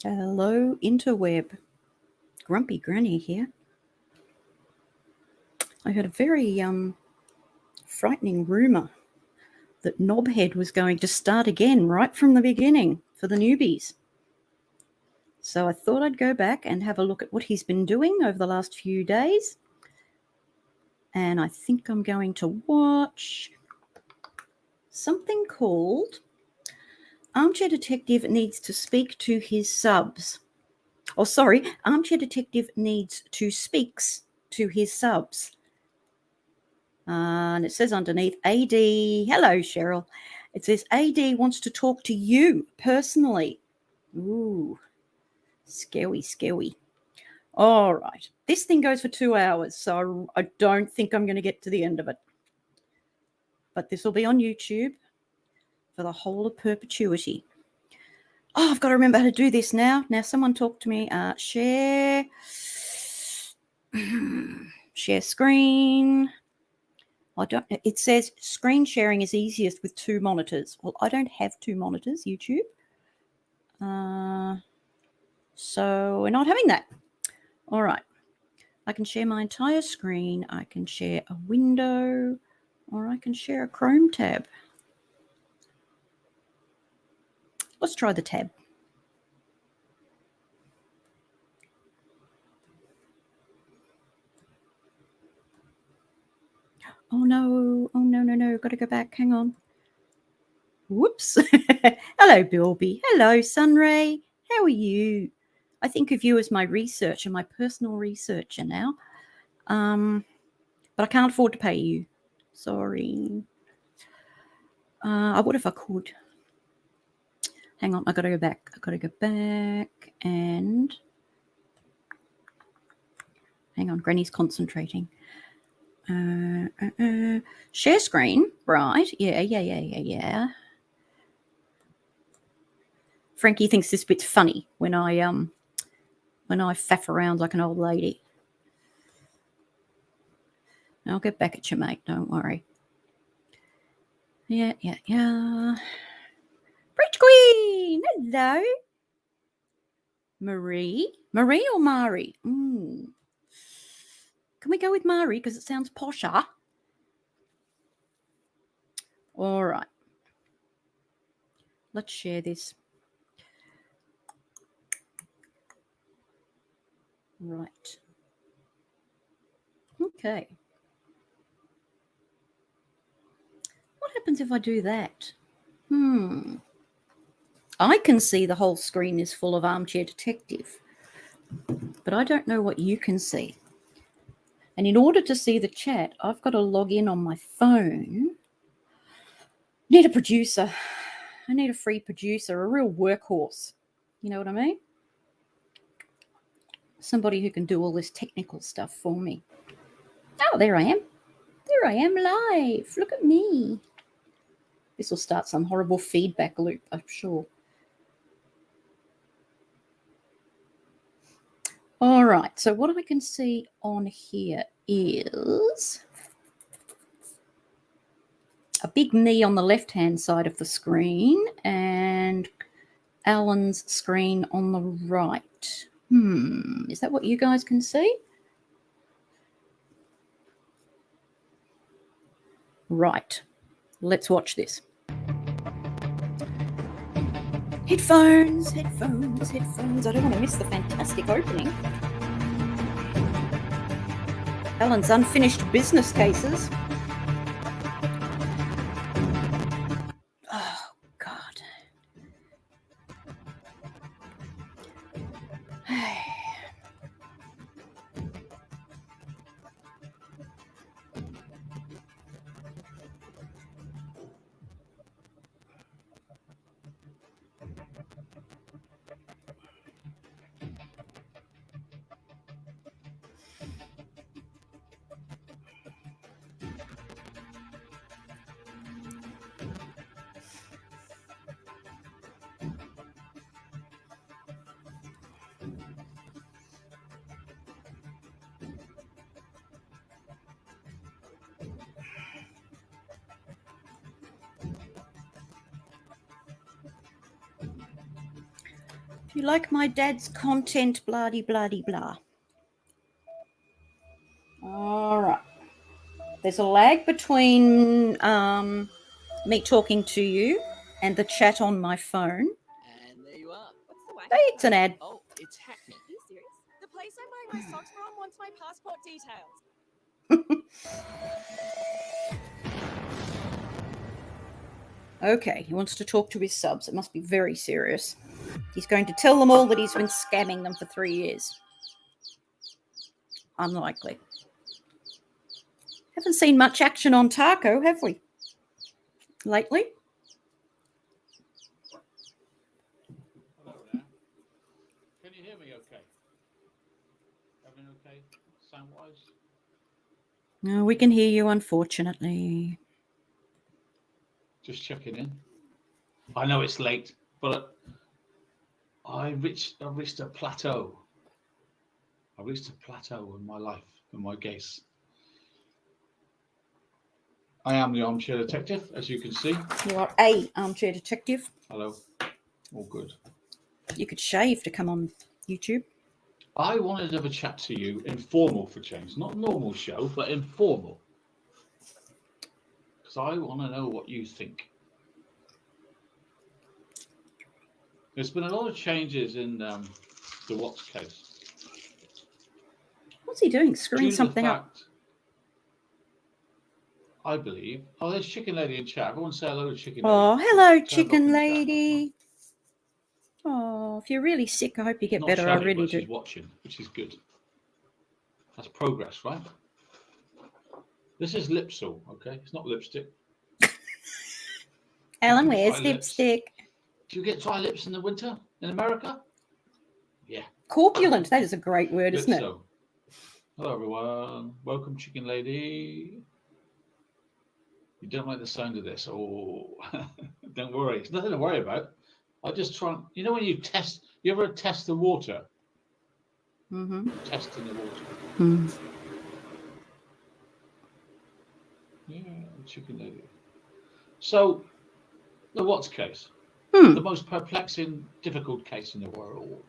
Hello, interweb. Grumpy Granny here. I heard a very frightening rumour that Knobhead was going to start again right from the beginning for the newbies. So I thought I'd go back and have a look at what he's been doing over the last few days. And I think I'm going to watch something called Armchair Detective Needs to Speak to His Subs. Oh, sorry, Armchair Detective Needs to Speaks to His Subs. And it says underneath, AD, hello, Cheryl. It says, AD wants to talk to you personally. Ooh, scary. All right. This thing goes for 2 hours, so I don't think I'm going to get to the end of it. But this will be on YouTube for the whole of perpetuity. Oh, I've got to remember how to do this now. Now, someone talk to me. Share screen. It says screen sharing is easiest with 2 monitors. Well, I don't have 2 monitors, YouTube. So we're not having that. All right. I can share my entire screen. I can share a window, or I can share a Chrome tab. Let's try the tab. Oh, no. Got to go back. Hang on. Whoops. Hello, Bilby. Hello, Sunray. How are you? I think of you as my researcher, my personal researcher now. But I can't afford to pay you. Sorry. I would if I could. Hang on. I got to go back. And hang on. Granny's concentrating. Share screen. Right. Yeah. Frankie thinks this bit's funny when I faff around like an old lady. I'll get back at you, mate. Don't worry. Yeah. Bridge Queen. Hello. Marie or Mari? Can we go with Mari because it sounds posher? All right. Let's share this. Right. Okay. What happens if I do that? I can see the whole screen is full of Armchair Detective, but I don't know what you can see. And in order to see the chat, I've got to log in on my phone. Need a producer. I need a free producer, a real workhorse. You know what I mean? Somebody who can do all this technical stuff for me. Oh, there I am. There I am live. Look at me. This will start some horrible feedback loop, I'm sure. All right. So what I can see on here is a big me on the left-hand side of the screen and Alan's screen on the right. Is that what you guys can see? Right. Let's watch this. Headphones. I don't want to miss the fantastic opening. Alan's unfinished business cases. Oh, God. Do you like my dad's content, blah-de-blah-de-blah? All right. There's a lag between me talking to you and the chat on my phone. And there you are. What's the wacky Hey, it's an ad. Oh, it's Hackney. Are you serious? The place I'm buying my socks from wants my passport details. Okay, he wants to talk to his subs. It must be very serious. He's going to tell them all that he's been scamming them for 3 years. Unlikely. Haven't seen much action on Taco, have we? Lately? Hello there. Can you hear me okay? Everything okay? Sound-wise? No, we can hear you, unfortunately. Just checking in. I know it's late, but I've reached a plateau. I've reached a plateau in my life, in my case. I am the armchair detective, as you can see. You are a armchair detective. Hello. All good. You could shave to come on YouTube. I wanted to have a chat to you, informal for change. Not a normal show, but informal. Because I want to know what you think. There's been a lot of changes in the Watts case. What's he doing? Screwing Due to the something up. fact, I believe. Oh, there's Chicken Lady in chat. Everyone say hello to Chicken Lady. Oh, hello, Turned chicken off in chat. lady. Oh, if you're really sick, I hope you get Not better. I showing, really but she's do. watching, which is good. That's progress, right? This is Lipsil, okay? It's not lipstick. Alan, Dry where's lips. lipstick? Do you get dry lips in the winter in America? Yeah. Corpulent. That is a great word, isn't it? Lipsil. Hello, everyone. Welcome, Chicken Lady. You don't like the sound of this? Oh, don't worry. It's nothing to worry about. I just try. You know when you test? You ever test the water? Mm-hmm. Testing the water. Mm. Yeah, Chicken Lady. So, the Watts case, Hmm. the most perplexing, difficult case in the world.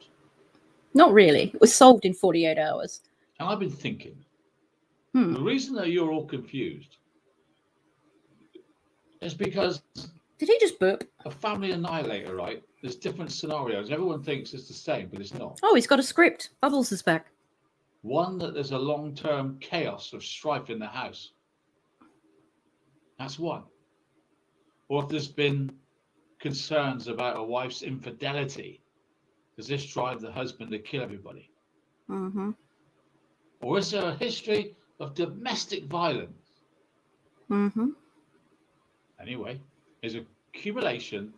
Not really. It was solved in 48 hours. And I've been thinking, Hmm. the reason that you're all confused is because Did he just burp? a family annihilator, right? There's different scenarios. Everyone thinks it's the same, but it's not. Oh, he's got a script. Bubbles is back. One, that there's a long-term chaos of strife in the house. That's one. Or if there's been concerns about a wife's infidelity, does this drive the husband to kill everybody? Mm-hmm. Or is there a history of domestic violence? Mm-hmm. Anyway, there's an accumulation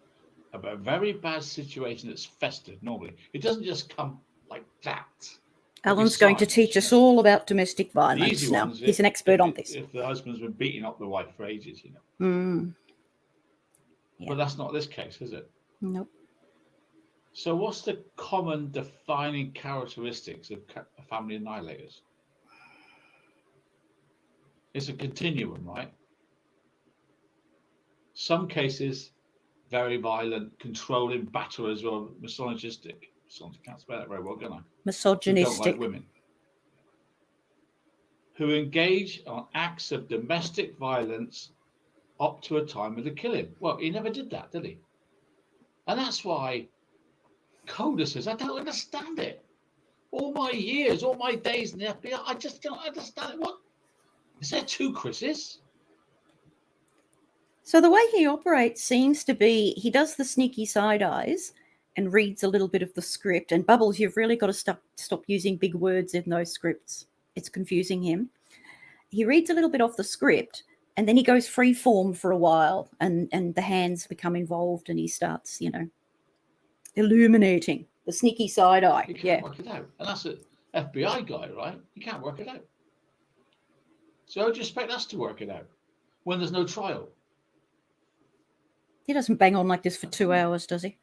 of a very bad situation that's festered normally. It doesn't just come like that. Alan's going to teach us all about domestic violence now. He's an expert on this. If the husband's been beating up the wife for ages, you know. Mm. Yeah. But that's not this case, is it? Nope. So what's the common defining characteristics of family annihilators? It's a continuum, right? Some cases, very violent, controlling, batterers, or misogynistic. I can't spell that very well, can I? Misogynistic. Who don't like women. Who engage on acts of domestic violence up to a time of the killing. Well, he never did that, did he? And that's why Coda says, I don't understand it. All my years, all my days in the FBI, I just don't understand it. What? Is there two Chris's? So the way he operates seems to be he does the sneaky side eyes and reads a little bit of the script. And Bubbles, you've really got to stop using big words in those scripts. It's confusing him. He reads a little bit off the script and then he goes free form for a while and the hands become involved and he starts, illuminating the sneaky side eye. You can't work it out. And that's an FBI guy, right? You can't work it out. So how do you expect us to work it out when there's no trial? He doesn't bang on like this for 2 hours, does he?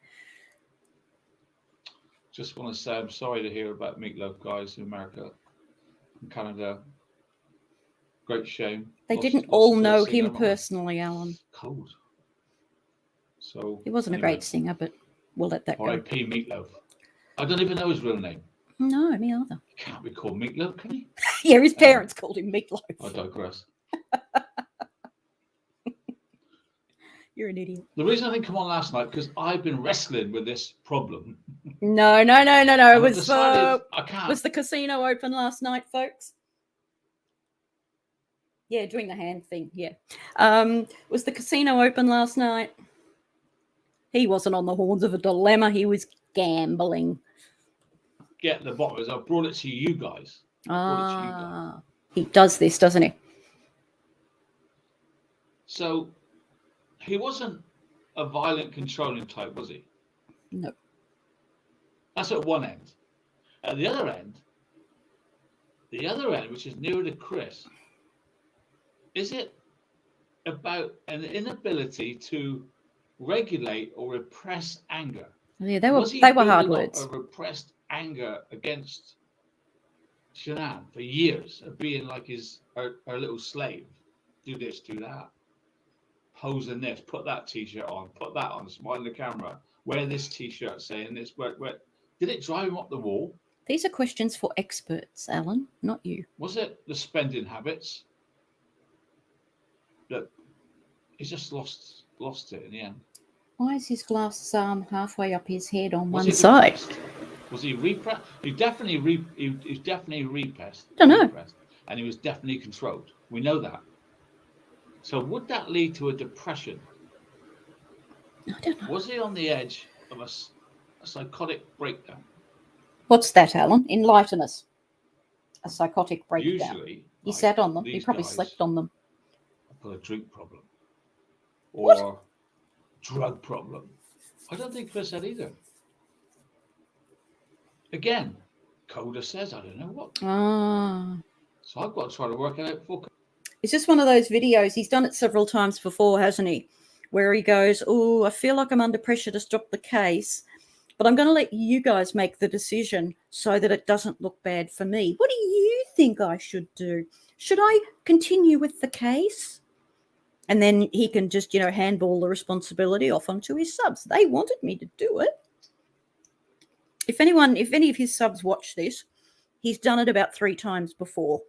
Just want to say I'm sorry to hear about Meatloaf guys in America and Canada. Great shame. They didn't all know him personally, Alan. Cold. So He wasn't a great singer, but we'll let that go. R.I.P. Meatloaf. I don't even know his real name. No, me either. He can't be called Meatloaf, can he? Yeah, his parents called him Meatloaf. I digress. You're an idiot. The reason I didn't come on last night, because I've been wrestling with this problem. No. It I was decided I can't. was the casino open last night, folks? Yeah, doing the hand thing. Yeah. Was the casino open last night? He wasn't on the horns of a dilemma. He was gambling. Get the bottom is I brought it to you guys. He does this, doesn't he? So he wasn't a violent, controlling type, was he? No. That's at one end. At the other end, which is nearer to Chris, is it about an inability to regulate or repress anger? Yeah, they were hard building words. up a repressed anger against Shanann for years of being like her little slave. Do this, do that. Pose in this, put that t-shirt on, put that on, smile in the camera, wear this t-shirt saying this. Where. Did it drive him up the wall? These are questions for experts, Alan, not you. Was it the spending habits? That he's just lost it in the end. Why is his glass halfway up his head on Was one he side? depressed? Was he repressed? He definitely repressed. Don't know. And he was definitely controlled. We know that. So would that lead to a depression? I don't know. Was he on the edge of a psychotic breakdown? What's that, Alan? Enlighten us. A psychotic breakdown. Usually, He sat on them. He these probably guys slept on them. have got a drink problem or drug problem. I don't think Chris had either. Again, Coda says, I don't know what. So I've got to try to work it out for. It's just one of those videos. He's done it several times before, hasn't he? Where he goes, oh, I feel like I'm under pressure to stop the case, but I'm going to let you guys make the decision so that it doesn't look bad for me. What do you think I should do? Should I continue with the case? And then he can just, handball the responsibility off onto his subs. They wanted me to do it. If any of his subs watch this, he's done it about 3 times before.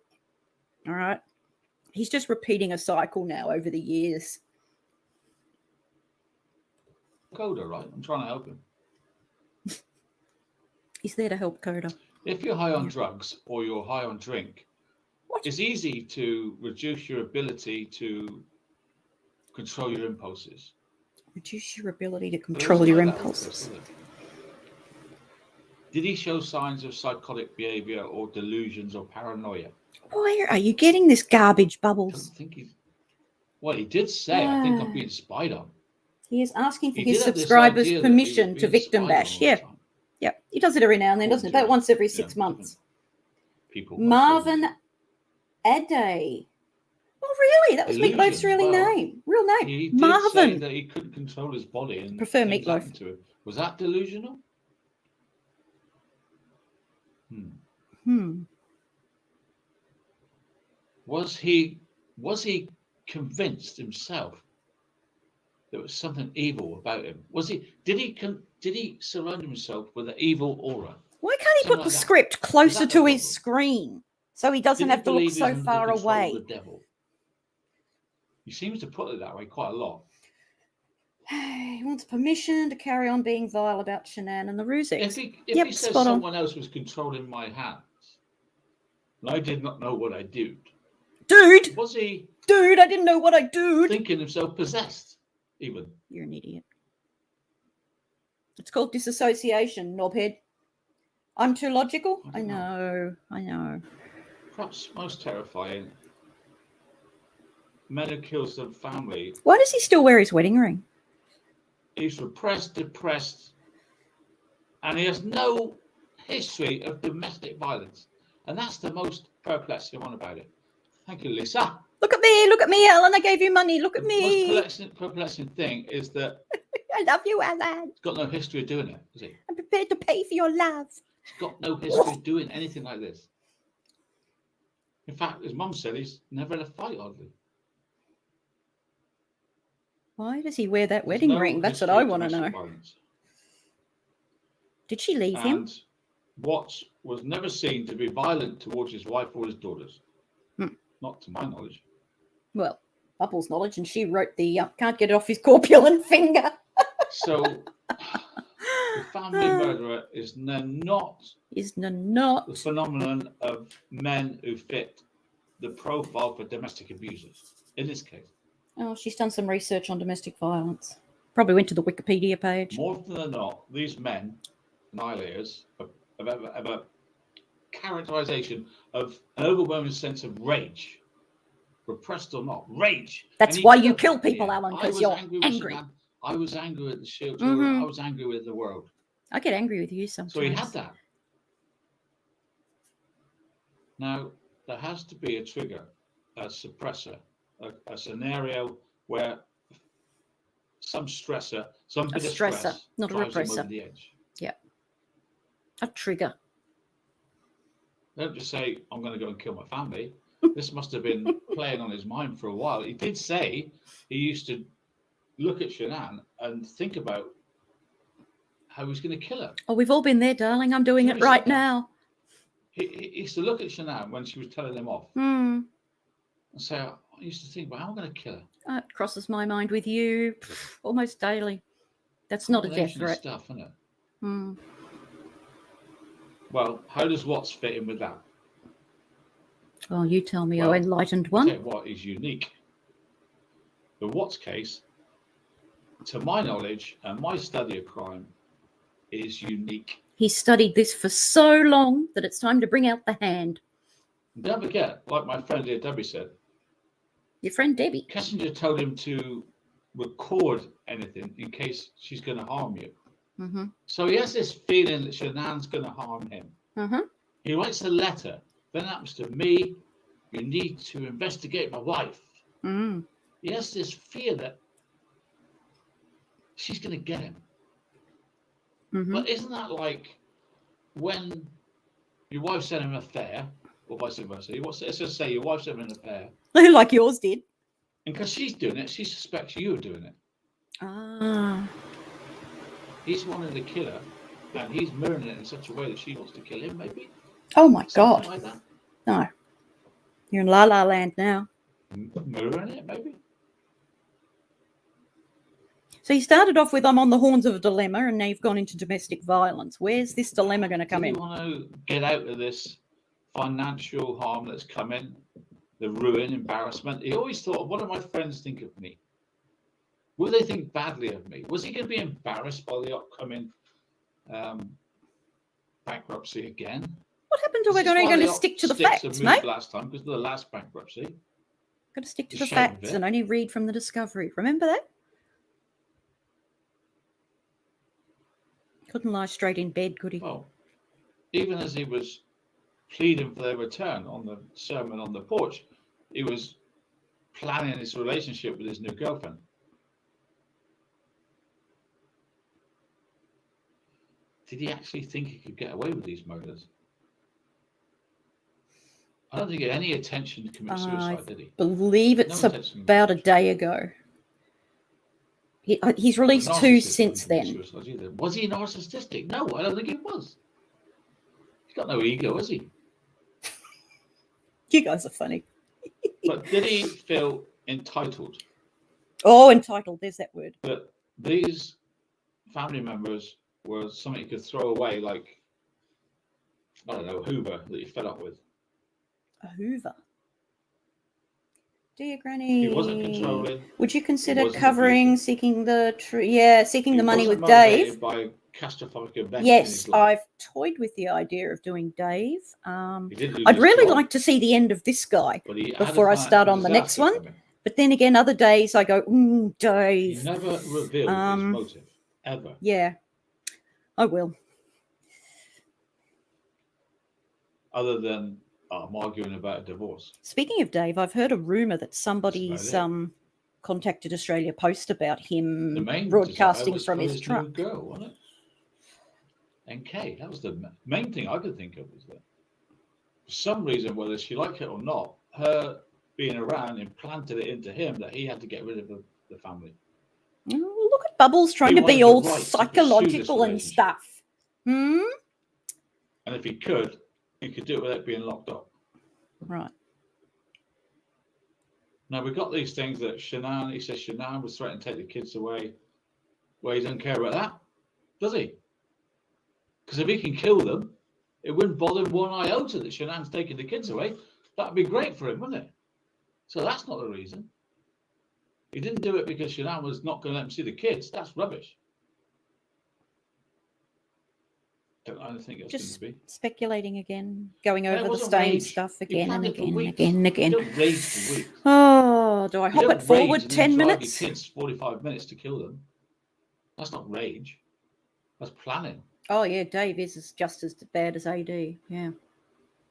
All right. He's just repeating a cycle now over the years. Coda, right? I'm trying to help him. He's there to help Coda. If you're high on drugs or you're high on drink, it's easy to reduce your ability to control your impulses. Reduce your ability to control your impulses. Did he show signs of psychotic behavior or delusions or paranoia? Where are you getting this garbage, I Bubbles? don't think he did say, I think I'm being spied on. He is asking for He his did have this subscribers' idea that permission he was to being victim spied bash. on all the Yeah. time. Yeah. He does it every now and then, doesn't he? About once every 6 months. People Marvin Ade. Oh, really? That was Meatloaf's real name. He did Marvin. say that he couldn't control his body and Prefer things Meatloaf. happened to him. Was that delusional? Was he convinced himself there was something evil about him? Did he surround himself with an evil aura? Why can't he put the script closer to his screen so he doesn't have to look so far away? The devil. He seems to put it that way quite a lot. He wants permission to carry on being vile about Shanann and the Ruziks. If he says someone else was controlling my hands, and I did not know what I did. Dude! Was he? Dude, I didn't know what I do. Thinking himself possessed, even. You're an idiot. It's called disassociation, knobhead. I'm too logical? I know. Perhaps most terrifying. Men who kills their family. Why does he still wear his wedding ring? He's repressed, depressed, and he has no history of domestic violence. And that's the most perplexing one about it. Thank you, Lisa. Look at me, Alan. I gave you money. Look at me. The most perplexing thing is that I love you, Alan. He's got no history of doing it, has he? I'm prepared to pay for your love. He's got no history of doing anything like this. In fact, his mum said he's never in a fight, hardly. Why does he wear that wedding ring? That's what I want to know. Violence. Did she leave him? And Watts was never seen to be violent towards his wife or his daughters. Not to my knowledge. Well, Bubbles' knowledge, and she wrote the can't get it off his corpulent finger. So the family murderer is not not the phenomenon of men who fit the profile for domestic abusers in this case. Oh, she's done some research on domestic violence. Probably went to the Wikipedia page. More often than not, these men, annihilators, have a characterization of an overwhelming sense of rage, repressed or not, rage. That's why you kill people, Alan, because you're angry. I was angry at the shield. Mhm. I was angry with the world. I get angry with you sometimes. So he had that. Now, there has to be a trigger, a suppressor, a scenario where some stressor, some bit of stress, not a drives him repressor. over the edge. Yeah. A trigger. Don't just say, I'm going to go and kill my family. This must have been playing on his mind for a while. He did say he used to look at Shanann and think about how he's going to kill her. Oh, we've all been there, darling. I'm doing it right now. He used to look at Shanann when she was telling him off Hmm. and say, I used to think, well, how am I going to kill her? It crosses my mind with you almost daily. That's not a death Combination of threat. stuff, isn't it? Hmm. Well, how does Watts fit in with that? Oh, you tell me, Well, enlightened I'll one. tell you what is unique. The Watts case, to my knowledge and my study of crime, is unique. He studied this for so long that it's time to bring out the hand. Don't forget, like my friend here, Debbie said, Your friend Debbie. Kessinger told him to record anything in case she's going to harm you. Mm-hmm. So he has this feeling that Shanann's going to harm him. Mm-hmm. He writes a letter. Then it happens to me. You need to investigate my wife. Mm. He has this fear that she's going to get him. Mm-hmm. But isn't that like when your wife's having an affair, or vice versa? Let's just say your wife's having an affair. Like yours did. And because she's doing it, she suspects you're doing it. Ah. He's wanting to kill her, and he's mirroring it in such a way that she wants to kill him, maybe? Oh, my Something God. like that. No. You're in La La Land now. Mirroring it, maybe? So you started off with, I'm on the horns of a dilemma, and now you've gone into domestic violence. Where's this dilemma going to come Do in? you want to get out of this financial harm that's coming, the ruin, embarrassment? He always thought, what do my friends think of me? Will they think badly of me? Was he going to be embarrassed by the upcoming bankruptcy again? What happened to we're going to stick to the facts, mate? Last time, because of the last bankruptcy. Got to stick to The the shame of facts it. and only read from the discovery. Remember that? Couldn't lie straight in bed, could he? Well, even as he was pleading for their return on the sermon on the porch, he was planning his relationship with his new girlfriend. Did he actually think he could get away with these murders? I don't think he had any intention to commit suicide, did he? Believe it's No intention. about a day ago. He's released Narcissist two didn't since commit then. suicide either. Was he narcissistic? No, I don't think he was. He's got no ego, has he? You guys are funny. But did he feel entitled Oh, entitled. There's that word. that these family members were something you could throw away, like, I don't know, Hoover that you fed up with? A Hoover. Dear Granny. He wasn't controlling. Would you consider wasn't covering, seeking the seeking He the money wasn't with Dave? motivated by catastrophic events in Yes, his life. I've toyed with the idea of doing Dave. He did lose I'd his really job, like to see the end of this guy but he had before a I start financial on the next disaster one. coming. But then again, other days I go, He Dave. never revealed his motive, ever. Yeah, I will. Other than I'm arguing about a divorce. Speaking of Dave, I've heard a rumor that somebody's That's contacted Australia Post about The him main broadcasting desire was from for his new truck. girl, wasn't it? NK. That was the main thing I could think of. Was that for some reason, whether she liked it or not, her being around implanted it into him that he had to get rid of the family. Oh, look at Bubbles trying He to be wanted the all right to pursue psychological this and relationship. stuff. Hmm? And if he could do it without being locked up. Right. Now, we've got these things that Shanann, he says Shanann was threatening to take the kids away. Well, he doesn't care about that, does he? Because if he can kill them, it wouldn't bother him one iota that Shanann's taking the kids away. That'd be great for him, wouldn't it? So that's not the reason. He didn't do it because Shanann was not going to let him see the kids. That's rubbish. I don't think it's Just going to be. speculating again, going And it over the wasn't same rage. stuff He again and planned it for again and weeks. again and You again. don't rage for weeks. Oh, do I You hop don't it forward rage and 10 then drive minutes? your kids 45 minutes to kill them. That's not rage. That's planning. Oh, yeah, Dave is just as bad as AD. Yeah.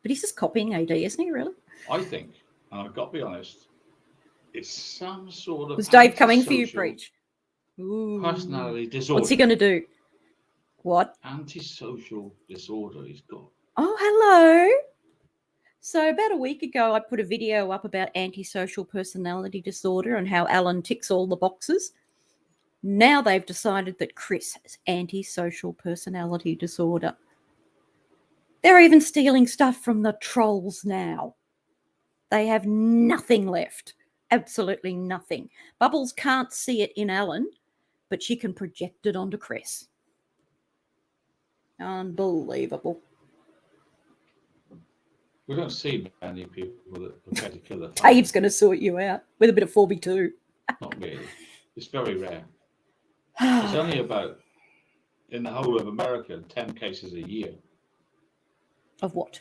But he's just copying AD, isn't he, really? I think, and I've got to be honest, it's some sort of Was Dave coming for you, antisocial Preach? Ooh. personality disorder. What's he going to do? What? Antisocial disorder he's got. Oh, hello. So about a week ago, I put a video up about antisocial personality disorder and how Alan ticks all the boxes. Now they've decided that Chris has antisocial personality disorder. They're even stealing stuff from the trolls now. They have nothing left. Absolutely nothing. Bubbles can't see it in Alan, but she can project it onto Chris. Unbelievable. We don't see many people that prepare to kill their Dave's family. going to sort you out with a bit of 4B2. Not really. It's very rare. It's only about, in the whole of America, 10 cases a year. Of what?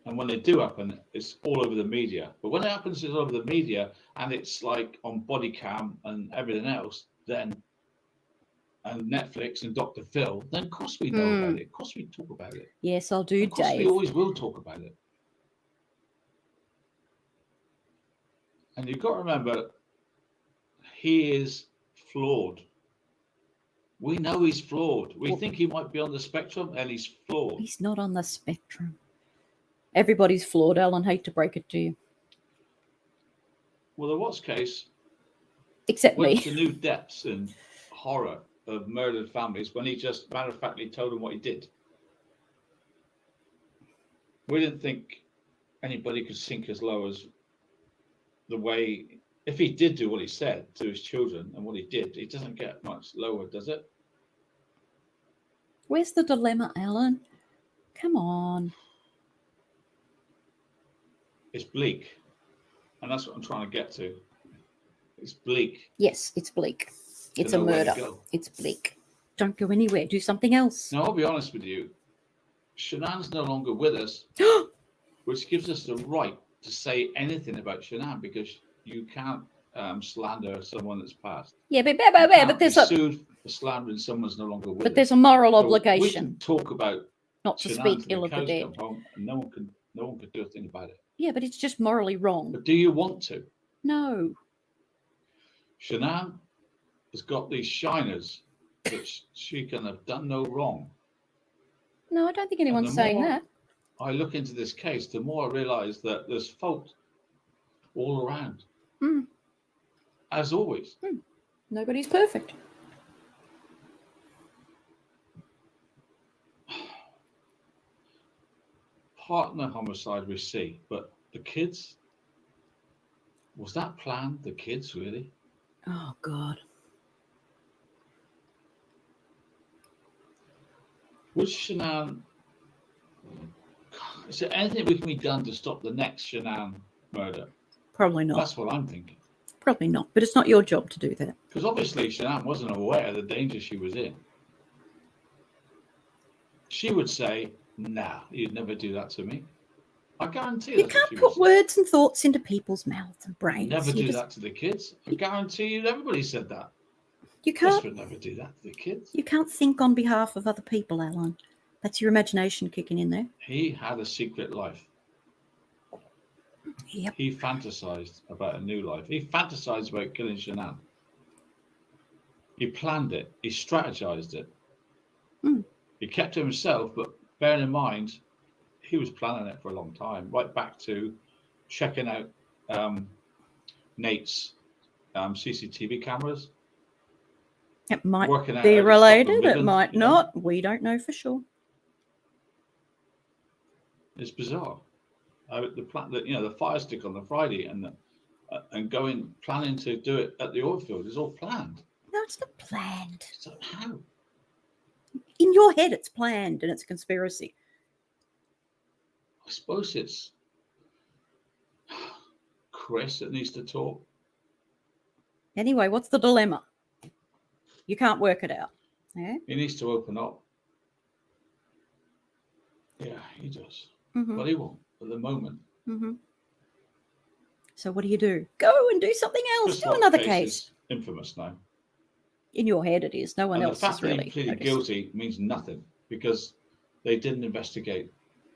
And when they do happen, it's all over the media. But when it happens, it's all over the media, and it's like on body cam and everything else, then, and Netflix and Dr. Phil, then of course we know about it. Of course we talk about it. Yes, I'll do, Of course Dave. we always will talk about it. And you've got to remember, he is flawed. We know he's flawed. We think he might be on the spectrum, and he's flawed. He's not on the spectrum. Everybody's flawed, Alan. Hate to break it to you. Well, in what's case, Except went me. to new depths and horror of murdered families when he just matter of factly told them what he did. We didn't think anybody could sink as low as the way, if he did do what he said to his children and what he did, it doesn't get much lower, does it? Where's the dilemma, Alan? Come on. It's bleak. And that's what I'm trying to get to. It's bleak. Yes, it's bleak. It's a know where to murder. go. It's bleak. Don't go anywhere. Do something else. Now, I'll be honest with you. Shanann's no longer with us, which gives us the right to say anything about Shanann, because you can't slander someone that's passed. Yeah, but You can't there's be a sued for slandering someone's no longer with us. but there's a moral So we obligation can talk about not to Shanann speak till ill of the cows dead. come home, and no one can do a thing about it. Yeah, but it's just morally wrong. But do you want to? No. Shanann has got these shiners that she can have done no wrong. No, I don't think anyone's the saying more that. I look into this case, the more I realise that there's fault all around. Mm. As always. Nobody's perfect. Partner homicide we see, but the kids, was that planned? The kids, really? Oh, God. Would Shanann, is there anything we can be done to stop the next Shanann murder? Probably not. That's what I'm thinking. Probably not. But it's not your job to do that. Because obviously Shanann wasn't aware of the danger she was in. She would say, nah, you'd never do that to me. I guarantee You that's what can't she put would say. words and thoughts into people's mouths and brains. Never You do just- that to the kids. I guarantee you everybody said that. You Chris can't. would never do that to the kids. You can't think on behalf of other people, Alan. That's your imagination kicking in there. He had a secret life. Yep. He fantasized about a new life. He fantasized about killing Shanann. He planned it. He strategized it. He kept to himself, but bearing in mind, he was planning it for a long time, right back to checking out Nate's CCTV cameras. It might working out be how to stop them related. It living, might you know? not. We don't know for sure. It's bizarre. The fire stick on the Friday and planning to do it at the oil field is all planned. No, it's not planned. So how? In your head, it's planned and it's a conspiracy. I suppose it's Chris that needs to talk. Anyway, what's the dilemma? You can't work it out. Yeah. He needs to open up. Yeah, he does. Mm-hmm. But he won't at the moment. Mm-hmm. So what do? Go and do something else. Chris Do Lock's another case case. is infamous now. In your head, it is. No one And else the fact is that really. he pleaded guilty means nothing because they didn't investigate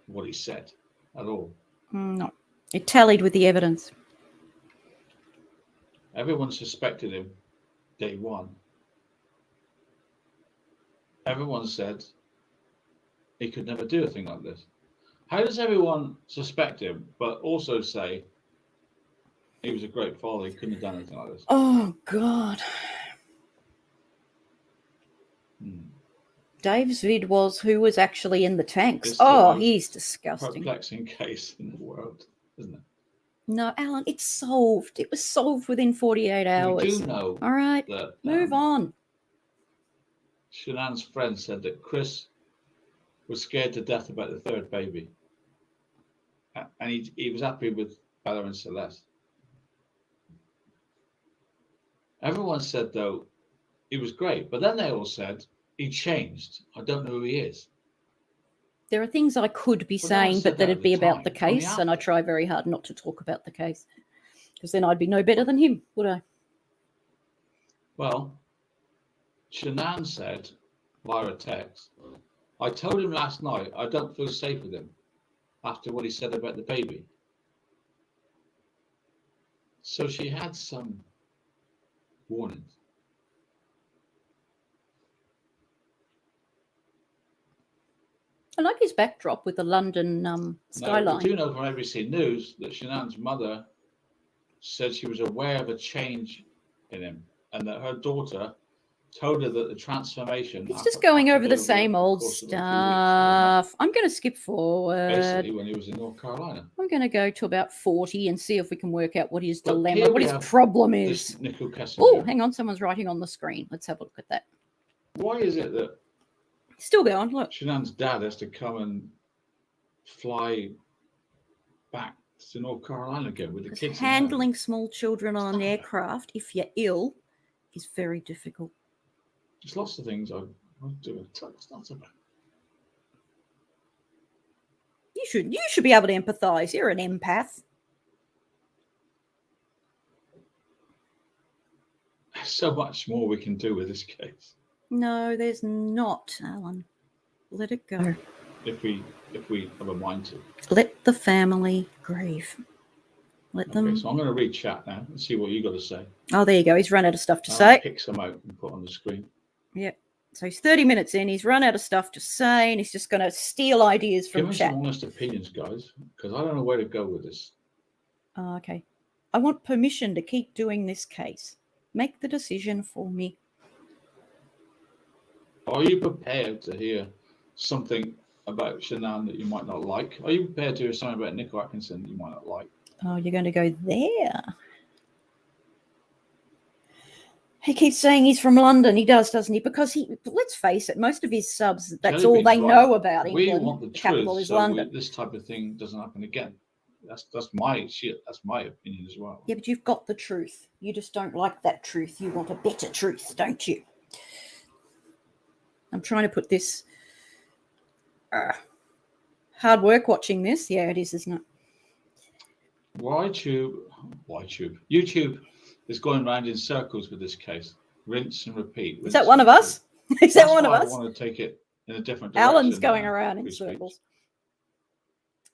what he said at all. No, it tallied with the evidence. Everyone suspected him day one. Everyone said he could never do a thing like this. How does everyone suspect him, but also say he was a great father, he couldn't have done anything like this? Oh, God. Dave's vid was who was actually in the tanks. It's the Oh, most he's disgusting. Perplexing case in the world, isn't it? No, Alan, it's solved. It was solved within 48 hours. We do know All right, that move on. Shanann's friend said that Chris was scared to death about the third baby. And he was happy with Bella and Celeste. Everyone said, though, he was great. But then they all said, he changed. I don't know who he is. There are things I could be Well, no one saying, said but that that'd at be the about the time, only case, and I after. try very hard not to talk about the case, because then I'd be no better than him, would I? Well, Shanann said via a text, I told him last night I don't feel safe with him after what he said about the baby. So she had some warnings. I like his backdrop with the London Now, skyline. we do know from ABC News that Shanann's mother said she was aware of a change in him and that her daughter told her that the transformation... He's just going over the same old stuff. I'm going to skip forward. Basically, when he was in North Carolina. I'm going to go to about 40 and see if we can work out what his But dilemma, here what we his have problem is. This Nicole Kessinger. Oh, hang on. Someone's writing on the screen. Let's have a look at that. Why is it that Still going. Look. Shanann's dad has to come and fly back to North Carolina again with the kids? Handling small children on an aircraft, if you're ill, is very difficult. There's lots of things I do. It's not about. You should be able to empathise. You're an empath. There's so much more we can do with this case. No, there's not, Alan. Let it go. If we have a mind to. Let the family grieve. Let them. Okay, so I'm going to read chat now and see what you got to say. Oh, there you go. He's run out of stuff to I'll say. pick some out and put on the screen. Yep. So he's 30 minutes in. He's run out of stuff to say, and he's just going to steal ideas from Give me chat. some honest opinions, guys, because I don't know where to go with this. Oh, okay. I want permission to keep doing this case. Make the decision for me. Are you prepared to hear something about Shanann that you might not like? Are you prepared to hear something about Nick Atkinson that you might not like? Oh, you're going to go there. He keeps saying he's from London. He does, doesn't he? Because let's face it, most of his subs, that's all they know about England. We want the capital truth, is so London. this type of thing doesn't happen again. That's my shit. That's my opinion as well. Yeah, but you've got the truth. You just don't like that truth. You want a better truth, don't you? I'm trying to put this hard work watching this. Yeah, it is, isn't it? YouTube is going round in circles with this case. Rinse and repeat. Is that one of us? Is that one of us? I want to take it in a different direction. Alan's going around in circles.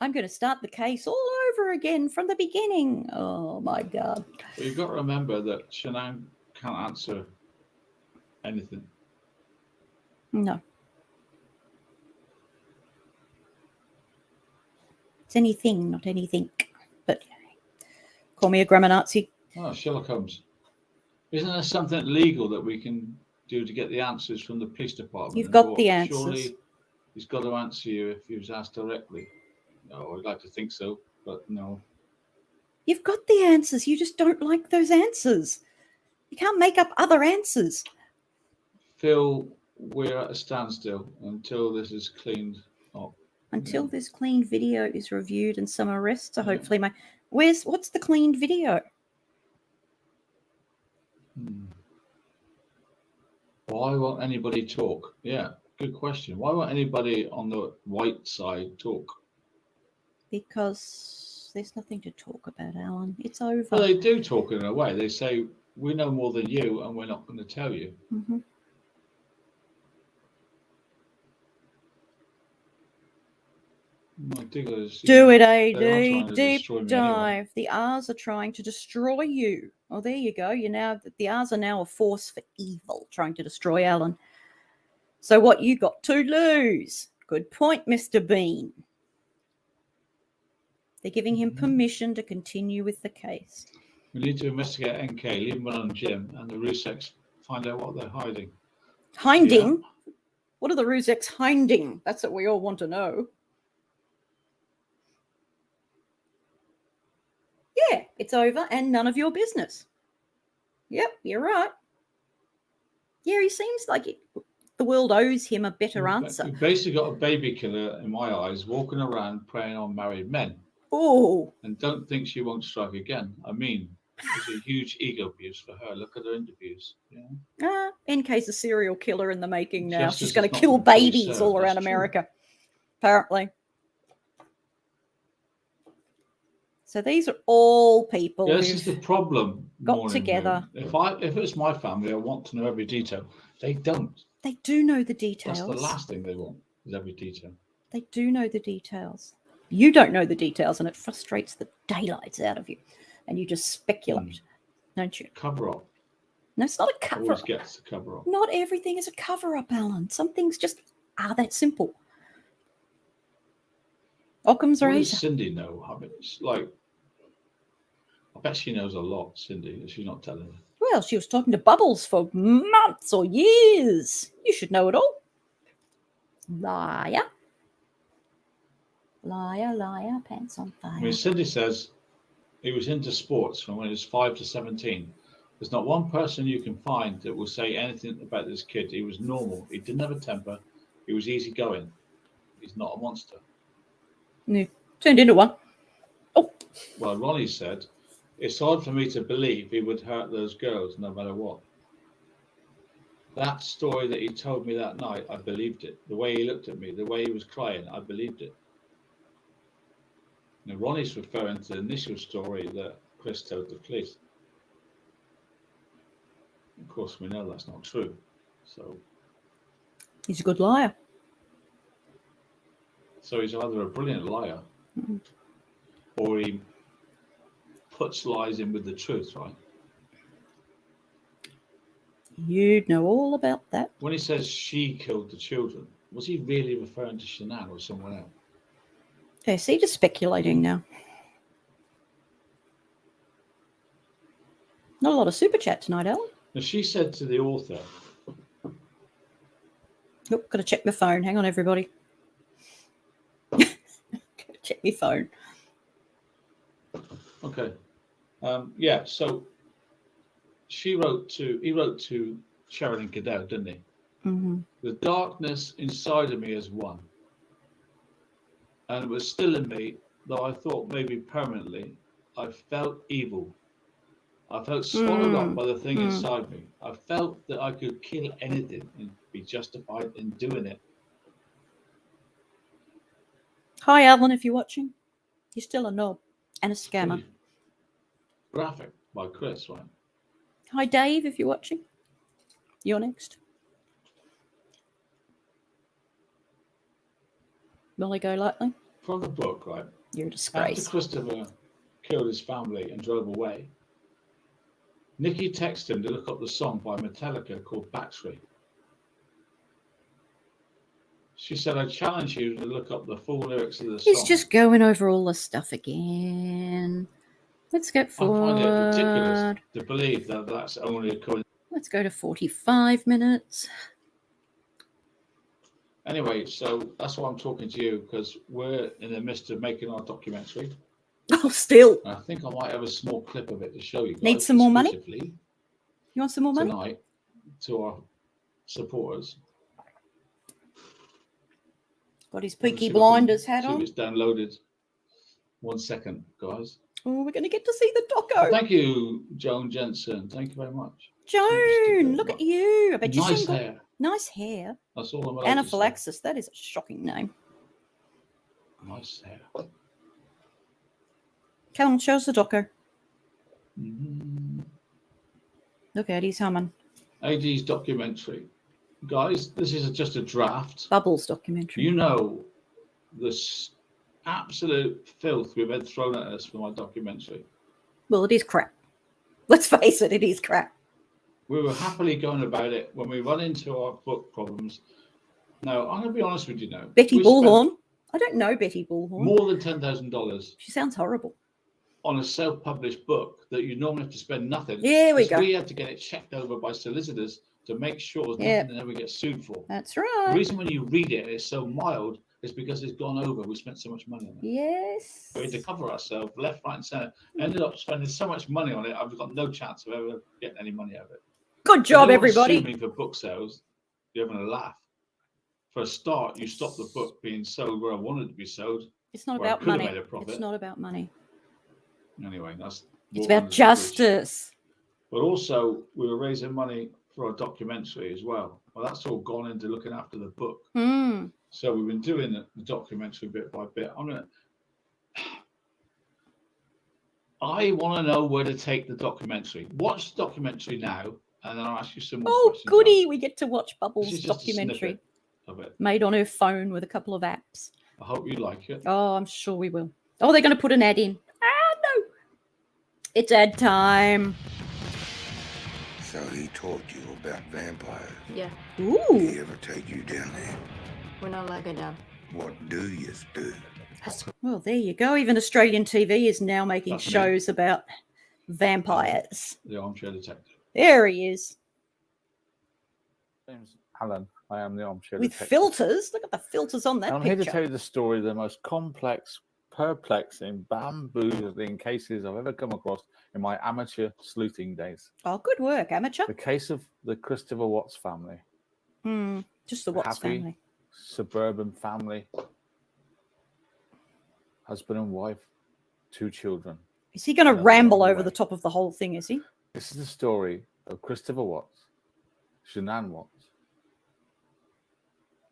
I'm going to start the case all over again from the beginning. Oh, my God. But you've got to remember that Shanann can't answer anything. No. It's anything, not anything. But call me a grammar Nazi. Oh, Sherlock Holmes. Isn't there something legal that we can do to get the answers from the police department? You've And got thought, the answers. Surely he's got to answer you if he was asked directly. No, I'd like to think so, but no. You've got the answers. You just don't like those answers. You can't make up other answers. Phil, we're at a standstill until this is cleaned up. Until this clean video is reviewed and some arrests are Yeah. hopefully made. What's the cleaned video? Why won't anybody talk? Yeah, good question. Why won't anybody on the white side talk? Because there's nothing to talk about, Alan. It's over. Well, they do talk in a way. They say, we know more than you and we're not going to tell you. Mm-hmm. My diggers, Do it, they are trying AD. to Deep destroy me dive. anyway. The R's are trying to destroy you. Oh, there you go. The R's are now a force for evil, trying to destroy Alan. So what you got to lose? Good point, Mr. Bean. They're giving him permission to continue with the case. We need to investigate NK, leave him alone, Jim, and the Ruseks, find out what they're hiding. Hiding? Yeah. What are the Ruseks hiding? That's what we all want to know. Yeah, it's over and none of your business. Yep, you're right. Yeah, he seems like the world owes him a better answer. You've basically got a baby killer, in my eyes, walking around preying on married men. Oh. And don't think she won't strike again. I mean, it's a huge ego abuse for her. Look at her interviews. Yeah. NK's a serial killer in the making now. Justice She's going is to not kill been fully babies served. all around That's America, apparently. So these are all people this is the problem. got together. If it was my family, I want to know every detail. They don't. They do know the details. That's the last thing they want, is every detail. They do know the details. You don't know the details, and it frustrates the daylights out of you. And you just speculate, don't you? Cover up. No, it's not a cover Always up. gets the cover up. Not everything is a cover up, Alan. Some things just are that simple. Occam's What razor. does Cindy know? I mean, it's like, I bet she knows a lot, Cindy, that she's not telling us. Well, she was talking to Bubbles for months or years. You should know it all. Liar. Liar, liar, pants on fire. I mean, Cindy says he was into sports from when he was 5 to 17. There's not one person you can find that will say anything about this kid. He was normal. He didn't have a temper. He was easygoing. He's not a monster. No, turned into one. Oh. Well, Ronnie said, it's hard for me to believe he would hurt those girls no matter what. That story that he told me that night, I believed it. The way he looked at me, the way he was crying, I believed it. Now, Ronnie's referring to the initial story that Chris told the police. Of course, we know that's not true. So he's a good liar. So he's either a brilliant liar or he puts lies in with the truth, right? You'd know all about that. When he says she killed the children, was he really referring to Shanann or someone else? Okay, see, just speculating now. Not a lot of super chat tonight, Alan. Now, she said to the author... Oh, got to check my phone. Hang on, everybody. Got to check my phone. Okay. Yeah, so he wrote to Sheridan Cadell, didn't he? Mm-hmm. The darkness inside of me has won. And it was still in me, though I thought maybe permanently. I felt evil. I felt swallowed up by the thing inside me. I felt that I could kill anything and be justified in doing it. Hi, Alan, if you're watching. You're still a knob and a scammer. Pretty graphic by Chris, right? Hi, Dave, if you're watching. You're next. Will I go lightly? From the book, right? You're a disgrace. After Christopher killed his family and drove away, Nikki texted him to look up the song by Metallica called Battery. She said, I challenge you to look up the full lyrics of the song. He's just going over all the stuff again. Let's get forward. I find it ridiculous to believe that that's only a coincidence. Let's go to 45 minutes. Anyway, so that's why I'm talking to you, because we're in the midst of making our documentary. Oh, still. And I think I might have a small clip of it to show you guys. Need some more money? exclusively You want some more money? tonight to our supporters. Got his Let's Peaky see if I can Blinders hat see if on. it's downloaded. 1 second, guys. Oh, we're going to get to see the Oh, doco. thank you, Joan Jensen. Thank you very much. Joan, look at you. I bet you're Nice single. hair. Nice hair. That's all I'm allowed to say. Anaphylaxis. That is a shocking name. Nice hair. Come on, show us the doco. Mm-hmm. Look at he's humming. AD's documentary. Guys, this is just a draft. Bubbles documentary. You know this absolute filth we've had thrown at us for my documentary. Well, it is crap. Let's face it, it is crap. We were happily going about it when we run into our book problems. Now, I'm going to be honest with you now. Betty we spent Bullhorn. I don't know Betty Bullhorn. more than $10,000 She sounds horrible. on a self-published book that you normally have to spend nothing. Here we go. We had to get it checked over by solicitors to make sure there's Yep. nothing that we get sued for. That's The right. reason when you read it, it's so mild is because it's gone over. We spent so much money on it. Yes. We had to cover ourselves left, right, and centre. Ended up spending so much money on it, I've got no chance of ever getting any money out of it. Good job, Anyone everybody. assuming for book sales, you're having a laugh. For a start, you stop the book being sold where I wanted it to be sold. It's not Well, I about could have money. made a profit. It's not about money. Anyway, that's It's water under about the justice. bridge. But also, we were raising money for a documentary as well. Well, that's all gone into looking after the book. Hmm. So we've been doing the documentary bit by bit. I want to know where to take the documentary. Watch the documentary now, and then I'll ask you some more Oh, questions. goody. We get to watch This Bubbles is just a documentary snippet of it. made on her phone with a couple of apps. I hope you like it. Oh, I'm sure we will. Oh, they're going to put an ad in. Ah, no. It's ad time. So he taught you about vampires. Yeah, Ooh. He ever take you down there? we're not allowed to go down. What do you do? Well, there you go. Even Australian TV is now making That's me. shows about vampires. The Armchair Detective. There he is. Name's Alan. I am the armchair With detective. filters. Look at the filters on that And I'm here to picture. tell you the story of the most complex, perplexing, bamboozling cases I've ever come across in my amateur sleuthing days. Oh, good work, amateur. The case of the Christopher Watts family, Just the Watts Happy. family. suburban family, husband and wife, 2 children. Is he going to Yeah, ramble all the over the way. top of the whole thing, is he? This is the story of Christopher Watts, Shanann Watts,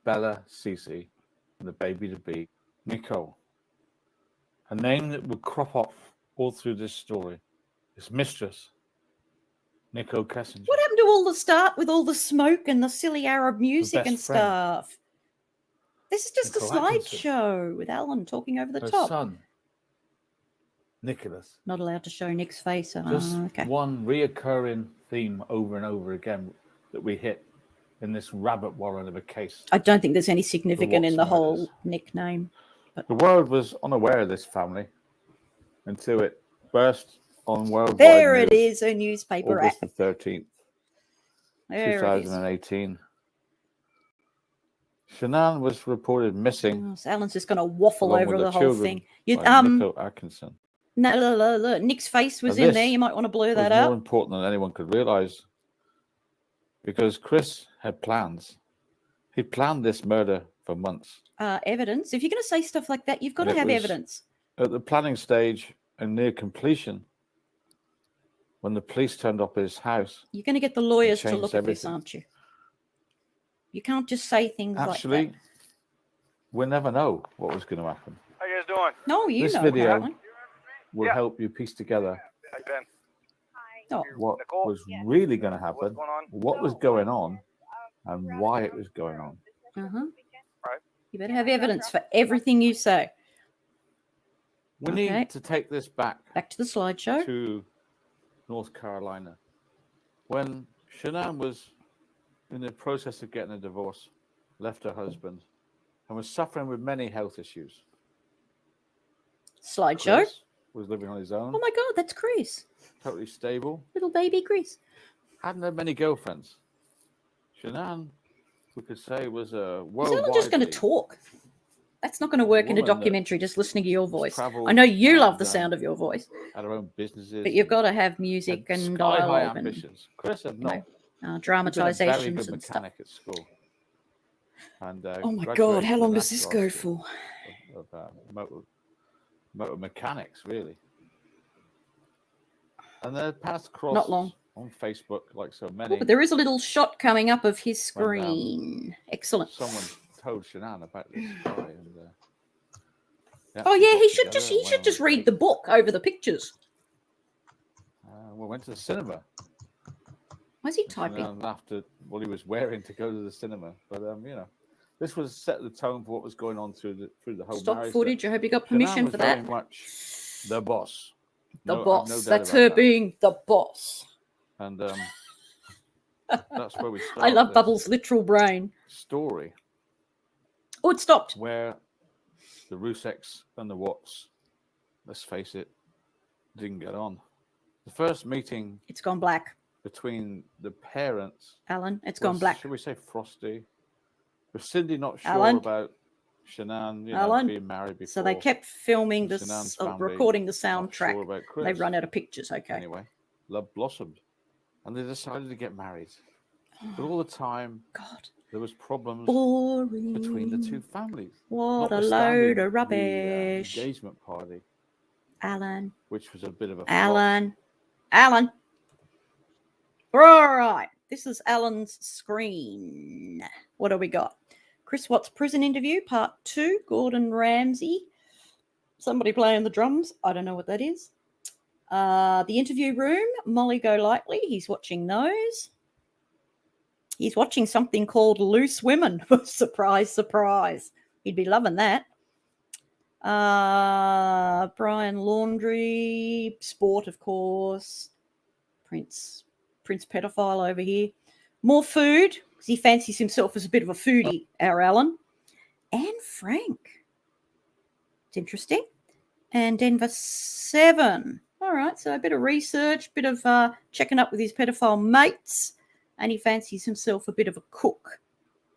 Bella Cece, and the baby to be, Nicole. A name that would crop up all through this story is Mistress Nicole Kessinger. What happened to all the start with all the smoke and the silly Arab music and best friend. stuff? This is just Nicole a Atkinson. slideshow with Alan talking over the Her top. son, Nicholas. Not allowed to show Nick's face. Just Okay. one reoccurring theme over and over again that we hit in this rabbit warren of a case. I don't think there's any significant in the Watts whole murders. nickname. The world was unaware of this family until it burst on worldwide There it news, is, a newspaper August app. the 13th, There it is. 2018. Shanann was reported missing. Oh, so Alan's just going to waffle along over with the the whole children thing. You, by Nicole Atkinson. no, Nick's face was Now in this there. You might want to blur It that was more up. important than anyone could realize because Chris had plans. He planned this murder for months. Evidence. If you're going to say stuff like that, you've got to And it have was- evidence. At the planning stage and near completion, when the police turned up at his house, You're going to get the lawyers to changed look at this, everything. aren't you? You can't just say things actually, like that. we'll never know what was going to happen. How you guys doing? No, you this know. video apparently. will Yeah. help you piece together Hey, Ben. Oh, what Nicole? was really going to What's happen, going on? what was going on, and why it was going on. uh-huh. Right. You better have evidence for everything you say. We Okay. need to take this back Back to the slideshow. to North Carolina. When Shanann was in the process of getting a divorce, left her husband, and was suffering with many health issues. Slideshow. Chris was living on his own, Oh my God, that's Chris. totally stable. Little baby Chris. hadn't had many girlfriends. Shanann, we could say, was a Is worldwide. Alan just going to talk? That's not going to work in a woman that documentary, just listening to your voice. travelled I know you love and, the sound of your voice, had her own businesses. but you've and got to have had music and sky-high dialogue and ambitions. Chris had you know, not. He'd been a very dramatizations good and stuff. mechanic at school. And Oh my God, graduated how from long the does this National go Art School for? of motor mechanics, really. And their paths crossed Not long. on Facebook, like so Oh, many. but there is a little shot coming up of his When, screen. Excellent. Someone told Shanann about this guy, and they Oh actually yeah, got he should together just and he went should on just a read date. the book over the pictures. We went to the cinema. Why is he And typing? Shanann laughed at what he was wearing to go to the cinema, but this was set the tone for what was going on through the whole Stock marriage. footage. I hope you got Shanann permission was for very that. much the boss. The No, I've boss. no doubt That's about her that. being the boss. And that's where we start. I love this Bubbles' literal brain. story Oh, it stopped. where the Ruseks and the Watts, let's face it, didn't get on. The first meeting It's gone black, between the parents, Alan. It's gone was, black. should we say, frosty? With Cindy not sure Alan? about Shanann, Alan? being married before. So they kept filming and this, Shanann's family recording the not sure soundtrack. about Chris. They've run out of pictures. Okay. Anyway, love blossomed, and they decided to get married. But all the time, God. there was problems Boring. between the two families. What a Notwithstanding load of the, rubbish. engagement party, Alan. which was a bit of a flop. Alan. Alan. All right. This is Alan's screen. What do we got? Chris Watts prison interview, part 2. Gordon Ramsay. Somebody playing the drums. I don't know what that is. The interview room. Molly Golightly. He's watching those. He's watching something called Loose Women. Surprise, surprise. He'd be loving that. Brian Laundrie. Sport, of course. Prince pedophile over here. More food, because he fancies himself as a bit of a foodie, our Alan. And Frank. It's interesting. And Denver 7. All right, so a bit of research, bit of checking up with his pedophile mates, and he fancies himself a bit of a cook.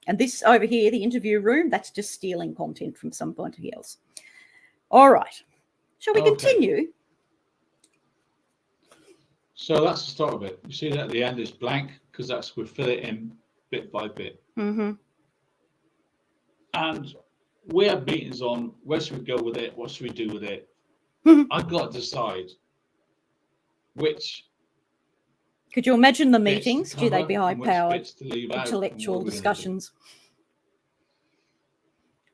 And this over here, the interview room, that's just stealing content from somebody else. All right. Shall we continue? So that's the start of it. You see that at the end is blank because we fill it in bit by bit. Mm-hmm. And we have meetings on where should we go with it, what should we do with it. I've got to decide which. Could you imagine the bits to meetings? Gee, they'd be cover and which high-powered, bits to leave out and intellectual what we're gonna do. discussions.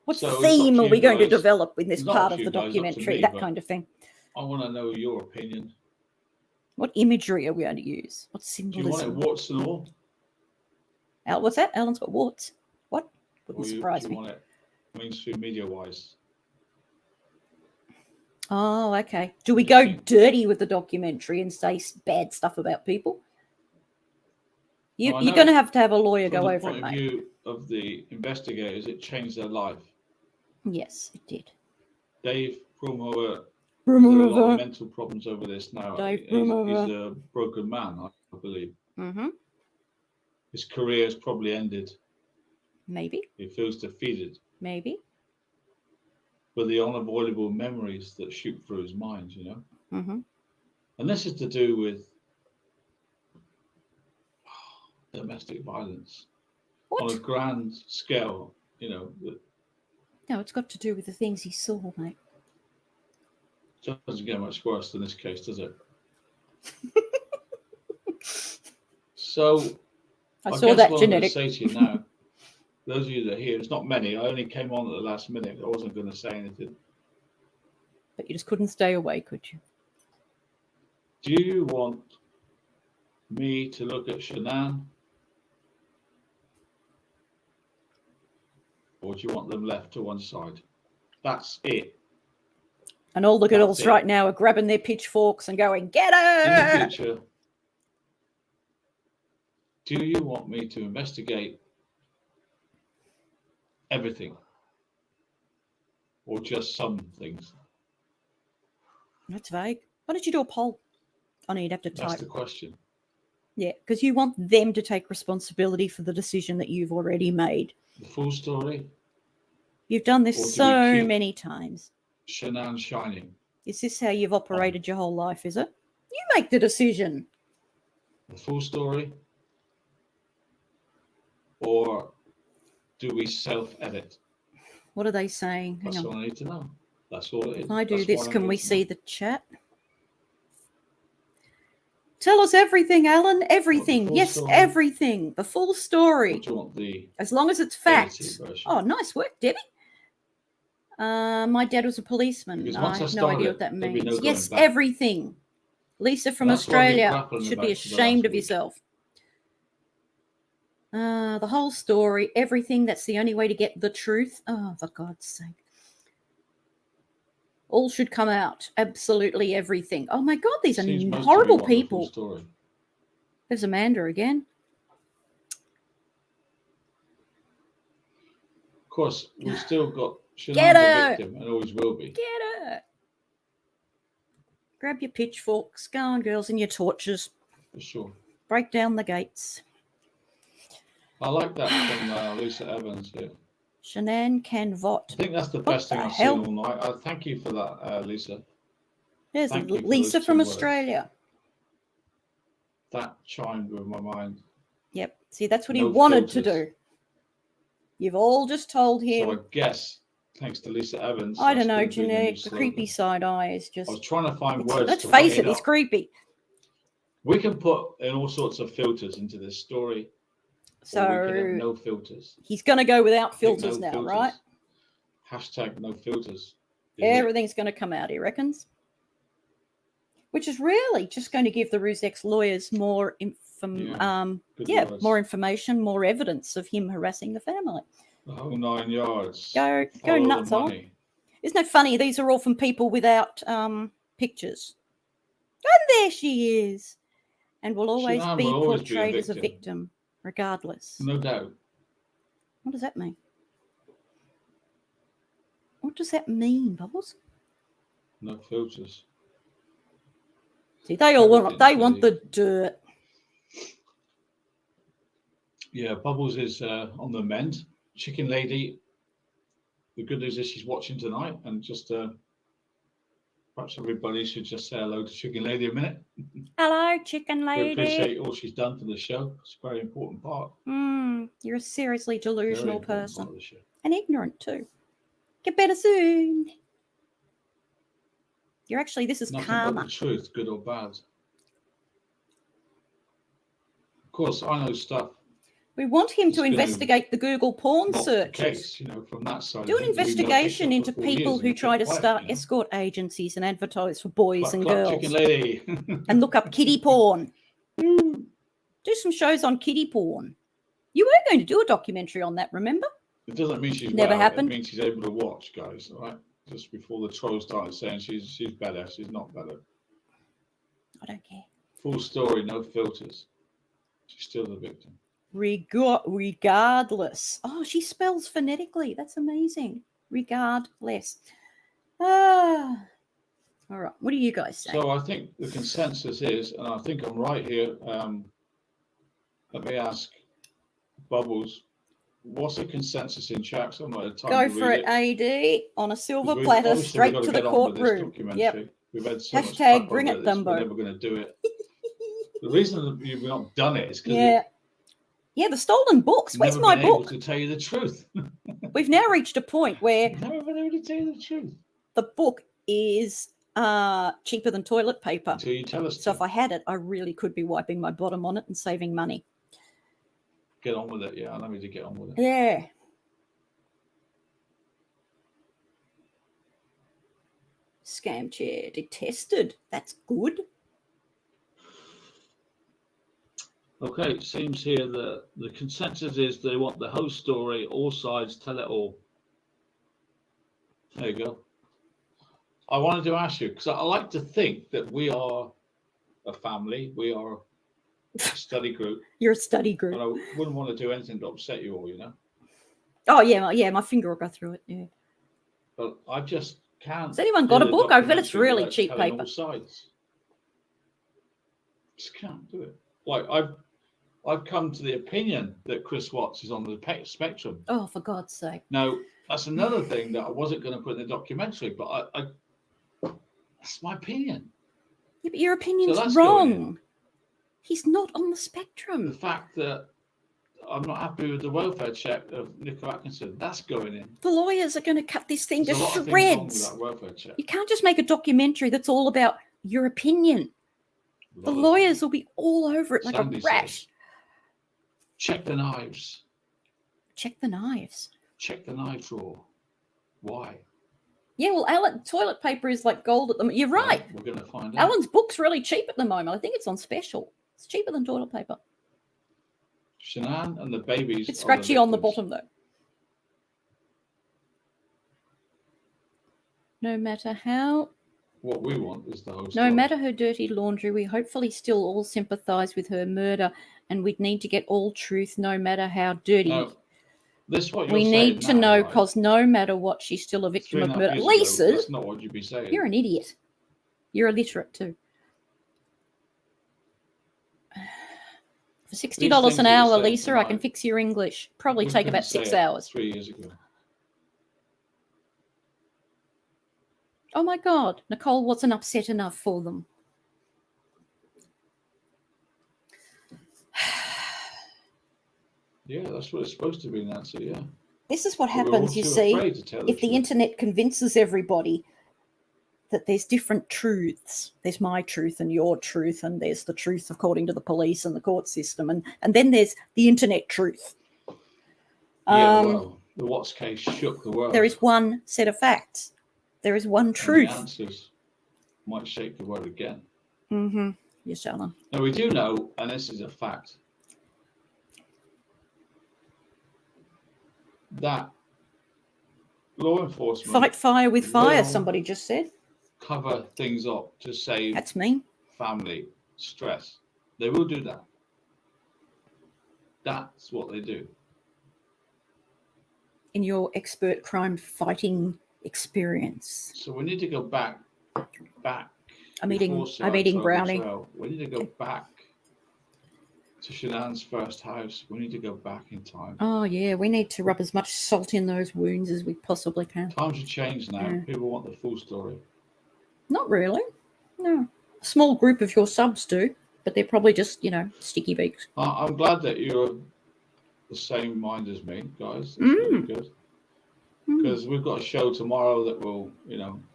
What So it's up theme to are you we going to guys. develop in this It's not part up of to the you guys, it's up to documentary? me, That but- kind of thing. I want to know your opinion. What imagery are we going to use? What Do you want it symbolism? warts and all? What's that? Alan's got warts. What? Or Wouldn't do surprise you me. want it mainstream media wise? Oh, okay. Do we What do you go think? dirty with the documentary and say bad stuff about people? Well, I You're know going to have a lawyer From go the over point it, of mate. view of the investigators, it changed their life. Yes, it did. Dave Brumhover, there's a lot of mental problems over this now. Dave He's Brumhover. a broken man, I believe. Mm-hmm. His career has probably ended. Maybe. He feels defeated Maybe. with the unavoidable memories that shoot through his mind, you know. Mm-hmm. And this is to do with domestic violence on a What? grand scale, you know. That No, it's got to do with the things he saw, mate. doesn't get much worse than this case, does it? So I guess saw that what I'm going to genetic. say to you now, those of you that are here, it's not many. I only came on at the last minute. I wasn't going to say anything. But you just couldn't stay away, could you? Do you want me to look at Shanann? Or do you want them left to one side? That's it. And all the That's girls it. right now are grabbing their pitchforks and going, get In the her! future, do you want me to investigate everything? Or just some things? That's vague. Why don't you do a poll? Oh, no, you'd have to That's type. the question. Yeah, because you want them to take responsibility for the decision that you've already made. The full story? You've done Or this do we so keep many times. Shanann shining? Is this how you've operated your whole life, is it? You make the decision. The full story? Or do we self-edit? What are they saying? Hang That's on. all I need to know. That's all it is. If I do That's this, what I can need we to see know. the chat? Tell us everything, Alan. Everything. full Yes, story? everything. The full Or story. do you want the As long as it's edited facts. version? Oh, nice work, Debbie. My dad was a policeman. Because I once I have no idea started, what that there'd be means. no going Yes, back. everything. Lisa from That's what I've been Australia. grappling Should be about for the ashamed last of week. yourself. The whole story, everything. That's the only way to get the truth. Oh, for God's sake. All should come out. Absolutely everything. Oh my God, these Seems are most horrible of you want the full people. story. There's Amanda again. Of course, we've still got Get Shanann the her! victim, and always will be. Get her. Grab your pitchforks. Go on, girls, and your torches. For sure. Break down the gates. I like that from Lisa Evans here. Shanann can I vote. think that's the best thing the I've hell? seen all night. I thank you for that, Lisa. There's Thank you for Lisa those from 2 words. Australia. That chimed with my mind. Yep. See, that's what he No wanted to filters. do. You've all just told him. So I guess, thanks to Lisa Evans, I don't that's know, going to be the new Jeanette. The creepy slogan. side eye is I was just. trying to find words Let's to face write it, it's up. creepy. We can put in all sorts of filters into this story, or we can have So no filters. he's going to go without I think filters no now, filters. right? Hashtag no filters. is it? Everything's going to come out, he reckons. Which is really just going to give the Rusex lawyers more Good more words. information, more evidence of him harassing the family. The whole 9 yards. Go Follow nuts, the on. money. Isn't it funny? These are all from people without pictures. And there she is. And will always Shanann be will always be a portrayed as a victim. victim, regardless. No doubt. What does that mean? What does that mean, Bubbles? No filters. See, they all want Everything's want the really- dirt. Yeah, Bubbles is on the mend. Chicken Lady. The good news is she's watching tonight, and just perhaps everybody should just say hello to Chicken Lady a minute. Hello, chicken We lady. appreciate all she's done for the show. It's a very important part. You're a seriously Very delusional important part person. of the show. And ignorant too. Get better soon. You're actually, this is Nothing karma. but the truth, good or bad. Of course, I know stuff. We want him It's to gonna investigate the Google porn Not the searches. case, from that side. Do of an things. We've known investigation each into other for 4 people years who and try to kept quiet, start escort agencies and advertise for boys Cluck, and cluck, girls. Chicken Lady. And look up kiddie porn. Do some shows on kiddie porn. You were going to do a documentary on that, remember? It doesn't mean she's Never well, happened. It means she's able to watch, guys. All right, just before the trolls started saying she's better, she's not better. I don't care. Full story, no filters. She's still the victim. Regardless. Oh, she spells phonetically. That's amazing. Regardless. All right. What do you guys say? So I think the consensus is, and I think I'm right here. Let me ask Bubbles, what's the consensus in chat? So I'm not time Go to for read it, AD, on a silver We've- platter, obviously straight we've to got the get on with this courtroom. documentary. Yep. We've had so much Hashtag crap bring over it, this, we're Dumbo. never going to do it. The reason that we've not done it is because Yeah, the stolen books. we've Where's never my been able book? to tell you the truth. We've now reached a point where We've never been able to tell you the truth the book is cheaper than toilet paper. until you tell us So to. if I had it, I really could be wiping my bottom on it and saving money. Get on with it. Yeah, I know you to get on with it. Yeah. Scam chair detested. That's good. Okay, it seems here that the consensus is they want the whole story, all sides, tell it all. There you go. I wanted to ask you, because I like to think that we are a family, we are a study group, You're a study but group. I wouldn't want to do anything to upset you all, Oh, yeah, my finger will go through it. Yeah. But I just can't. Has anyone got do a the book? I bet it's documentary really without cheap telling paper. all sides. Just can't do it. like I've come to the opinion that Chris Watts is on the spectrum. Oh, for God's sake. Now, that's another thing that I wasn't going to put in the documentary, but I that's my opinion. Yeah, but your opinion's that's going in. wrong. He's not on the The spectrum. fact that I'm not happy with the welfare check of Nicola Atkinson, that's going in. The lawyers are going to cut this thing There's to a lot of things wrong with shreds. that welfare check. You can't just make a documentary that's all about your opinion. A The lot of lawyers will be all over it like Sandy a says, rash. check the knives. Check the knives. Check the knife drawer. Why? Yeah, well, toilet paper is like gold at the moment. You're right. Well, we're going to find out. Alan's book's really cheap at the moment. I think it's on special. It's cheaper than toilet paper. Shanann and the babies. It's scratchy on the victims. bottom, though. No matter how, What we want is the whole no story. matter her dirty laundry, we hopefully still all sympathise with her murder, and we'd need to get all truth, no matter how dirty. Now, this is what you're We saying need to now, know, right? because no matter what, she's still a victim 3.5 of murder. years Lisa, ago, that's not what you'd be saying. you're an idiot. You're illiterate too. For $60 things an that you hour, said Lisa, I can tonight, fix your English. Probably We take couldn't about say 6 it hours. 3 years ago. Oh my God, Nicole wasn't upset enough for them. Yeah, that's what it's supposed to be, Nancy. Yeah. This is what But we're all happens, you too see, afraid to tell if the truth. internet convinces everybody that there's different truths. There's my truth and your truth, and there's the truth according to the police and the court system, and then there's the internet truth. Yeah, well, the Watts case shook the world. There is one set of facts. There is one And truth. the answers might shake the world again. Mm-hmm. Yes, Alan. Now, we do know, and this is a fact, that law enforcement Fight fire with fire, will somebody just said. cover things up to save That's me. family stress. They will do that. That's what they do. In your expert crime fighting experience. So we need to go back. I'm eating before brownie. Betrayal. We need to go back to Shanann's first house. We need to go back in time. Oh, yeah, we need to rub as much salt in those wounds as we possibly can. Times have changed now. Yeah. People want the full story. Not really. No. A small group of your subs do, but they're probably just, sticky beaks. I'm glad that you're the same mind as me, guys. It's really good. Because we've got a show tomorrow that will,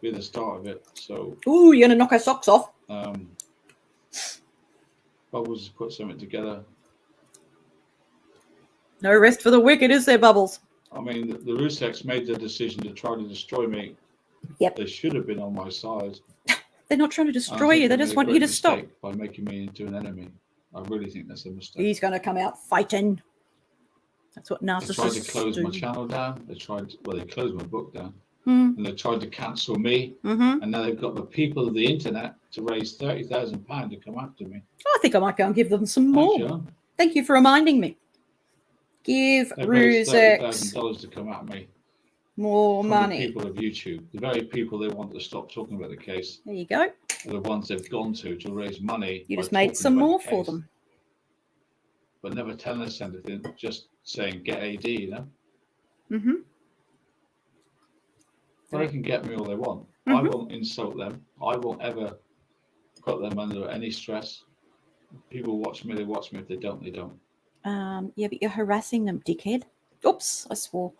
be the start of it. So, Ooh, you're going to knock our socks off. Bubbles has put something together. No rest for the wicked, is there, Bubbles? I mean, the Ruseks made the decision to try to destroy me. Yep. They should have been on my side. They're not trying to I destroy think you. They made just a want you great to stop. mistake by making me into an enemy. I really think that's a mistake. He's going to come out fighting. That's what They tried to narcissists close do. my channel down. They closed my book down. Mm. And they tried to cancel me. Mm-hmm. And now they've got the people of the internet to raise £30,000 to come after me. I think I might go and give them some more. Thanks, John. Thank you for reminding me. Give They raised Rusex $30,000 to come at me. more From money. the people of YouTube, the very people they want to stop talking about the case, There you go. are the ones they've gone to raise money. You by just made talking some about more the for case, them. but never telling us anything. Just saying get AD, Mm-hmm. They can get me all they want. I won't insult them. I won't ever put them under any stress. People watch me. They watch me. If they don't, they don't. Yeah, but you're harassing them, dickhead. Oops, I swore.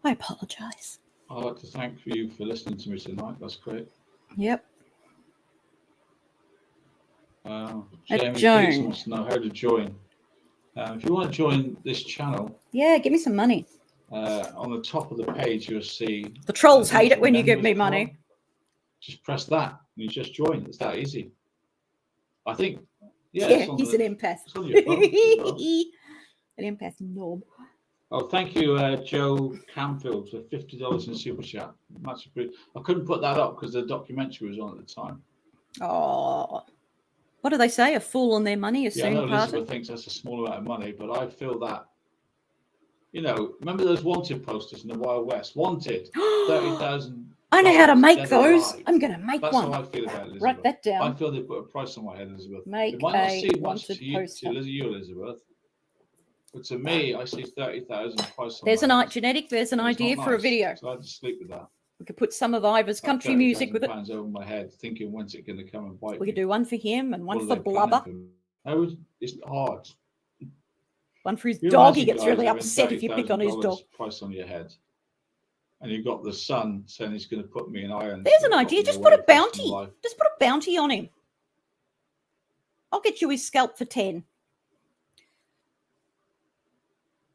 I apologise. I'd like to thank you for listening to me tonight. That's great. Yep. Jamie Joan. Peterson wants to know how to join. If you want to join this channel, Yeah, give me some money. on the top of the page, you'll see The trolls hate it when you give me money. Just press that and you just join. It's that easy. I think. Yeah, it's on he's the- an empath. it's on your phone as well. An empath knob. Oh, thank you, Joe Camfield, for $50 in super chat. Much appreciated. I couldn't put that up because the documentary was on at the time. Oh. What do they say? A fool on their money is Yeah, I soon know Elizabeth parted. thinks that's a small amount of money, but I feel that, remember those wanted posters in the Wild West? Wanted, 30,000 I know how to Guys, make get a those. life. I'm going to make That's one. how I feel about Elizabeth. Write that I down. feel they put a price on my head, Elizabeth. Make It might not a seem much wanted to you, poster. Elizabeth, but to me, I see 30,000 price on There's my an head. genetic. There's an And it's idea not for a nice, video. So I had to sleep with that. We could put some of Ivor's country music with it. £30,000 over my head, thinking when's it going to come and bite We me? could do one for him and one What are for they planning Blubber. for me? No, it's hard. One for his You dog. He imagine, gets guys, really having upset if you pick on his $30,000 dog. price on your head, and you've got the son saying he's going to put me in irons. There's an to idea. put me Just put away a for the rest of my bounty. life. Just put a bounty on him. I'll get you his scalp for 10.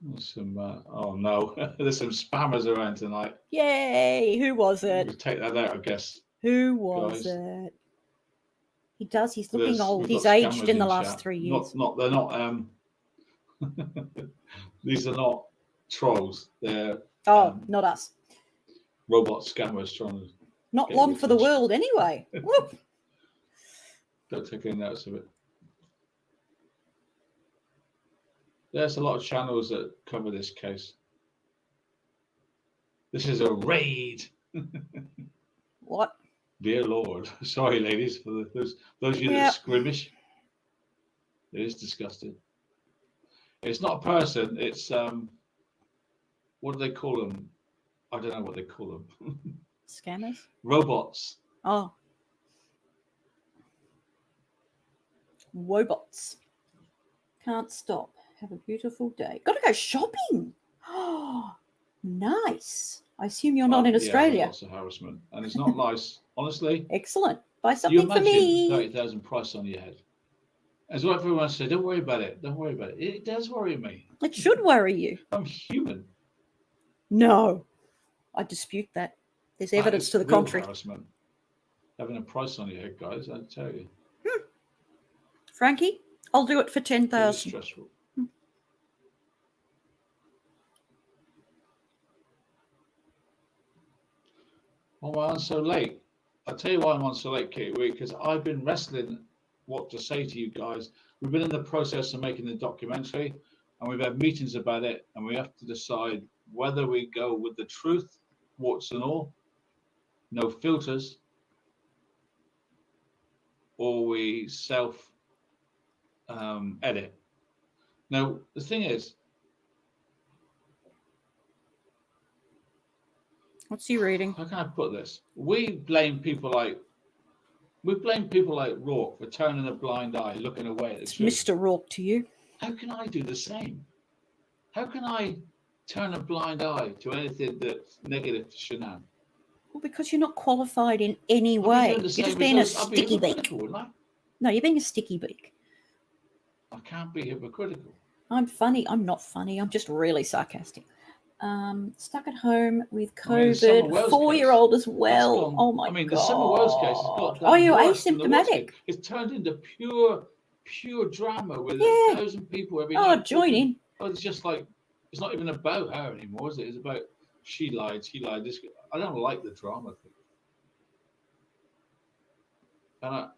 There's some, oh no, there's some spammers around tonight. Yay! Who was it? We'll take that out, I guess. Who was guys. it? He does. He's looking We've old. got He's aged scammers in the last chat. 3 years. They're not. These are not trolls. They're Oh, not us. robot scammers trying to. Not get long your for the attention. world anyway. Woo. Don't take any notice of it. There's a lot of channels that cover this case. This is a raid. What? Dear Lord. Sorry, ladies, for those of you Yeah. that squeamish. It is disgusting. It's not a person. It's what do they call them? I don't know what they call them. Scammers? Robots. Oh. Wobots. Can't stop. Have a beautiful day. Got to go shopping. Oh, nice. I assume you're not in Yeah, Australia. lots of harassment, and it's not nice. Honestly, Excellent. Buy you something for imagine me. 30,000 price on your head. As what everyone said, don't worry about it. Don't worry about it. It does worry me. It should worry you. I'm human. No. I dispute that. There's That evidence is to the real contrary. harassment. Having a price on your head, guys, I tell you, Frankie, I'll do it for it's 10,000. stressful. Why am I so late? I'll tell you why I'm on so late, Kate, because I've been wrestling what to say to you guys. We've been in the process of making the documentary, and we've had meetings about it, and we have to decide whether we go with the truth, warts and all, no filters, or we self edit. Now, the thing is, What's he reading? how can I put this? We blame people like Rourke for turning a blind eye, looking away at the It's truth. Mr. Rourke to you. How can I do the same? How can I turn a blind eye to anything that's negative to Shanann? Well, because you're not qualified in any I'd be way. doing the You're same just as being a those. I'd be sticky beak. hypocritical, wouldn't I? No, you're being a sticky beak. I can't be hypocritical. I'm funny. I'm not funny. I'm just really sarcastic. Stuck at home with I mean, the Summer COVID, Wells 4-year-old as That's well. gone- Oh my I mean, god! the Summer Wells case has got. Oh, you're worse than the Wells asymptomatic. case. It's turned into pure drama with Yeah. 1,000 people every Oh, night. join in. Oh, it's just like it's not even about her anymore, is it? It's about she lied. This. I don't like the drama thing. And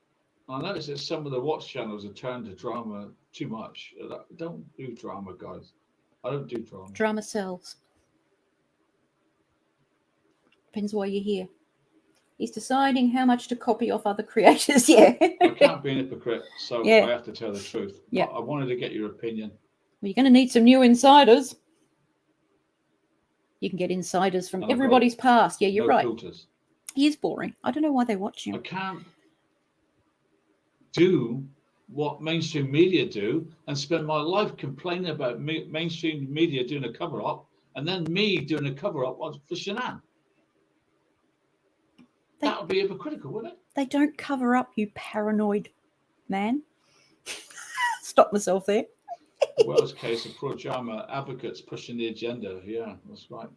I noticed that some of the watch channels have turned to drama too much. I don't do drama, guys. I don't do drama. Drama sells. Depends why you're here. He's deciding how much to copy off other creators. Yeah. I can't be an hypocrite, so Yeah. I have to tell the truth. Yeah. I wanted to get your opinion. Well, you're going to need some new insiders. You can get insiders from And I've got everybody's past. Yeah, you're No right. filters. He is boring. I don't know why they watch I him. can't do what mainstream media do and spend my life complaining about mainstream media doing a cover-up and then me doing a cover-up for Shanann. That would be hypocritical, wouldn't it? They don't cover up, you paranoid man. Stop myself there. Wells case of pro-drama advocates pushing the agenda. Yeah, that's right.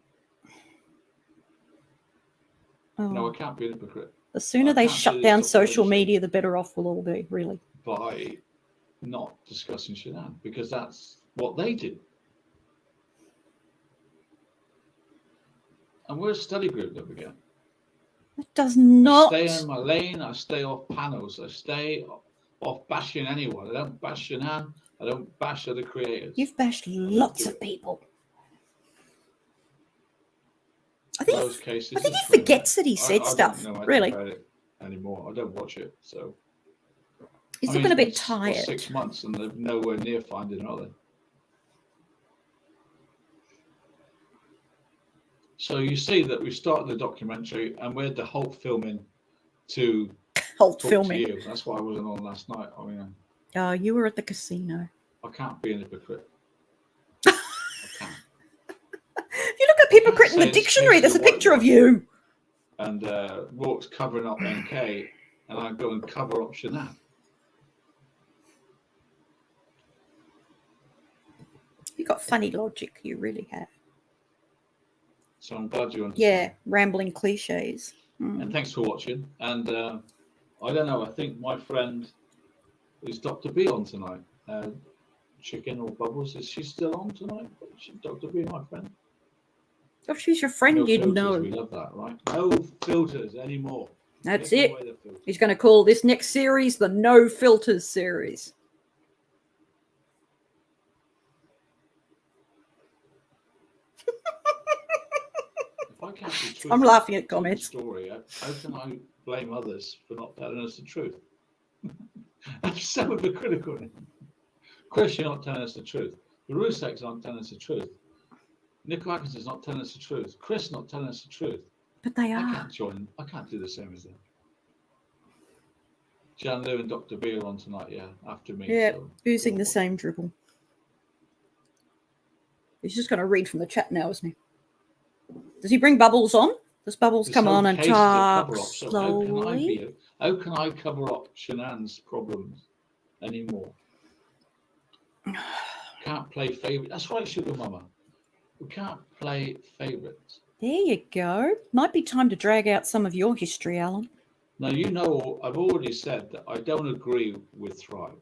No, Oh, I can't be a hypocrite the sooner I they can't shut do down this stuff social without media, the better off we'll all be, really. by not discussing Shanann because that's what they do. And we're a study group that began. It does not. I stay in my lane. I stay off panels. I stay off bashing anyone. I don't bash Shanann. I don't bash other creators. You've bashed lots of people. I think those cases. I think it's he true. forgets that he said I stuff. don't know Really, about it anymore. I don't watch it, so he's I mean, looking a bit it's, tired. 6 months and they're nowhere near finding him, are they? So you see that we started the documentary and we had the Hulk filming to Halt talk filming. to you. That's why I wasn't on last night. I mean, Oh, you were at the casino. I can't be an hypocrite. I can't. If you look up hypocrite in the dictionary, there's a picture of you. And Rourke's covering up NK, and I go and cover up Shanann. You got funny logic. You really have. So I'm glad you understand. Yeah, rambling cliches. And thanks for watching. And I don't know. I think my friend is Dr. B on tonight. Chicken or Bubbles, is she still on tonight? Dr. B, my friend. If she's your friend, No you'd filters, know. we love that, right? No filters anymore. That's Take it. away the filters. He's going to call this next series the No Filters series. If I can't be I'm truthful laughing at to the comments. story, how can I blame others for not telling us the truth? I'm so hypocritical. Chris, you're not telling us the truth. The Ruseks aren't telling us the truth. Nico Atkinson's not telling us the truth. Chris not telling us the truth. But they I are. can't join. I can't do the same as them. Jan Lou and Dr. B are on tonight, yeah, after me. Yeah, so using go the on. same dribble. He's just going to read from the chat now, isn't he? Does he bring Bubbles on? Does Bubbles It's come on and okay to talk cover up. So slowly? how can I cover up Shanann's problems anymore? Can't play favourite. That's right, Sugar Mama. We can't play favourites. There you go. Might be time to drag out some of your history, Alan. Now, you know, I've already said that I don't agree with Thrive.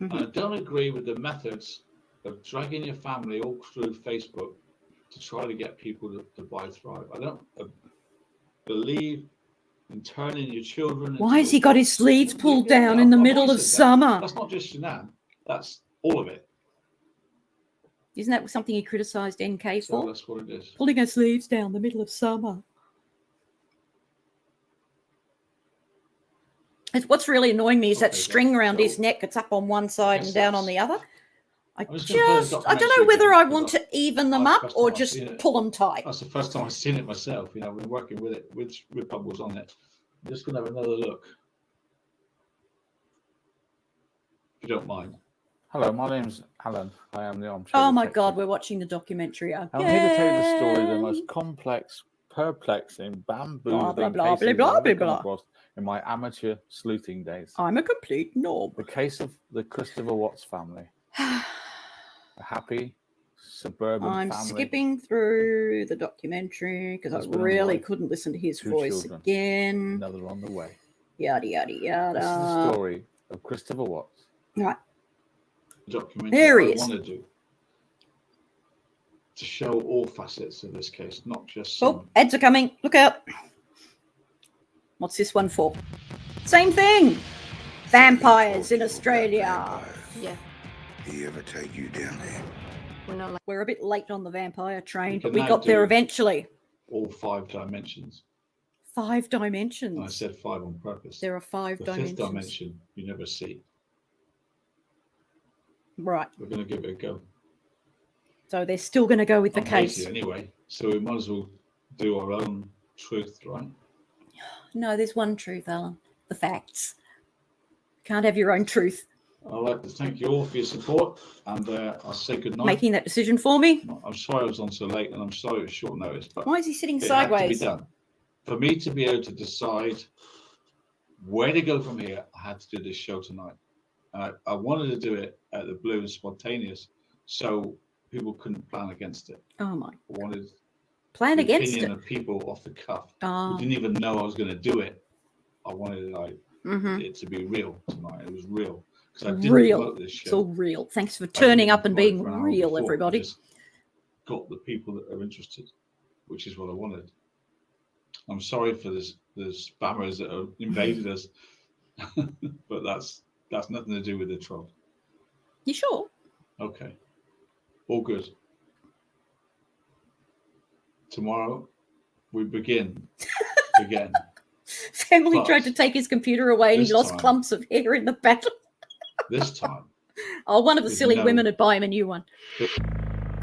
Mhm. I don't agree with the methods of dragging your family all through Facebook to try to get people to buy Thrive. I don't believe in turning your children into Why has he got his sleeves pulled down in the middle of summer? That's not just Shanann. That's all of it. Isn't that something he criticised NK So for? that's what it is. Pulling her sleeves down in the middle of summer. What's really annoying me is that Okay, string around so his neck. It's up on one side guess and down on that's- the other. I I'm just gonna play the don't know documentary whether again, I 'cause want to even them that's up the first or time I've just seen it. pull them tight. That's the first time I've seen it myself. You know, we're working with it with Bubbles on it. I'm just gonna have another look, if you don't mind. Hello, my name's Alan. I am the armchair. Oh my detective. God, we're watching the documentary. I'm here to tell you the story of the again. most complex, perplexing, bamboozling Blah, blah, blah, cases blah, I've blah, ever come blah. across in my amateur sleuthing days. I'm a complete knob. The case of the Christopher Watts family, a happy suburban I'm family. skipping through the documentary because I Husband and really wife, couldn't listen to his 2 voice children. again. Another on the way. Yada, yada, yada. This is the story of Christopher Watts. Right. Documentary There he I is. want to do to show all facets of this case, not just some. Oh, ads are coming. Look out. What's this one for? Same thing. Vampires in Australia. Vampires. Yeah, He ever take you down there? we're not like We're a bit late on the vampire train, We but can we now got there do- eventually. all 5 dimensions. 5 And I dimensions. said 5 on purpose. There are 5 The dimensions. 5th dimension you never see. Right. We're going to give it a go. So they're still going to go with the I'm case. lazy anyway, so we might as well do our own truth, right? No, there's one truth, Alan. The facts. Can't have your own truth. I'd like to thank you all for your support, and I'll say good night. Making that decision for me. I'm sorry I was on so late, and I'm sorry it was short notice, but Why is he sitting it had to be sideways? done. For me to be able to decide where to go from here, I had to do this show tonight. I wanted to do it at the blue and spontaneous, so people couldn't plan against it. Oh my. I wanted Plan the against opinion it. of people off the cuff Oh. who didn't even know I was going to do it. I wanted Mm-hmm. it to be real tonight. It was real because I didn't Real. promote this It's all show. real. Thanks for I turning didn't up and promote it being for an hour real, before. I everybody. just got the people that are interested, which is what I wanted. I'm sorry for the spammers that have invaded us, but that's nothing to do with the troll. You sure? Okay, all good. tomorrow we begin again. Family But tried to take his computer away and he this lost time- clumps of hair in the battle. This time, Oh, one of the There's silly no- women would buy him a new one.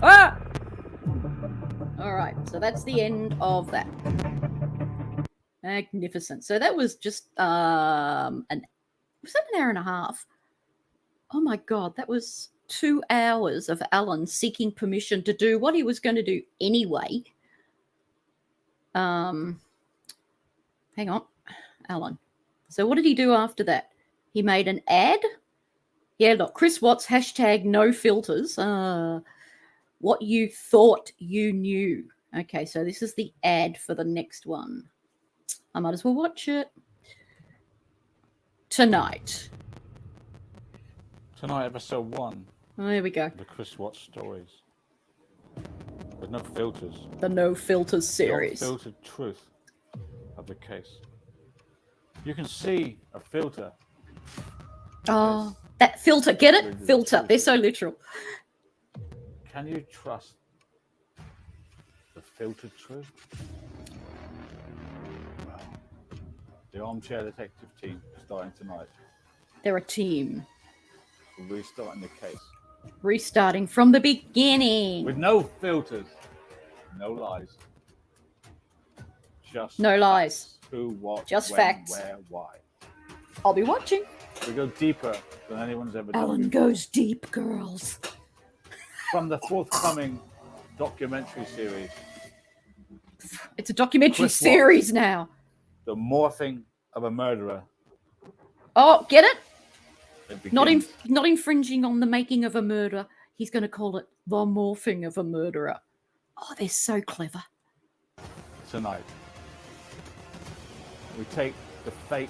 Ah! All right, so that's the end of that. Magnificent. So that was just was that an hour and a half? Oh my God, that was 2 hours of Alan seeking permission to do what he was going to do anyway. Hang on, Alan. So what did he do after that? He made an ad. Yeah, look, Chris Watts, hashtag no filters. What you thought you knew. Okay, so this is the ad for the next one. I might as well watch it. Tonight. Tonight, episode 1 Oh, there we go. of the Chris Watts stories. With no filters. The No Filters series. The unfiltered truth of the case. You can see a filter. Oh, that filter. Get it? Really Filter. true. They're so literal. Can you trust the filtered truth? Well, the armchair detective team starting tonight. They're a team. We're restarting the case. Restarting from the beginning. With no filters, no lies. Just No lies. facts. Who, what, Just when, facts. where, why. I'll be watching. We go deeper than anyone's ever done. Alan goes deep, girls. From the forthcoming documentary series, It's a documentary Chris series now. The Morphing of a Murderer. Oh, get it? It Not begins not infringing on the making of a murder. He's going to call it the morphing of a murderer. Oh, they're so clever. tonight. We take the fake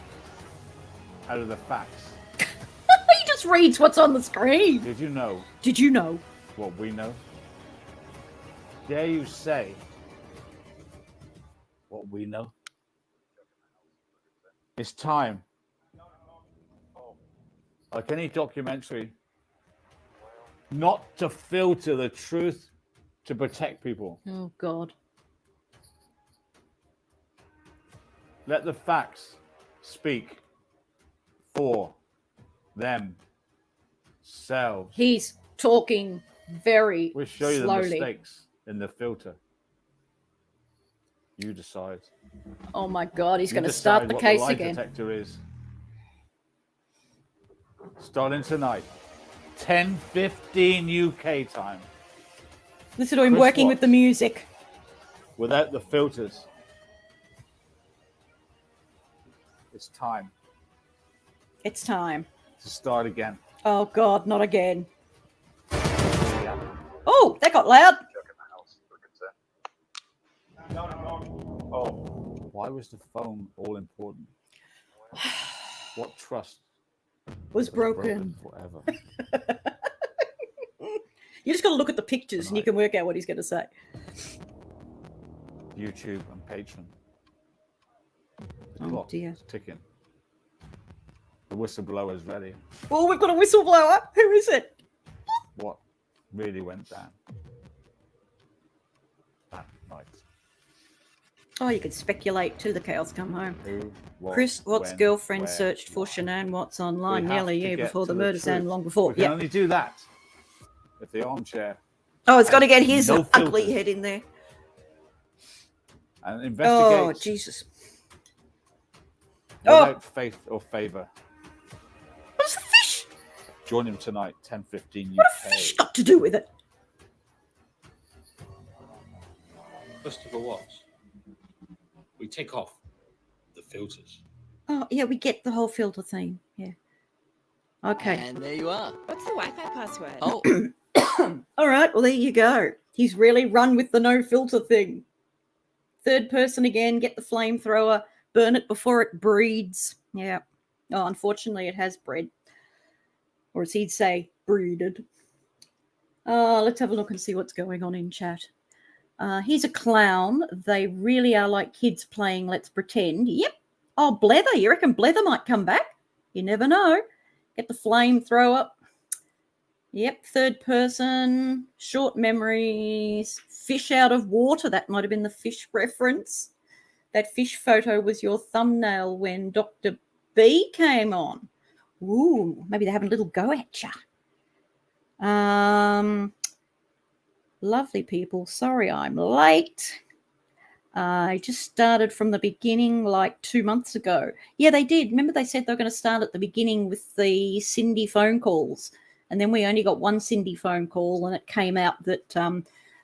out of the facts. He just reads what's on the screen. Did you know Did you know? what we know? Dare you say what we know? It's time. Like any documentary, not to filter the truth to protect people. Oh, God. Let the facts speak for themselves. He's talking very We'll show you slowly. the mistakes in the filter. You decide. Oh, my God. He's You going to decide start the what case lie again. detector is. Starting tonight, 10:15 UK time, Listen to him Chris working with Watts. the music. without the filters. It's time It's time. to start again. Oh, God, not again. Oh, that got loud. Oh, why was the phone all important? What trust Was broken. forever? You just got to look at the pictures and you can work out what he's going to say. YouTube and Patreon. The Oh, clock dear. is ticking. The whistleblower is ready. Oh, we've got a whistleblower. Who is it? What really went down that night? Oh, you could speculate till the cows come home. Who, what, Chris Watts' when, girlfriend where, searched for why. Shanann Watts We online have nearly a to year get before to the murder truth. and long before. We can Yeah. only do that if the armchair Oh, it's got to get his No ugly filters. head in there. and Oh, investigates Jesus. without faith or favour. What's the fish? Join him tonight, 10:15 What UK. a fish got to do with it? Christopher Watts. We take off the filters. Oh, yeah, we get the whole filter thing. Yeah. Okay. And there you are. What's the Wi-Fi password? Oh, All right. Well, there you go. He's really run with the no filter thing. Third person again. Get the flamethrower. Burn it before it breeds. Yeah. Oh, unfortunately, it has bred. Or as he'd say, breeded. Let's have a look and see what's going on in chat. He's a clown. They really are like kids playing Let's Pretend. Yep. Oh, Blether. You reckon Blether might come back? You never know. Get the flamethrower. Yep, third person, short memories, fish out of water. That might have been the fish reference. That fish photo was your thumbnail when Dr. B came on. Ooh, maybe they're having a little go at you. Lovely people. Sorry I'm late. I just started from the beginning like 2 months ago. Yeah, they did. Remember they said they were going to start at the beginning with the Cindy phone calls. And then we only got one Cindy phone call, and it came out that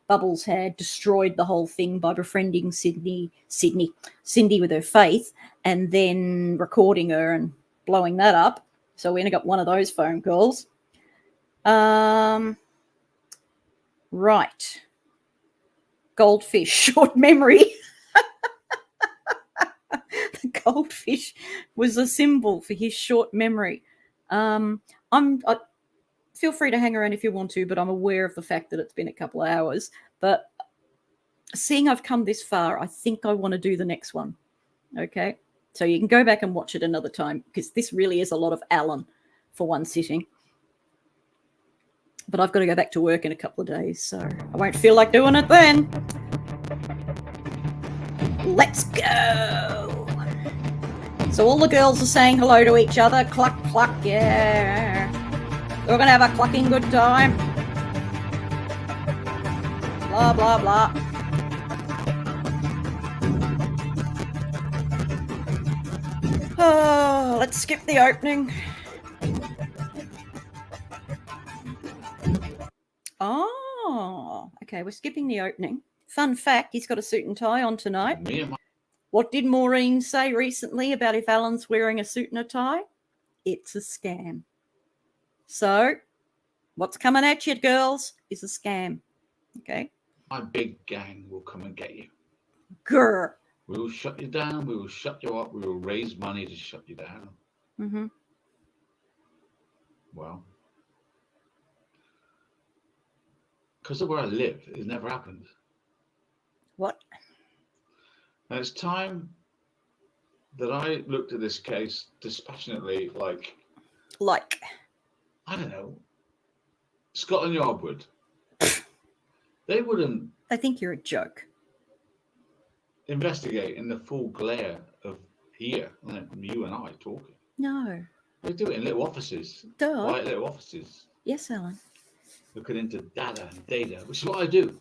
Bubbles had destroyed the whole thing by befriending Cindy with her faith, and then recording her and blowing that up. So we only got one of those phone calls. Right. Goldfish, short memory. The goldfish was a symbol for his short memory. Feel free to hang around if you want to, but I'm aware of the fact that it's been a couple of hours. But seeing I've come this far, I think I want to do the next one. Okay? So you can go back and watch it another time, because this really is a lot of Alan for one sitting. But I've got to go back to work in a couple of days, so I won't feel like doing it then. Let's go. So all the girls are saying hello to each other. Cluck, cluck, yeah. We're going to have a clucking good time. Blah, blah, blah. Oh, let's skip the opening. Oh, okay, we're skipping the opening. Fun fact, he's got a suit and tie on tonight. What did Maureen say recently about if Alan's wearing a suit and a tie? It's a scam. So, what's coming at you, girls, is a scam. Okay? My big gang will come and get you. Grr. We will shut you down. We will shut you up. We will raise money to shut you down. Mm-hmm. Well, because of where I live, it never happened. What? And it's time that I looked at this case dispassionately, like, I don't know, Scotland Yard would. They wouldn't I think you're a joke. investigate in the full glare of here, like you and I talking. No. They do it in little offices, Duh. quiet little offices, Yes, Alan. looking into data and data, which is what I do.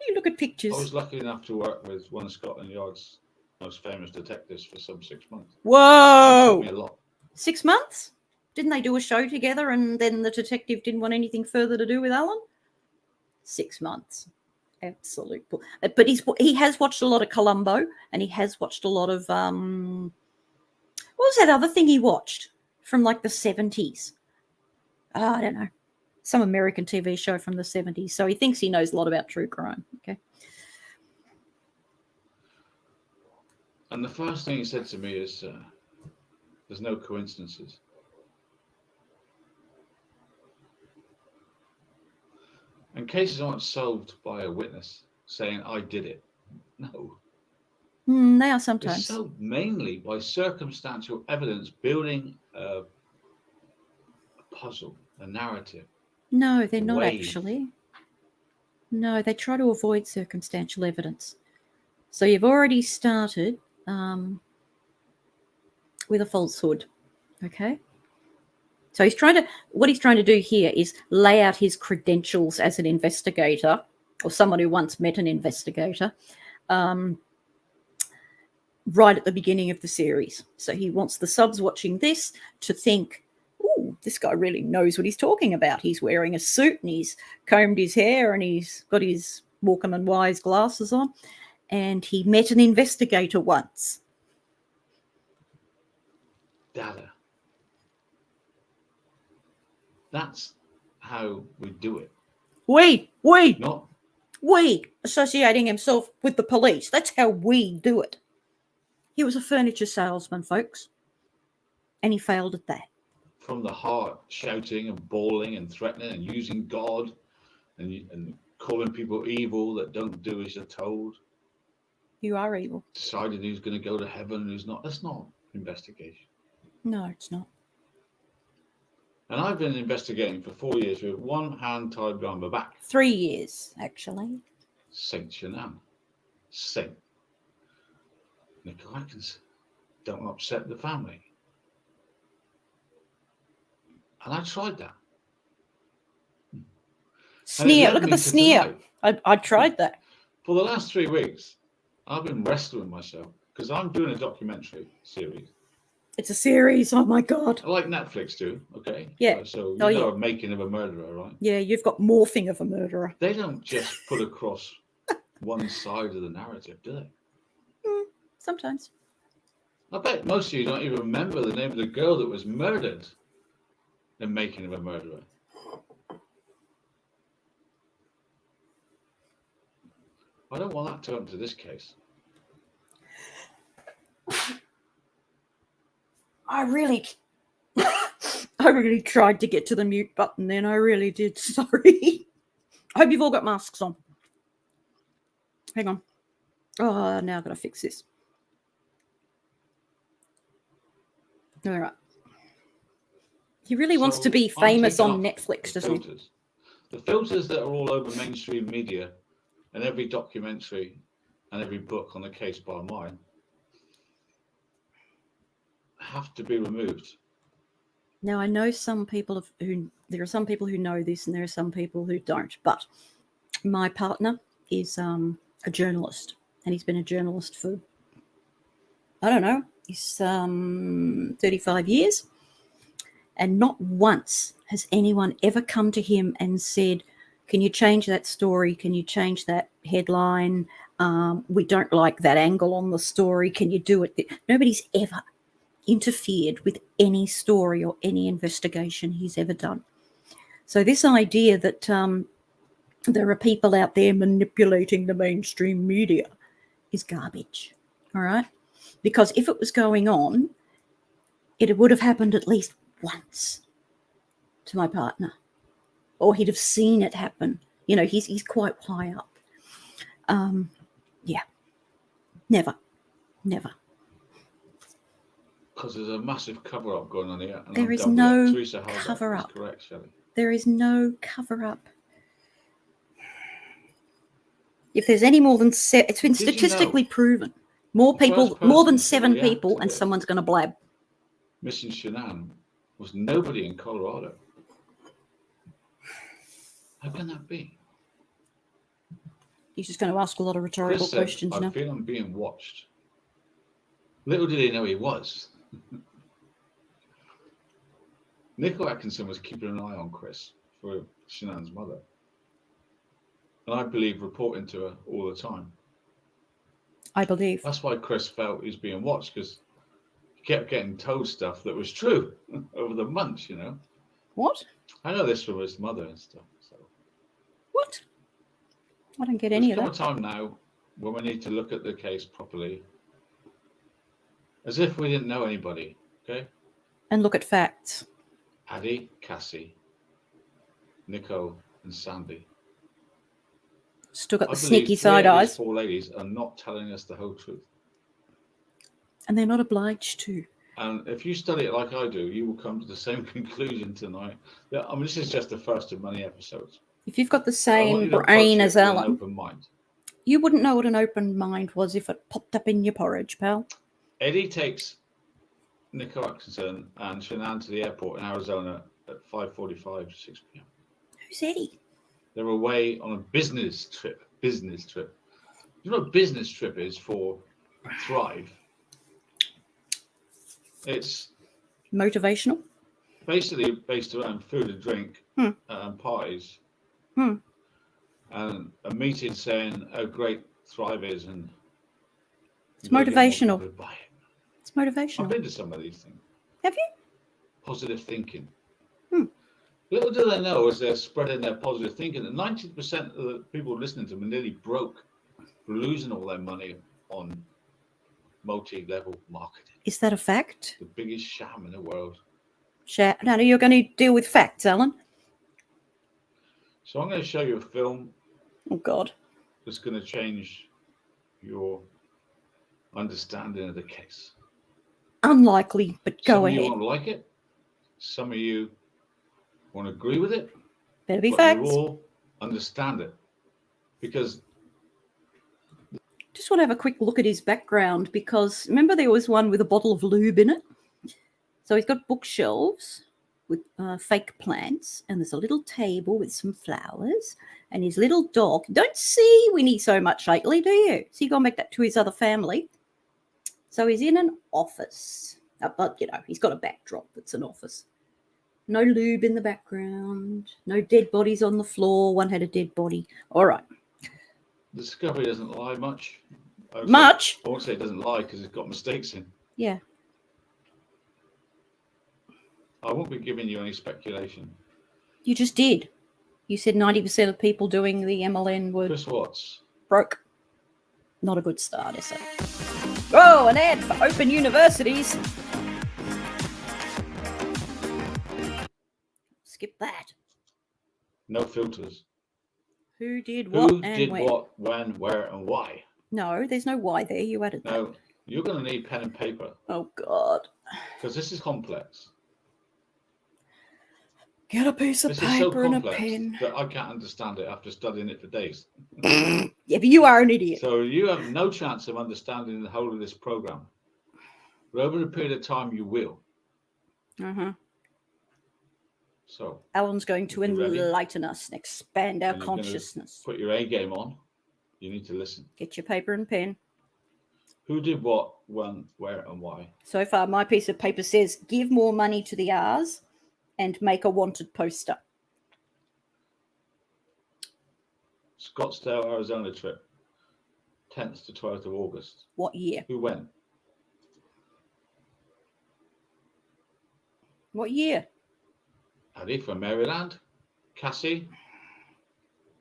You look at pictures. I was lucky enough to work with one of Scotland Yard's most famous detectives for some 6 months. It Whoa! taught me a lot. 6 months? Didn't they do a show together and then the detective didn't want anything further to do with Alan? 6 months. Absolute. But he has watched a lot of Columbo, and he has watched a lot of what was that other thing he watched from like the 70s? Oh, I don't know. Some American TV show from the 70s. So he thinks he knows a lot about true crime. Okay. And the first thing he said to me is, there's no coincidences. And cases aren't solved by a witness saying, I did it. No. They are It's sometimes. solved mainly by circumstantial evidence building a puzzle, a narrative. No, they're not wave. actually. No, they try to avoid circumstantial evidence. So you've already started with a falsehood. Okay. So what he's trying to do here is lay out his credentials as an investigator, or someone who once met an investigator, right at the beginning of the series. So he wants the subs watching this to think, ooh, this guy really knows what he's talking about. He's wearing a suit and he's combed his hair and he's got his Walkman and Wise glasses on, and he met an investigator once. Data. That's how we do it. We Not associating himself with the police. That's how we do it. He was a furniture salesman, folks, and he failed at that. from the heart, shouting and bawling and threatening and using God and calling people evil that don't do as you're told. You are evil. Deciding who's going to go to heaven and who's not. That's not investigation. No, it's not. And I've been investigating for 4 years with one hand tied behind my back. 3 years, actually. Saint Shanann. Saint Nicole Atkinson. Don't upset the family. And I tried that. Sneer. led Look at me the to sneer. tonight. I tried that. For the last 3 weeks, I've been wrestling with myself because I'm doing a documentary series. It's a series. Oh my God. I like Netflix too, okay? Yeah. So Oh, you know yeah. a making of a murderer, right? Yeah, you've got morphing of a murderer. They don't just put across one side of the narrative, do they? Sometimes. I bet most of you don't even remember the name of the girl that was murdered in Making of a Murderer. I don't want that to happen to this case. I really tried to get to the mute button then. I really did. Sorry. I hope you've all got masks on. Hang on. Oh, now I've got to fix this. All right. He really wants to So be I'm famous taking on off Netflix, the doesn't he? filters. The filters that are all over mainstream media and every documentary and every book on the case bar mine have to be removed. Now, I know some people there are some people who know this and there are some people who don't, but my partner is a journalist, and he's been a journalist for, I don't know, he's 35 years, and not once has anyone ever come to him and said, can you change that story? Can you change that headline? We don't like that angle on the story. Can you do it? Nobody's ever interfered with any story or any investigation he's ever done. So this idea that there are people out there manipulating the mainstream media is garbage, all right? Because if it was going on, it would have happened at least once to my partner, or he'd have seen it happen. You know, he's quite high up. Yeah, never. Because there's a massive cover-up going on here. And There I'm is done with it. no Teresa Halbach cover-up. is correct, Shelley. There is no cover-up. If there's any more than it's been Did you know statistically proven. More the first people, more than person to 7 react people, to and this someone's going to blab. Missing Shanann was nobody in Colorado. How can that be? He's just going to ask a lot of rhetorical Chris said, questions I now. feel I'm being watched. Little did he know he was. Nicole Atkinson was keeping an eye on Chris for Shanann's mother. And I believe reporting to her all the time. I believe. That's why Chris felt he's being watched, because he kept getting told stuff that was true over the months, you know. What? I know this from his mother and stuff. So What? I don't get any there's of come that. a time now when we need to look at the case properly, as if we didn't know anybody, okay? And look at facts. Addie, Cassie, Nicole, and Sandy. Still got I the believe sneaky 3 side of these eyes. 4 ladies are not telling us the whole truth. And they're not obliged to. And if you study it like I do, you will come to the same conclusion tonight. Yeah, I mean, this is just the first of many episodes. If you've got the I want same you to approach brain it as with an Alan, open mind. you wouldn't know what an open mind was if it popped up in your porridge, pal. Eddie takes Nicole Atkinson and Shanann to the airport in Arizona at 5:45 to 6 p.m. Who's Eddie? They're away on a business trip. Business trip. You know what a business trip is for Thrive? It's Motivational? basically based around food and drink and parties. And a meeting saying how great Thrive is, and It's you've got to get more motivational. people to buy it. It's I've motivational. been to some of these things. Have you? Positive thinking. Hmm. Little do they know, as they're spreading their positive thinking, that 90% of the people listening to them are nearly broke, losing all their money on multi-level marketing. Is that a fact? The biggest sham in the world. Now, you're going to deal with facts, Alan. So I'm going to show you a film Oh, God. that's going to change your understanding of the case. Unlikely, but Some go of you ahead. won't like it. Some of you won't agree with it, Better be but facts. you all understand it. Because Just want to have a quick look at his background because remember there was one with a bottle of lube in it? So he's got bookshelves with fake plants, and there's a little table with some flowers, and his little dog. Don't see Winnie so much lately, do you? So he gone back to his other family. So he's in an office, but he's got a backdrop that's an office. No lube in the background, no dead bodies on the floor. One had a dead body. All right. Discovery doesn't lie much. I won't say it doesn't lie because it's got mistakes in. Yeah. I won't be giving you any speculation. You just did. You said 90% of people doing the MLN were Chris Watts. broke. Not a good start, is it? Oh, an ad for open universities. Skip that. No filters. Who did what Who and did when? what, when, where, and why? No, there's no why there. You added that. Now, you're going to need pen and paper Oh, God. because this is complex. Get a piece of This is so paper and a complex pen. that I can't understand it after studying it for days. Yeah, but you are an idiot. So you have no chance of understanding the whole of this program. But over a period of time, you will. Uh-huh. So Alan's going to You ready? enlighten us and expand our And you're gonna consciousness. put your A game on. You need to listen. Get your paper and pen. Who did what, when, where, and why? So far, my piece of paper says, give more money to the R's and make a wanted poster. Scottsdale, Arizona trip, 10th to 12th of August. What year? Who went? What year? Addie from Maryland. Cassie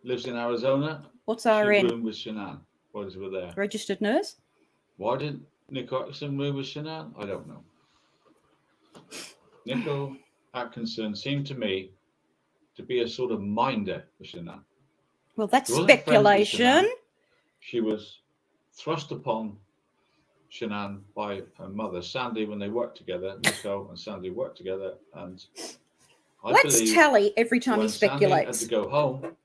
lives in Arizona. What's She RN? roomed with Shanann while they were there. Registered nurse? Why did Nick Atkinson room with Shanann? I don't know. Nicole Atkinson seemed to me to be a sort of minder for Shanann. Well, that's She wasn't friends with speculation. Shanann. She was thrust upon Shanann by her mother, Sandy, when they worked together. Nicole and Sandy worked together, and I Let's believe tally every time he when Sandy had speculates. to go home,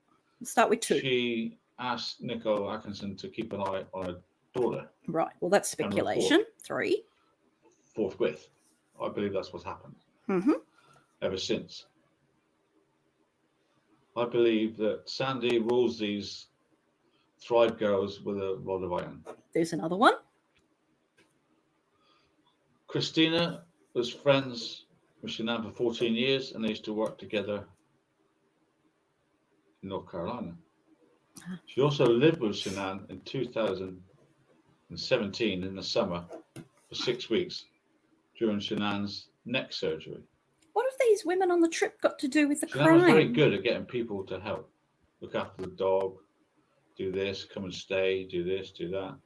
Let's start with 2. she asked Nicole Atkinson to keep an eye on her daughter Right. Well, that's And report. speculation. 3. forthwith. I believe that's what's happened Mm-hmm. ever since. I believe that Sandy rules these Thrive girls with a rod of iron. There's another one. Christina was friends with Shanann for 14 years, and they used to work together in North Carolina. She also lived with Shanann in 2017 in the summer for 6 weeks during Shanann's neck surgery. What have these women on the trip got to do with the Shanann was very crime? good at getting people to help, look after the dog, do this, come and stay, do this, do that.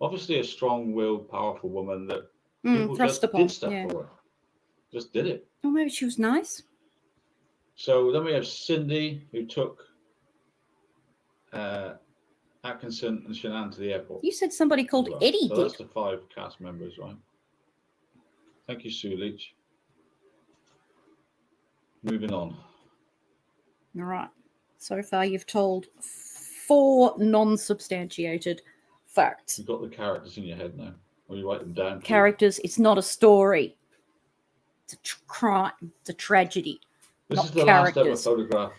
Obviously, a strong-willed, powerful woman that people Thrust just upon. did stuff Yeah. for her, just did it. Well, maybe she was nice. So then we have Cindy, who took Atkinson and Shanann to the airport. You said somebody called as well. Eddie So did. that's the 5 cast members, right? Thank you, Sue Leach. Moving on. All right. So far, you've told 4 non-substantiated facts. You've got the characters in your head now. Or you write them down. Characters. It's not a story. It's a crime. It's a tragedy. This not is the last ever characters. photograph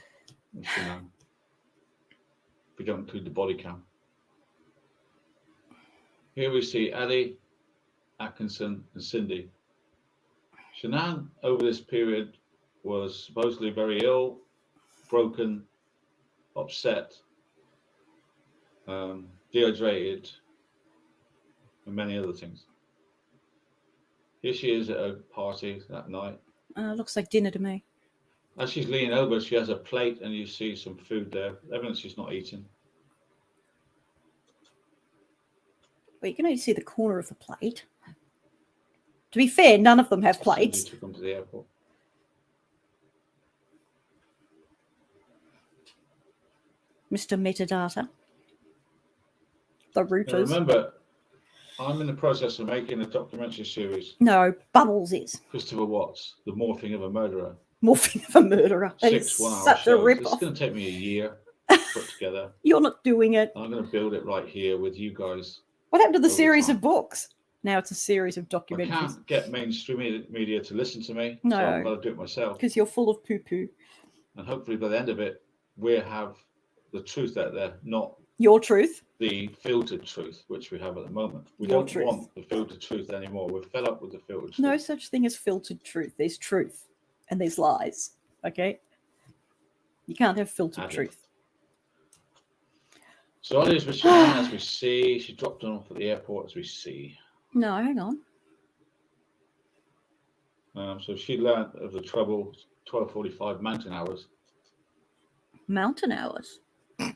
of Shanann. If we don't include the body cam. Here we see Addie, Atkinson, and Cindy. Shanann, over this period, was supposedly very ill, broken, upset, dehydrated, and many other things. Here she is at a party that night. Looks like dinner to me. As she's leaning over, she has a plate, and you see some food there. Evidence she's not eating. But you can only see the corner of the plate. To be fair, none of them have Cindy plates. took them to the airport. Mr. Metadata. The Now routers. remember, I'm in the process of making a documentary series, No, Bubbles is. Christopher Watts, The Morphing of a Murderer. Morphine of a murderer. That is 6 1-hour such a shows. It's rip-off. going to take me a year to put together. You're not doing it. I'm going to build it right here with you guys. What happened to the Over series time. of books? Now it's a series of I documentaries. can't get mainstream media to listen to me, No. so I've got to do it myself. Because you're full of poo-poo. And hopefully by the end of it, we'll have the truth out there, not Your truth. the filtered truth, which we have at the moment. We Your don't truth. want the filtered truth anymore. We're fed up with the filtered truth. No such thing as filtered truth. There's truth and there's lies. Okay? You can't have filtered Added. truth. So Ollie's with Shannon as we see. She dropped her off at the airport as we see. No, hang on. So she learned of the trouble 12:45 mountain hours. Mountain hours. I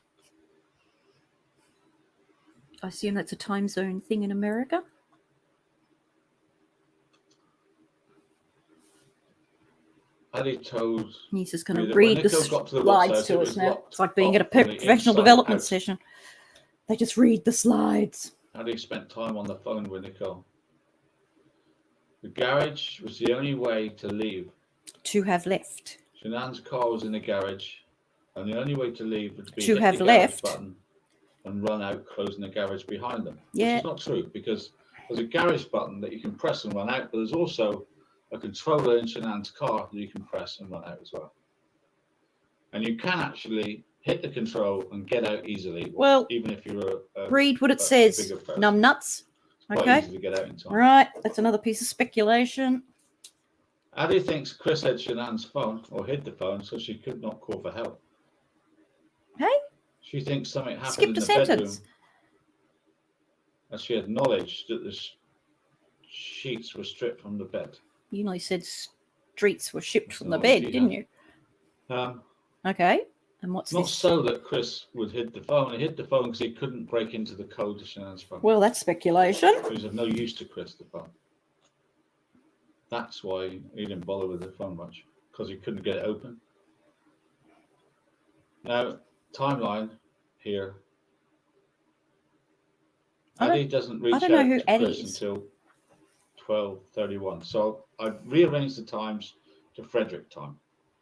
assume that's a time zone thing in America. Addie told He's just going me to that when read the Nico got to the slides website, it to us was now. locked It's like being at a up on the professional inside development out. session. They just read the slides. Addie spent time on the phone with Nicole. The garage was the only way to leave. To have left. Shanann's car was in the garage, and the only way to leave would be To hit have the garage left. button and run out, closing the garage behind them. Yeah. Which is not true, because there's a garage button that you can press and run out, but there's also a controller in Shanann's car that you can press and run out as well. And you can actually hit the control and get out easily, Well, even if you're a read what it a says. bigger person. Numb nuts. Quite Okay. easy to get out in time. Right. That's another piece of speculation. Addie thinks Chris had Shanann's phone or hid the phone so she could not call for help. Hey? She thinks something happened Skipped in a the sentence. bedroom, as she had knowledge that the sheets were stripped from the bed. You know, you said streets were shipped That's from the not bed, what she didn't had. you? Okay. And what's Not this? so that Chris would hid the phone. He hid the phone because he couldn't break into the code to Shannon's phone. Well, that's speculation. It was of no use to Chris, the phone. That's why he didn't bother with the phone much, because he couldn't get it open. Now, timeline here. Addie doesn't reach don't know out who to Addie Chris is. until 12:31. So I rearranged the times to Frederick time.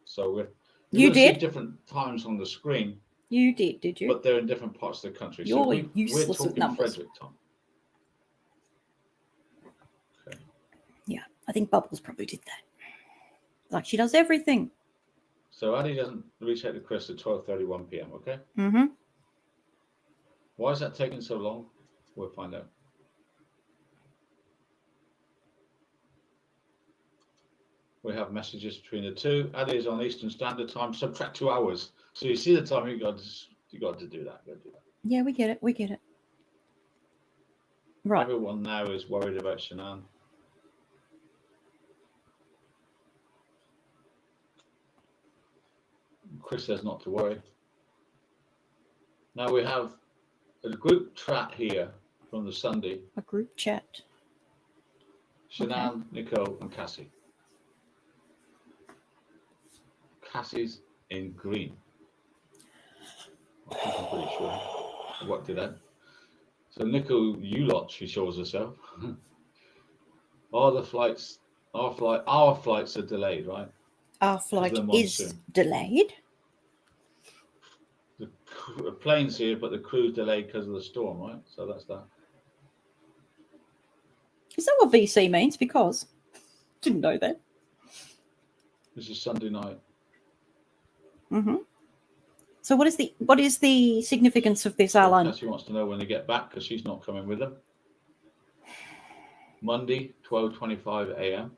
So we're You gonna see did? different times on the screen, You did you? but they're in different parts of the country. You're So we're useless with talking numbers. Frederick time. Okay. Yeah, I think Bubbles probably did that. Like she does everything. So Addie doesn't reach out to Chris at 12:31 p.m. Okay. Mm-hmm. Why is that taking so long? We'll find out. We have messages between the two. Addie is on Eastern Standard Time. Subtract 2 hours. So you see the time you got to do that. You got to do that. Yeah, we get it. We get it. Right. Everyone now is worried about Shanann. Chris says not to worry. Now we have a group chat here from the Sunday. A group chat. Shanann, Nicole, and Cassie. Cassie's in green. I think I'm pretty sure. I worked it out. So Nicole, you lot, she shows herself. Our flights are delayed, right? Our flight the is monsoon. delayed. The plane's here, but the crew's delayed because of the storm, right? So that's that. Is that what VC means? Because didn't know that. This is Sunday night. Mm-hmm. So what is the significance of this, Alan? Cassie wants to know when they get back because she's not coming with them. Monday, 12:25 a.m.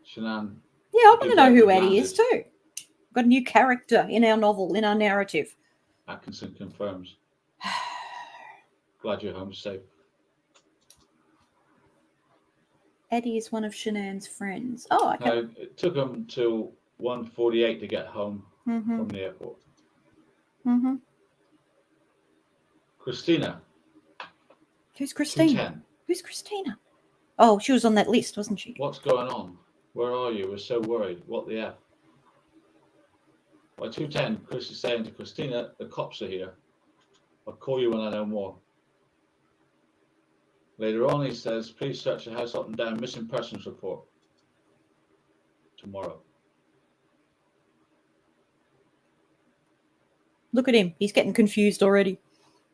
Shanann. Yeah, I want to Gives know out who the Eddie is too. landed. We've got a new character in our novel, in our narrative. Atkinson confirms. Glad you're home safe. Eddie is one of Shanann's friends. Oh, okay. Now, it took them till 1:48 to get home Mm-hmm. from the airport. Mm-hmm. Christina, Who's Christina? 2:10. Who's Christina? Oh, she was on that list, wasn't she? What's going on? Where are you? We're so worried. What the F? By 2:10, Chris is saying to Christina, the cops are here. I'll call you when I know more. Later on, he says, please search the house up and down. Missing persons report. Tomorrow. Look at him. He's getting confused already.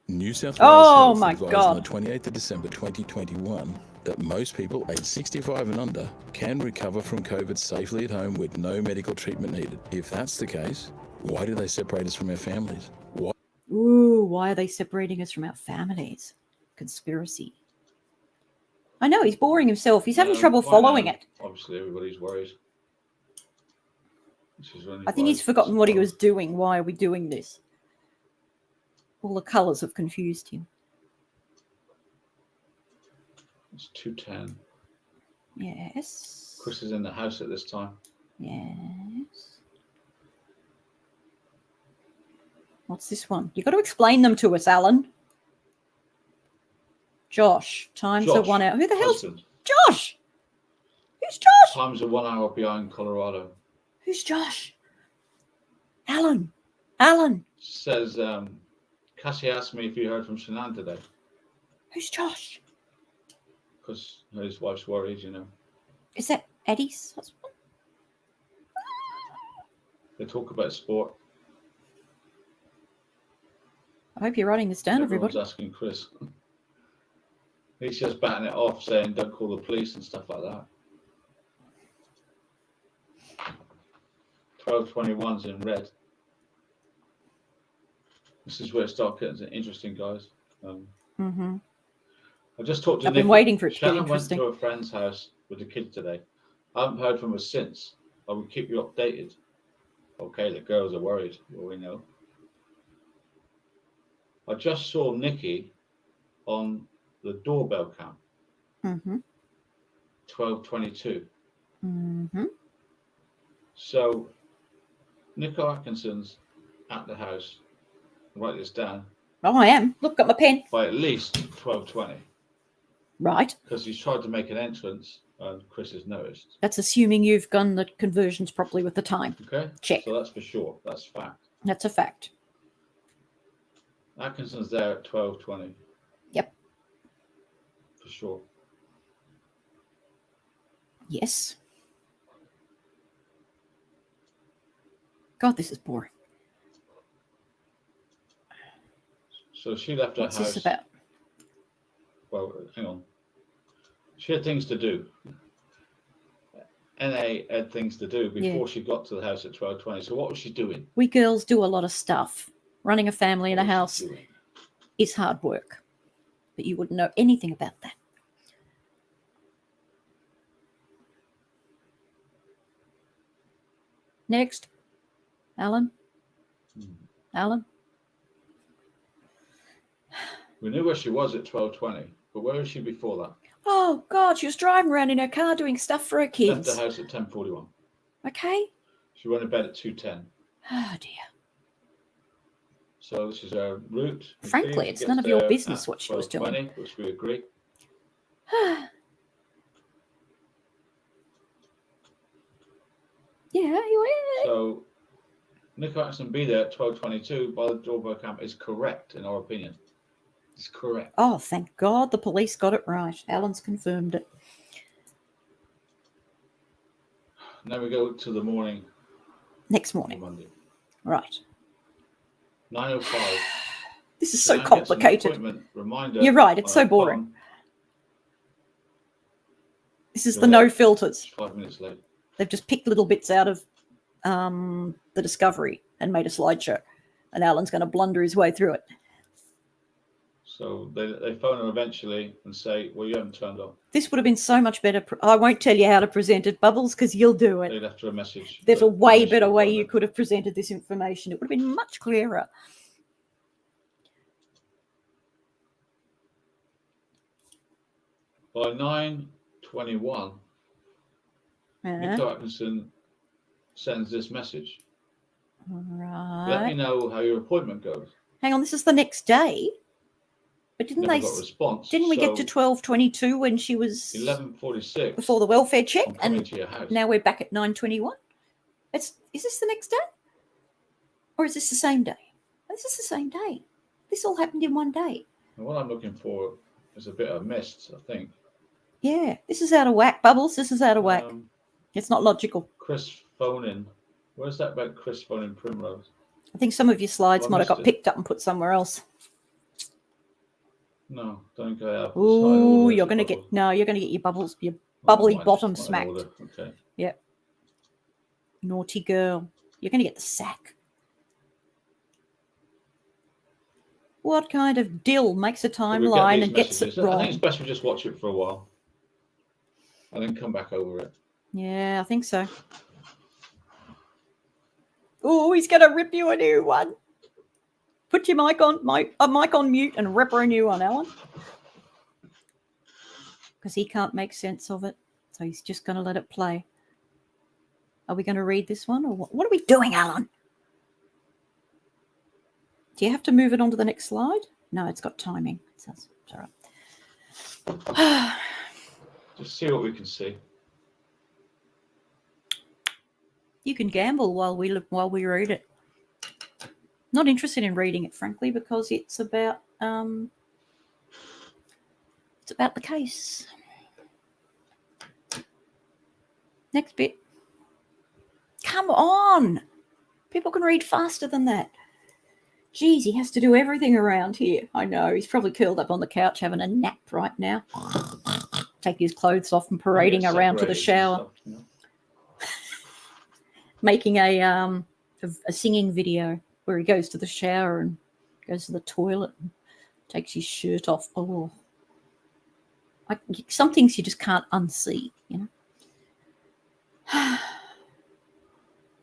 New South Wales Oh, Health my advised God. on the 28th of December 2021 that most people aged 65 and under can recover from COVID safely at home with no medical treatment needed. If that's the case, why do they separate us from our families? Why? Ooh, why are they separating us from our families? Conspiracy. I know, he's boring himself. He's having trouble by following now, it. Obviously, everybody's worried. Which is only I think why he's forgotten what he was suppose doing. Why are we doing this? All the colours have confused him. It's 2:10. Yes. Chris is in the house at this time. Yes. What's this one? You've got to explain them to us, Alan. Josh. Times are Josh, 1 hour. Who the hell's husband. Josh? Who's Josh? Times are 1 hour behind Colorado. Who's Josh? Alan. Alan. Says, Cassie asked me if you heard from Shanann today Who's Josh? because his wife's worried, you know. Is that Eddie's husband? They talk about sport. I hope you're writing this down, Everyone's everybody. asking Chris. He's just batting it off, saying don't call the police and stuff like that. 12:21's in red. This is where it starts getting interesting, guys. Mm-hmm. I just talked to I've been Nikki. waiting for it to get Shannon interesting. went to a friend's house with the kids today. I haven't heard from her since. I will keep you updated. Okay, the girls are worried. Well, we know. I just saw Nikki on the doorbell cam. Mm-hmm. 12:22. Mm-hmm. So, Nico Atkinson's at the house. Write this down. Oh, I am. Look, got my pen. By at least 12:20. Right. Because he's tried to make an entrance and Chris has noticed. That's assuming you've done the conversions properly with the time. Okay? Check. So that's for sure. That's fact. That's a fact. Atkinson's there at 12:20. Yep. For sure. Yes. God, this is boring. So she left her What's house. this about? Well, hang on. She had things to do. NA had things to do before she got to the house at 12:20. So what was she doing? We girls do a lot of stuff. Running a family in a What was house she doing? is hard work. But you wouldn't know anything about that. Next. Alan. Alan. We knew where she was at 12:20, but where was she before that? Oh, God, she was driving around in her car doing stuff for her Left kids. the house at 10:41. Okay. She went to bed at 2:10. Oh, dear. So this is her route. Frankly, She it's gets none of your there business at what she was doing. 12:20, which we agree. Yeah, So Nico Atkinson be there at 12:22 by the doorbell cam is correct in our opinion. It's correct. Oh, thank God the police got it right. Alan's confirmed it. Now we go to the morning Next on morning. Monday. Right. 9:05. This is so Jan gets an complicated. appointment reminder You're right, it's on so her boring. phone. This is Go the ahead. no filters. It's 5 minutes late. They've just picked little bits out of the Discovery and made a slideshow. And Alan's going to blunder his way through it. So they phone her eventually and say, well, you haven't turned up. This would have been so much better. I won't tell you how to present it, Bubbles, because you'll do They it. left her a message. There's a for way initial better way you appointment. could have presented this information. It would have been much clearer. By 9:21, Nico Atkinson sends this message. Let me Right. know how your appointment goes. Hang on, this is the next day. But didn't Never they? got a response. Didn't we get to So 12:22 when she was 11:46 before the welfare check? I'm coming And to your house. now we're back at 9:21. Is this the next day? Or is this the same day? This is the same day. This all happened in one day. And what I'm looking for is a bit of mist, I think. Yeah, this is out of whack, Bubbles. This is out of whack. It's not logical. Chris phoning. Where's that about Chris phoning Primrose? I think some of your slides Well, I might have got missed it. picked up and put somewhere else. No, don't go out. Ooh, you're going to get, no, you're going to get your bubbles, your bubbly bottom smacked. Okay. Yep. Naughty girl. You're going to get the sack. What kind of dill makes a So we get timeline these and gets it messages. I think it's wrong? best we just watch it for a while and then come back over it. Yeah, I think so. Oh, he's going to rip you a new one. Put your mic on mute and rip her a new one, Alan. Because he can't make sense of it. So he's just going to let it play. Are we going to read this one? Or what are we doing, Alan? Do you have to move it on to the next slide? No, it's got timing. It says, it's all right. Just see what we can see. You can gamble while we read it. Not interested in reading it, frankly, because it's about the case. Next bit. Come on. People can read faster than that. Geez, he has to do everything around here. I know. He's probably curled up on the couch having a nap right now. Taking his clothes off and parading around to the shower. Stuff, you know? Making a singing video where he goes to the shower and goes to the toilet and takes his shirt off. Oh. Some things you just can't unsee, you know.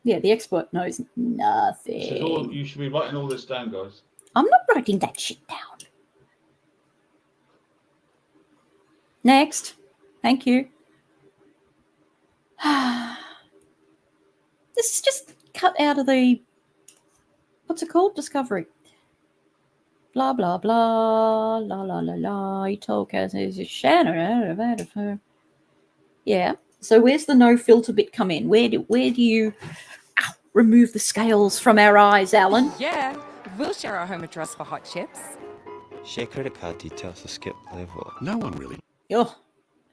Yeah, the expert knows nothing. You should be writing all this down, guys. I'm not writing that shit down. Next. Thank you. This is just cut out of the, what's it called? Discovery. Blah, blah, blah. La, la, la, la. He told Kaz he's a Shannon. Yeah. So where's the no filter bit come in? Where do you remove the scales from our eyes, Alan? Yeah, we'll share our home address for hot chips. Share credit card details to skip level. No one really. Oh,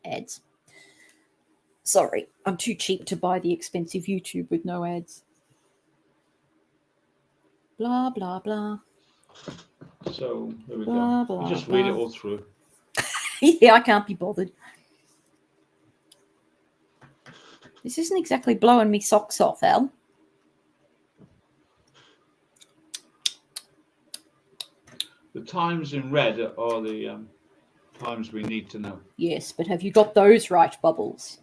ads. Sorry, I'm too cheap to buy the expensive YouTube with no ads. Blah, blah, blah. So, there we Blah, go. blah, You just read it blah. all through. Yeah, I can't be bothered. This isn't exactly blowing me socks off, Al. The times in red are the times we need to know. Yes, but have you got those right, Bubbles?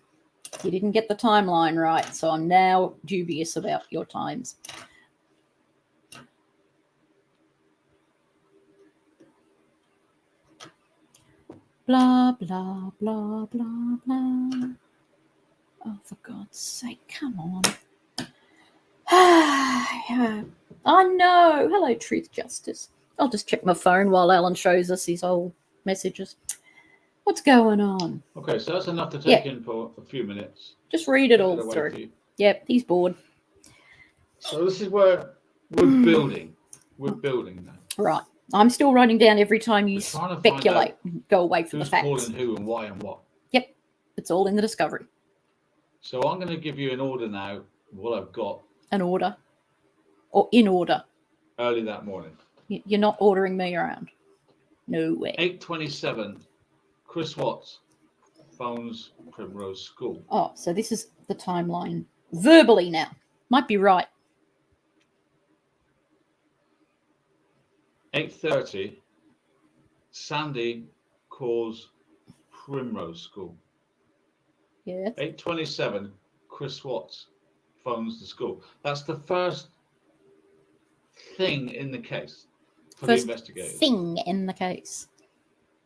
You didn't get the timeline right, so I'm now dubious about your times. Blah, blah, blah, blah, blah. Oh, for God's sake, come on. I know. Hello, Truth Justice. I'll just check my phone while Alan shows us his old messages. What's going on? Okay, so that's enough to take in for a few minutes. Just read it Take all away through. for you. Yep, he's bored. So this is where we're building. We're building now. Right. I'm still writing down every time you We're trying to find speculate. out Go away from the Who's facts. calling who and why and what. Yep. It's all in the discovery. So I'm going to give you an order now of what I've got An order. Or in order. early that morning. You're not ordering me around. No way. 8:27, Chris Watts phones Primrose School. Oh, so this is the timeline. Verbally now. Might be right. 8:30, Sandy calls Primrose School. Yeah. 8:27, Chris Watts phones the school. That's the first thing in the case for First the investigators. thing in the case.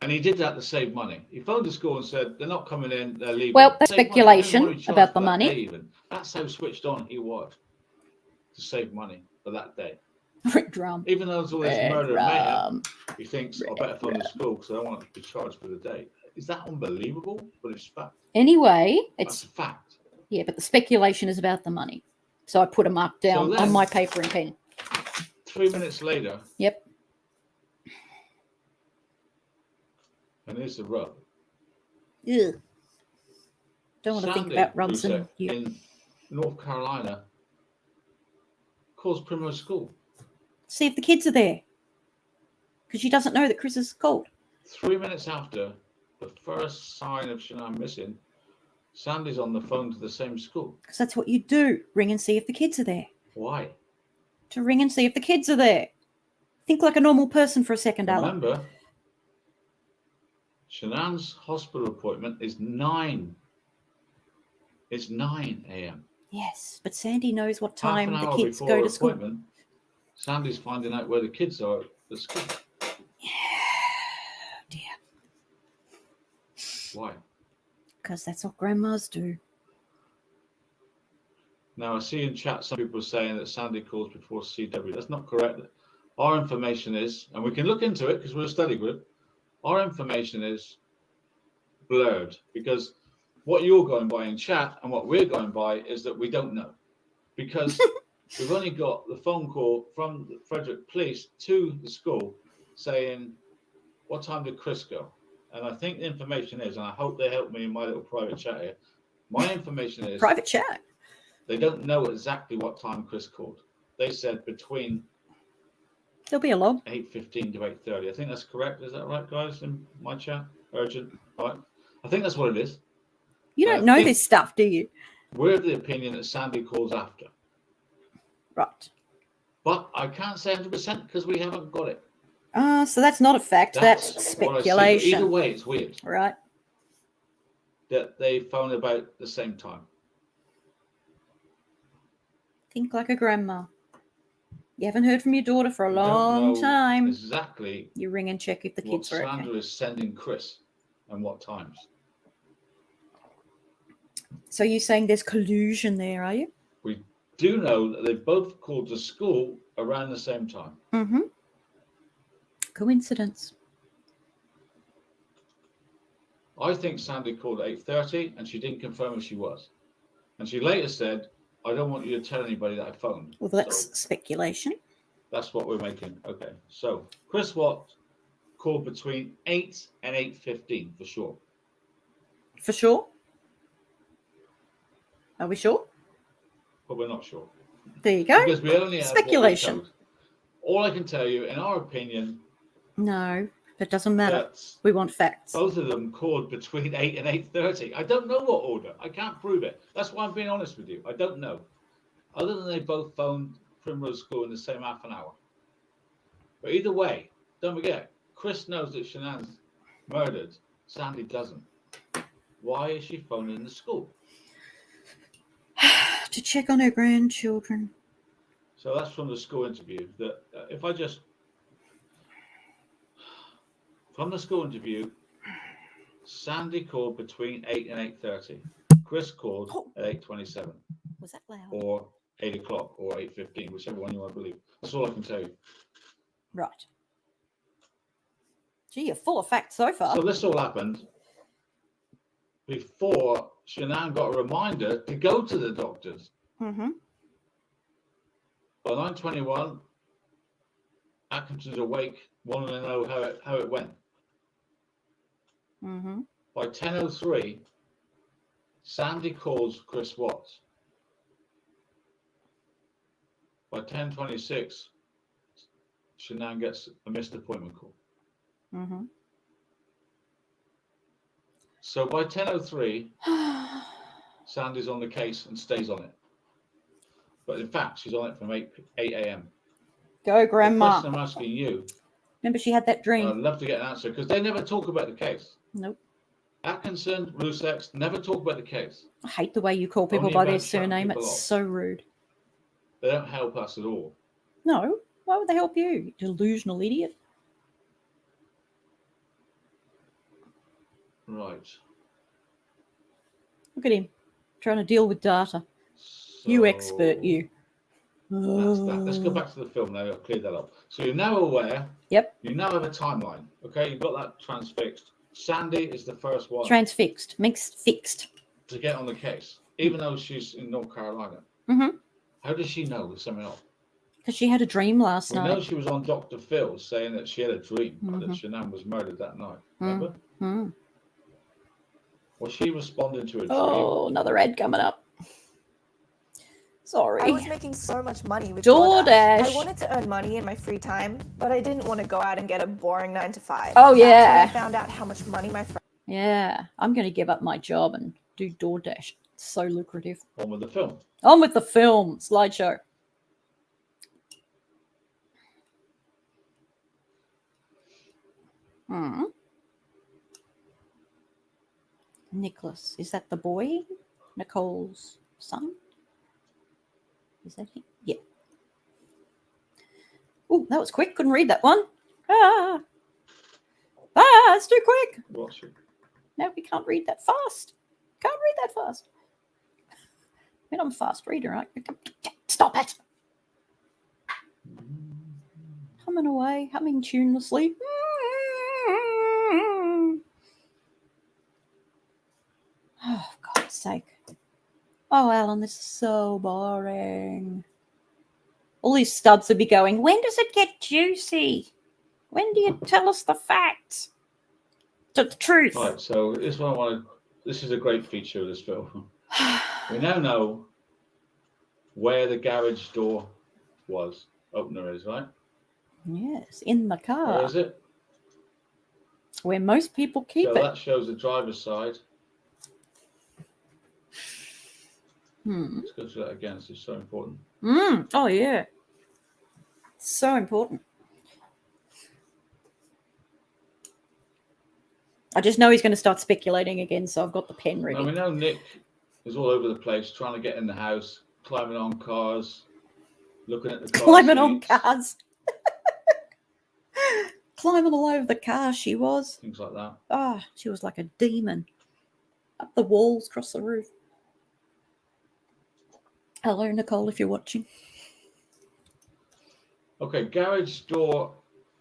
And he did that to save money. He phoned the school and said, they're not coming in, they're leaving. Well, that's Save money. speculation They didn't want to charge about the for that money. day even. That's how switched on he was to save money for that day. Red drum. Even though there's all this Red murder and mayhem, drum. he thinks, I better phone the school because I don't want to be charged for the day. Is that unbelievable? But it's fact. Anyway, That's it's a fact. yeah, but the speculation is about the money. So I put a mark down then- on my paper and pen. 3 minutes later, Yep. and here's the rub. Ugh. Don't want to think Sandy, about who's, rubs and you. in North Carolina, calls Primrose School. See if the kids are there. Because she doesn't know that Chris is called. 3 minutes after the first sign of Shanann missing, Sandy's on the phone to the same school. Because that's what you do. Ring and see if the kids are there. Why? To ring and see if the kids are there. Think like a normal person for a second, Alan. Remember, Shanann's hospital appointment is 9. It's 9 a.m. Yes, but Sandy knows what Half time an the hour kids before go her to school. appointment, Sandy's finding out where the kids are at the school. Dear. Why? Because that's what grandmas do. Now, I see in chat some people saying that Sandy calls before CW. That's not correct. Our information is, and we can look into it because we're a study group, our information is blurred because what you're going by in chat and what we're going by is that we don't know. Because we've only got the phone call from the Frederick Police to the school saying, what time did Chris go? And I think the information is, and I hope they help me in my little private chat here, my information is Private chat. they don't know exactly what time Chris called. They said between There'll be a log. 8:15 to 8:30. I think that's correct. Is that right, guys, in my chat? Urgent. All right. I think that's what it is. You don't know this stuff, do you? We're of the opinion that Sandy calls after. Right. But I can't say 100% because we haven't got it. So that's not a fact. That's what I see. speculation. Either way, it's weird Right. that they phone about the same time. Think like a grandma. You haven't heard from your daughter for a We don't long know time. exactly You ring and check if the what kids are Sandra okay. is sending Chris and what times. So you're saying there's collusion there, are you? We do know that they both called the school around the same time. Mm-hmm. Coincidence. I think Sandy called at 8:30 and she didn't confirm if she was. And she later said, I don't want you to tell anybody that I phoned. Well, that's So speculation. that's what we're making. Okay. So Chris Watt called between 8 and 8:15 for sure. For sure. Are we sure? But we're not sure. There you go. Because we only have Speculation. what we're told. All I can tell you, in our opinion, No, that doesn't matter. that We want facts. both of them called between 8 and 8:30. I don't know what order. I can't prove it. That's why I'm being honest with you. I don't know. Other than they both phoned Primrose School in the same half an hour. But either way, don't forget, Chris knows that Shanann's murdered. Sandy doesn't. Why is she phoning the school? To check on her grandchildren. So that's from the school interview. That if I just from the school interview, Sandy called between 8 and 8:30. Chris called at 8:27 Was that loud? or 8 o'clock or 8:15, whichever one you want to believe. That's all I can tell you. Right. Gee, you're full of facts so far. So this all happened before Shanann got a reminder to go to the doctors. Mm-hmm. By 9:21, Atkinson's awake, wanting to know how it went. Mm-hmm. By 10:03, Sandy calls Chris Watts. By 10:26, Shanann gets a missed appointment call. Mm-hmm. So by 10:03, Sandy's on the case and stays on it. But in fact, she's on it from 8 a.m. Go, The Grandma. question I'm asking you, Remember she had that dream. I'd love to get an answer because they never talk about the case. Nope. Atkinson, Rusex never talk about the case. I hate the way you call people Only by about their shutting surname. people It's off. so rude. They don't help us at all. No. Why would they help you? You delusional idiot. Right. Look at him. Trying to deal with data. So You expert, you. That's that. Let's go back to the film now. I've cleared that up. So you're now aware. Yep. You now have a timeline. Okay, you've got that transfixed. Sandy is the first one Transfixed. Makes fixed. to get on the case, even though she's in North Carolina. Mm-hmm. How does she know there's something else? Because she had a dream last We know night. she was on Dr. Phil saying that she had a dream that Mhm. Shanann was murdered that night. Remember? Mm. Was she responding to a dream? Oh, another ad coming up. Sorry. I was making so much money with DoorDash. I wanted to earn money in my free time, but I didn't want to go out and get a boring 9 to 5. Oh, That's when yeah. I found out how much money my friends Yeah, I'm going to give up my job and do DoorDash. It's so lucrative. On with the film. On with the film slideshow. Nicholas, is that the boy? Nicole's son? Is that him? Yeah. Oh, that was quick. Couldn't read that one. It's too quick. Watch it. No, we can't read that fast. Can't read that fast. I mean, I'm a fast reader, right? Stop it. Humming away, humming tunelessly. Oh, for God's sake. Oh, Alan, this is so boring. All these stubs would be going, when does it get juicy? When do you tell us the facts? The truth. Right, so this one I want to. This is a great feature of this film. We now know where the garage door opener is, right? Yes, in the car. Where is it? Where most people keep So it. that shows the driver's side. Let's go through that again. This is so important. Oh, yeah. So important. I just know he's going to start speculating again, so I've got the pen ready. Now we know Nick is all over the place trying to get in the house, climbing on cars, looking at the car Climbing on seats, cars. Climbing all over the car, she was. things like that. Oh, she was like a demon. Up the walls, across the roof. Hello, Nicole, if you're watching. Okay, garage door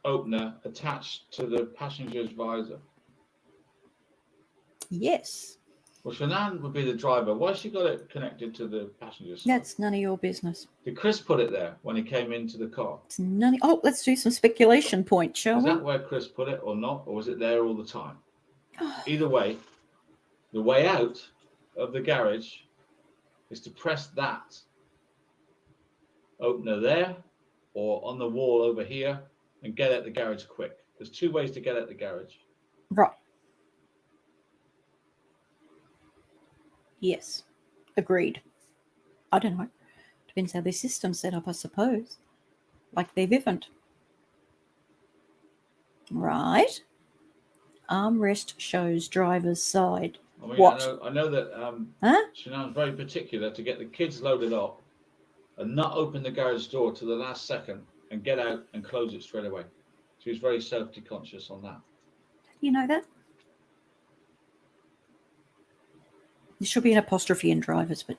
opener attached to the passenger's visor. Yes. Well, Shanann would be the driver. Why has she got it connected to the passenger's side? That's none of your business. Did Chris put it there when he came into the car? It's none. Oh, let's do some speculation points, shall Is we? that where Chris put it or not? Or was it there all the time? Either way, the way out of the garage is to press that opener there or on the wall over here and get at the garage quick. There's two ways to get at the garage. Right. Yes. Agreed. I don't know. Depends how their system's set up, I suppose. Like their Vivint. Right. Armrest shows driver's side. I mean, What? I know that Shanann's very particular to get the kids loaded up and not open the garage door to the last second and get out and close it straight away. She's very safety conscious on that. You know that? There should be an apostrophe in drivers, but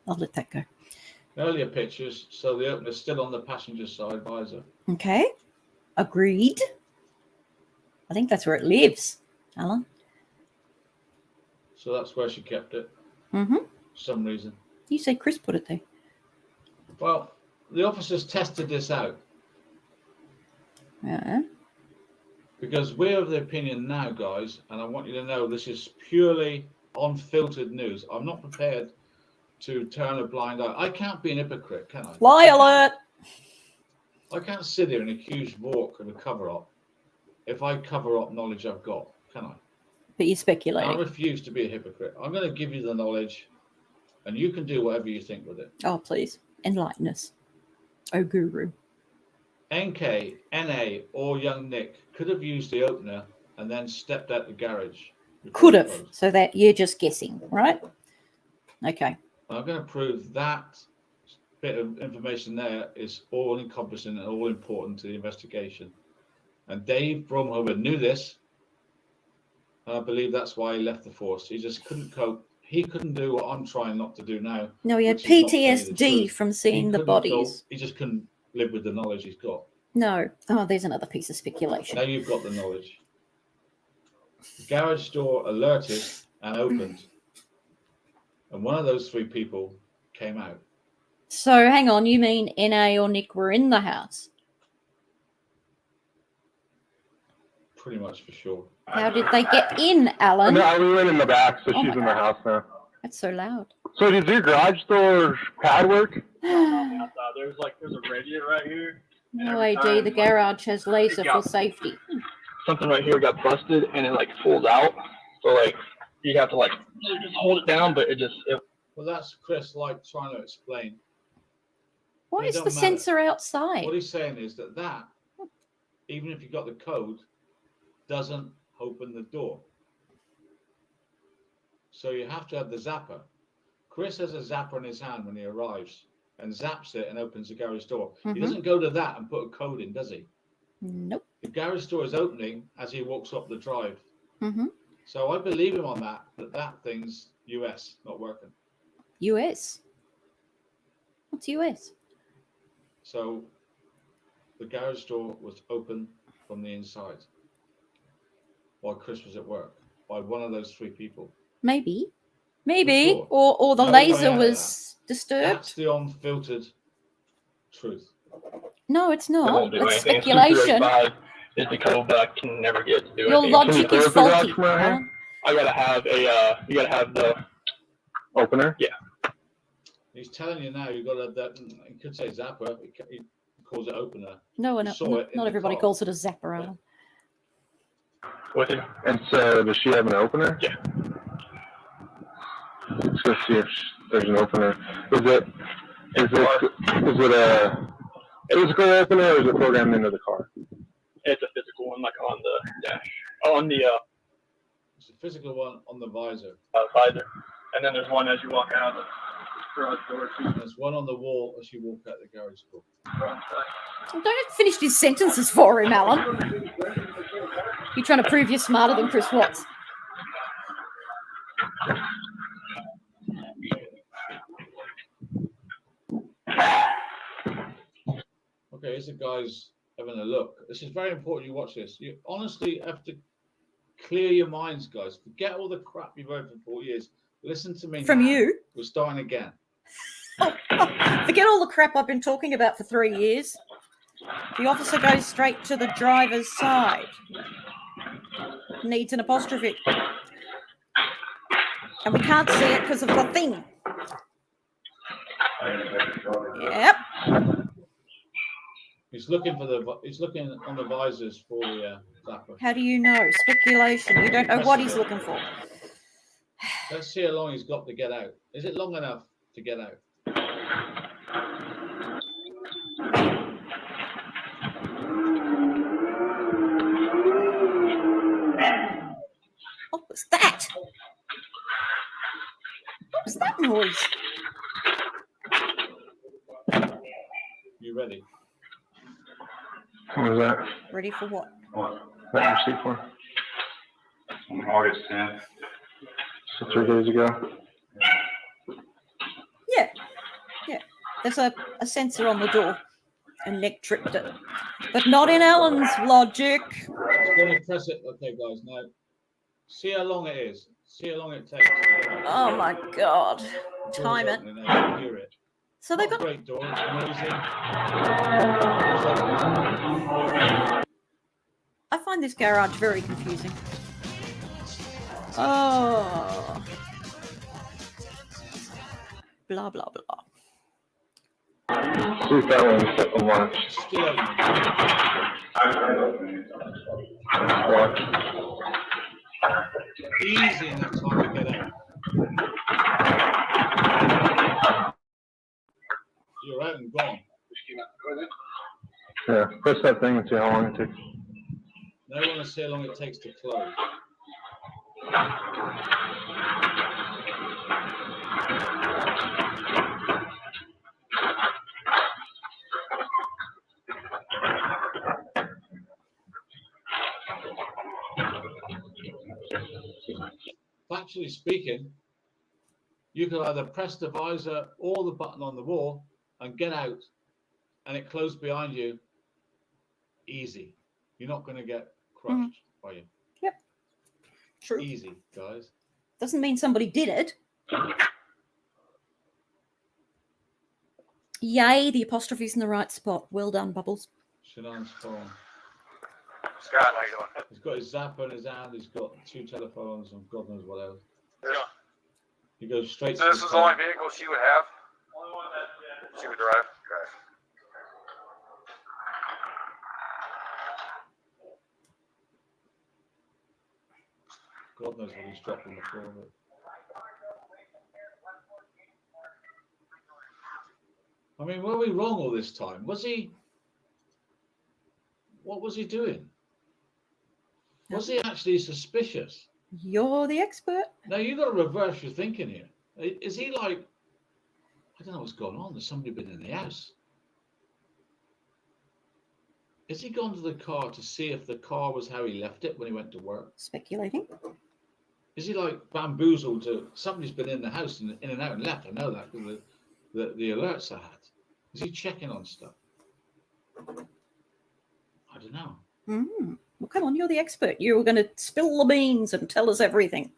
I'll let that go. Earlier pictures, so the opener's still on the passenger side visor. Okay. Agreed. I think that's where it lives, Alan. So that's where she kept it Mm-hmm. for some reason. You say Chris put it there. Well, the officers tested this out Yeah. because we're of the opinion now, guys, and I want you to know this is purely unfiltered news. I'm not prepared to turn a blind eye. I can't be an hypocrite, can I? Lie alert! I can't sit here and accuse Vork of a cover-up if I cover up knowledge I've got, can I? But you're I speculating. refuse to be a hypocrite. I'm going to give you the knowledge, and you can do whatever you think with it. Oh, please. Enlighten us. Oh, guru. NK, NA, or young Nick could have used the opener and then stepped out the garage. Could have. So that you're just guessing, right? Okay. I'm going to prove that bit of information there is all encompassing and all important to the investigation. And Dave Bromhover knew this. And I believe that's why he left the force. He just couldn't cope. He couldn't do what I'm trying not to do now. No, he had which is not tell you the PTSD truth. from He seeing the couldn't cope. bodies. He just couldn't live with the knowledge he's got. No. Oh, there's another piece of speculation. Now you've got the knowledge. The garage door alerted and opened. And one of those three people came out. So hang on, you mean NA or Nick were in the house? Pretty much for sure. How did they get in, Alan? No, we went in the back, so Oh she's my in the house now. That's so loud. So does your garage door pad work? There's a radiator right here. No AD, the garage has laser for safety. Something right here got busted and it like pulls out. So like you have to like just hold it down, but it. Well, that's Chris like trying to explain. Why It is don't the matter. sensor outside? What he's saying is that even if you got the code, doesn't open the door. So you have to have the zapper. Chris has a zapper in his hand when he arrives and zaps it and opens the garage door. He doesn't go to that and put a code in, does he? Nope. The garage door is opening as he walks up the drive. Mm-hmm. So I believe him on that thing's US, not working. US? What's US? So the garage door was open from the inside while Chris was at work by one of those three people. Maybe. Sure. Or the No laser way was disturbed. That's the unfiltered truth. No, it's It not. won't do It's anything. speculation. 235 is the code, but I can never get it to do Your anything. logic is faulty. Alan. I gotta have you gotta have the Opener? Yeah. He's telling you now, you've got to have that. He could say zapper. He calls it opener. No, You saw it in not the everybody car. calls it a zapper, Alan. with it. And so does she have an opener? Yeah. Let's go see if there's an opener. Is it a physical opener or is it programmed into the car? It's a physical one, like on the dash, on the It's a physical one on the visor. visor, and then there's one as you walk out of the garage door too. And there's one on the wall as you walk out the garage door. Don't have to finish his sentences for him, Alan. You're trying to prove you're smarter than Chris Watts. Okay, here's the guys having a look. This is very important you watch this. You honestly have to clear your minds, guys. Forget all the crap you've heard for 4 years. Listen to me From now. you? We're starting again. Forget all the crap I've been talking about for 3 years. The officer goes straight to the driver's side. Needs an apostrophe. And we can't see it because of the thing. Yep. He's looking on the visors for the zapper. How do you know? Speculation. You don't know what he's looking for. Let's see how long he's got to get out. Is it long enough to get out? What was that? What was that noise? You ready? What was that? Ready for what? That receipt for? August 10th. So 3 days ago. Yeah. Yeah. There's a sensor on the door. And Nick tripped it. But not in Alan's logic. It's going to press it. Okay, guys. Now, see how long it is. See how long it takes. Oh my God. Time it. Now, you hear it. So they've got Great door. It's noisy. I find this garage very confusing. Oh. Blah, blah, blah. See if that one's set the launch. Still open. Easy enough time to get out. You're out and gone. Yeah, press that thing and see how long it takes. Now I want to see how long it takes to close. Factually speaking, you could either press the visor or the button on the wall and get out, and it closed behind you. Easy. You're not going to get crushed, are you? Yep. True. Easy, guys. Doesn't mean somebody did it. Yay, the apostrophe's in the right spot. Well done, Bubbles. Shanann's phone. Scott, how you doing? He's got his zapper in his hand. He's got 2 telephones and God knows what else. Yeah. He goes straight So to this the is the only car. vehicle she would have? She would drive? Okay. God knows what he's dropped on the floor. I mean, were we wrong all this time? Was he? What was he doing? Was he actually suspicious? You're the expert. Now you've got to reverse your thinking here. Is he like, I don't know what's going on. There's somebody been in the house. Has he gone to the car to see if the car was how he left it when he went to work? Speculating. Is he like bamboozled to somebody's been in the house and in and out and left? I know that because the alerts I had. Is he checking on stuff? I don't know. Well, come on, you're the expert. You were going to spill the beans and tell us everything.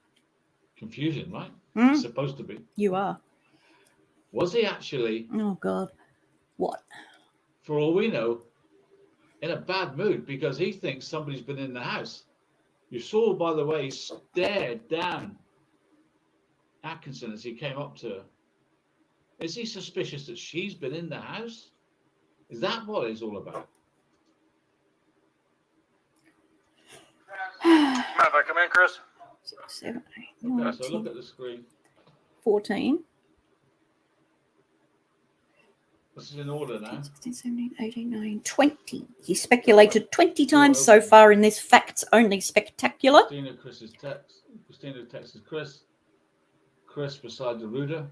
Confusion, right? It's supposed to be. You are. Was he actually? Oh God. What? For all we know, in a bad mood because he thinks somebody's been in the house. You saw, by the way, he stared down Atkinson as he came up to her. Is he suspicious that she's been in the house? Is that what it's all about? Mind if I come in, Chris? 6, 7, 8, Okay, 9, so look at the screen. 14. This is in order now. 16, 17, 18, 19, 20. He speculated 20 times so far in this facts only spectacular. Christina texts Chris. Chris beside the router.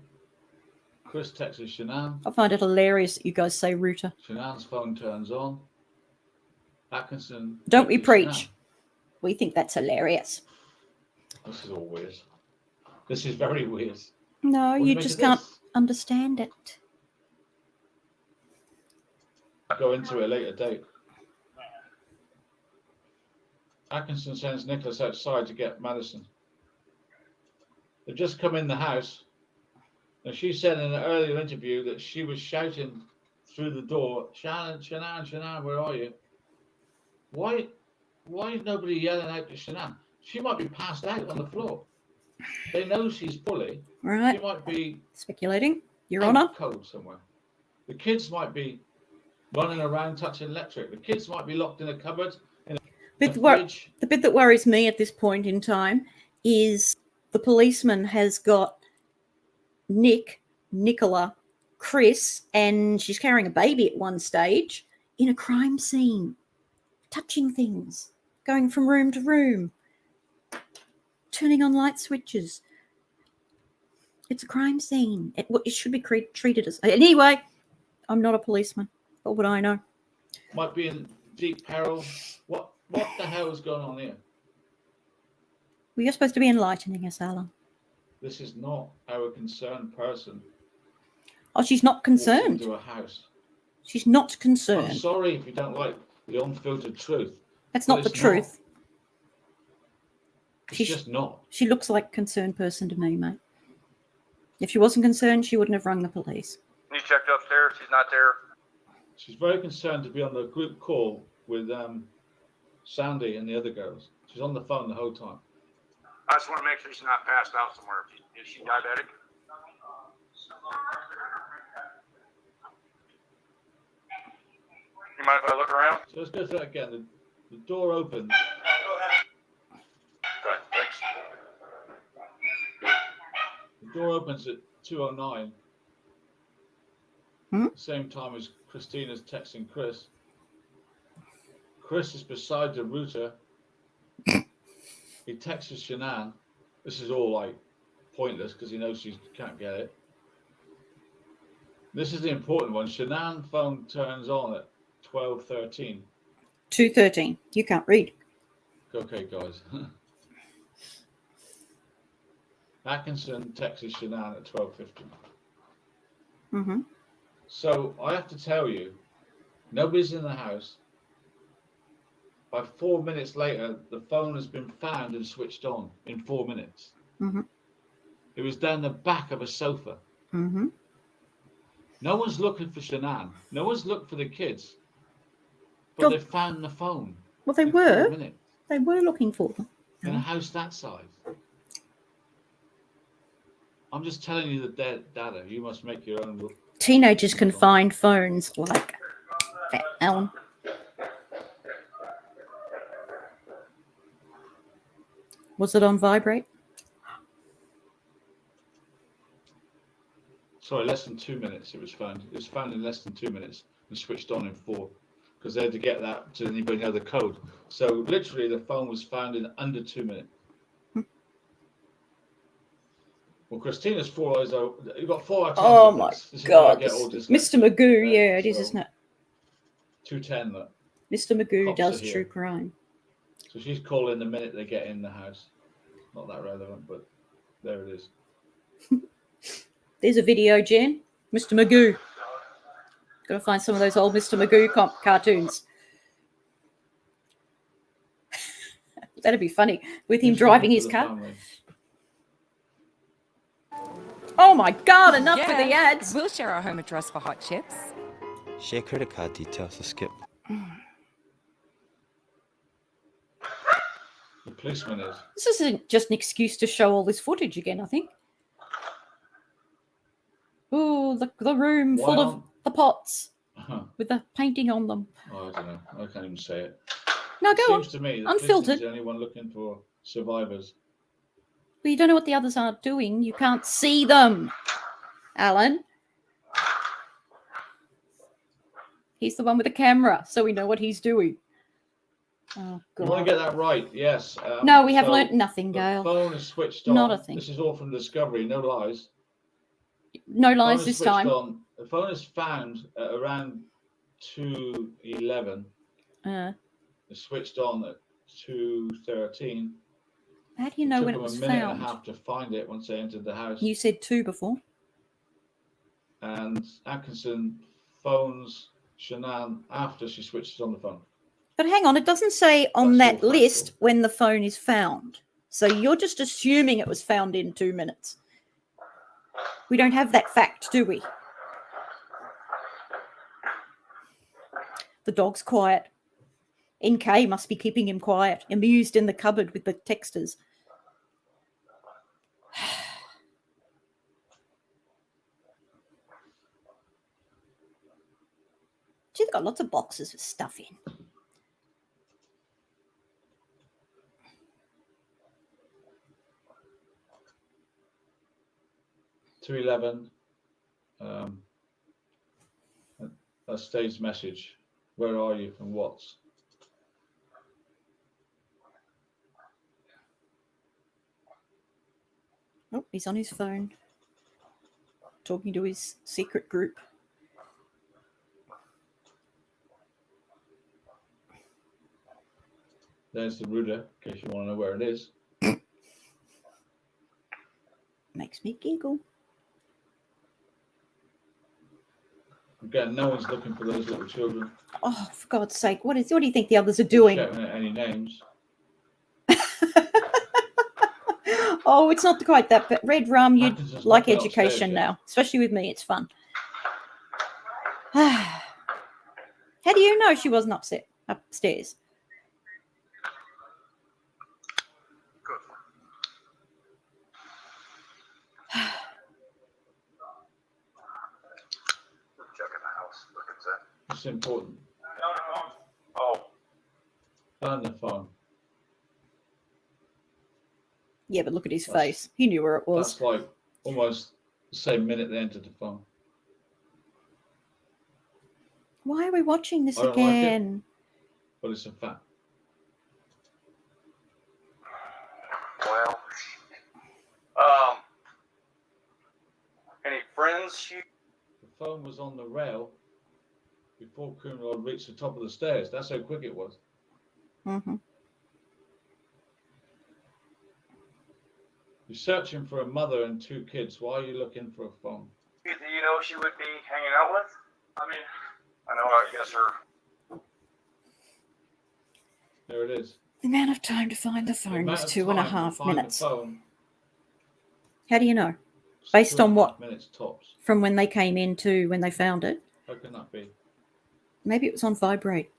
Chris texts Shanann. I find it hilarious that you guys say router. Shanann's phone turns on. Atkinson. Don't we texts preach? Shanann. We think that's hilarious. This is all weird. This is very weird. No, What do you make just of can't this? understand it. Go into a later date. Atkinson sends Nicholas outside to get Madison. They've just come in the house. And she said in an earlier interview that she was shouting through the door, Shanann, where are you? Why is nobody yelling out to Shanann? She might be passed out on the floor. They know she's fully. Right. She might be Speculating. Your out Honour. cold somewhere. The kids might be running around touching electric. The kids might be locked in a cupboard. In a fridge. The bit that worries me at this point in time is the policeman has got Nicola, Chris, and she's carrying a baby at one stage in a crime scene, touching things, going from room to room, turning on light switches. It's a crime scene. It should be treated as... Anyway, I'm not a policeman. What would I know? Might be in deep peril. What the hell is going on here? Well, you're supposed to be enlightening us, Alan. This is not our concerned person. Oh, she's not concerned. Into a house. She's not I'm concerned. sorry if you don't like the unfiltered truth. That's not the truth. It's just not. She looks like a concerned person to me, mate. If she wasn't concerned, she wouldn't have rung the police. You checked upstairs? She's not there? She's very concerned to be on the group call with Sandy and the other girls. She's on the phone the whole time. I just want to make sure she's not passed out somewhere. Is she diabetic? You mind if I look around? So let's go through that again. The door opens. Okay, thanks. The door opens at 2:09. Hmm? Same time as Christina's texting Chris. Chris is beside the router. He texts Shanann. This is all like pointless because he knows she can't get it. This is the important one. Shanann's phone turns on at 12:13. 2:13. You can't read. Okay, guys. Atkinson texts Shanann at 12:50. Mm-hmm. So I have to tell you, nobody's in the house. By 4 minutes later, the phone has been found and switched on in 4 minutes. Mm-hmm. It was down the back of a sofa. Mm-hmm. No one's looking for Shanann. No one's looked for the kids. But they found the phone. Well, they in 4 were. minutes They were looking for them. in a house that size. I'm just telling you the data. You must make your own. Teenagers can find phones like that, Alan. Was it on vibrate? Sorry, less than 2 minutes. It was found. It was found in less than 2 minutes and switched on in 4, because they had to get that to anybody know the code. So literally, the phone was found in under 2 minutes. Well, Christina's 4 eyes out. You've got 4 out of 10. Oh my This is God, where I get all Mr. dyslexic. Magoo, yeah, it is, isn't it? 210. Look. Mr. Magoo Cops does are here. true crime. So she's calling the minute they get in the house. Not that relevant, but there it is. There's a video, Jen. Mr. Magoo. Got to find some of those old Mr. Magoo cartoons. That'd be funny with him driving his car. Family. Oh my God, enough with the ads. We'll share our home address for hot chips. Share credit card details to Skip. The policeman is. This isn't just an excuse to show all this footage again, I think. Oh, the room full of the pots with the painting on them. Oh, I don't know. I can't even say it. No, go on. Seems to me that Unfiltered. the only one looking for survivors. Well, you don't know what the others are doing. You can't see them, Alan. He's the one with the camera, so we know what he's doing. Oh, God. You want to get that right, yes. No, we have learnt nothing, Gail. The phone is switched on. Not a thing. This is all from Discovery, no lies. No lies this time. On. The phone is found at around 2:11. It's switched on at 2:13. How do you know when it was found? It took them a minute found? and a half to find it once they entered the house. You said 2 before. And Atkinson phones Shanann after she switches on the phone. But hang on, it doesn't say on that list when the phone is found. So you're just assuming it was found in 2 minutes. We don't have that fact, do we? The dog's quiet. NK must be keeping him quiet, amused in the cupboard with the texters. Gee, they've got lots of boxes with stuff in. $2.11. A staged message. Where are you from Watts? Oh, he's on his phone, talking to his secret group. There's the router, in case you want to know where it is. Makes me giggle. Again, no one's looking for those little children. Oh, for God's sake, what do you think the others are doing? Shouting at any names. Oh, it's not quite that, but Red Rum, you'd Atkinson's like not been education upstairs yet. now, especially with me. It's fun. How do you know she wasn't upstairs? Checking the house. Look at that. It's important. Oh. Find the phone. Yeah, but look at his face. He knew where it was. That's like almost the same minute they entered the phone. Why are we watching this I don't like it. again? But it's a fact. Well. Any friends? The phone was on the rail before Coonrod reached the top of the stairs. That's how quick it was. Mm-hmm. You're searching for a mother and 2 kids. Why are you looking for a phone? Do you know she would be hanging out with? I mean, I know, I guess her. There it is. The amount of time to find the The phone amount was of 2.5 time to find minutes. The phone, How do you know? Based on what? 2.5 minutes tops. From when they came in to when they found it? How can that be? Maybe it was on vibrate.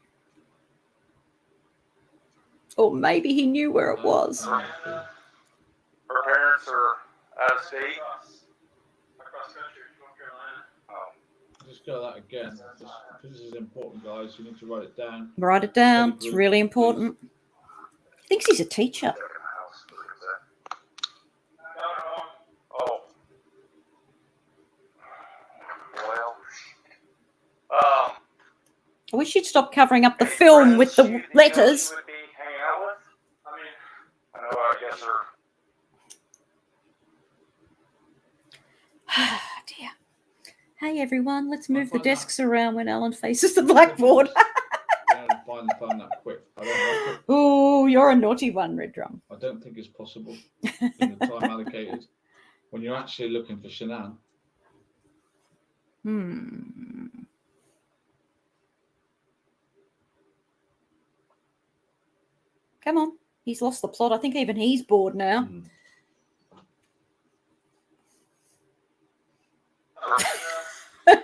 Or maybe he knew where it was. Her parents are out of state. go that again. This is important, guys. You need to write it down. Write it down. Study It's group, really please. important. Thinks he's a teacher. Oh. Well. I wish you'd stop covering up the film with the letters. Would be hanging out with? I mean, I know, I guess her. Dear. Hey everyone, let's move the desks around when Alan faces the blackboard. Don't find the phone that quick. I don't like it. Oh, you're a naughty one, Red Drum. I don't think it's possible in the time allocated when you're actually looking for Shanann. Come on. He's lost the plot. I think even he's bored now. Her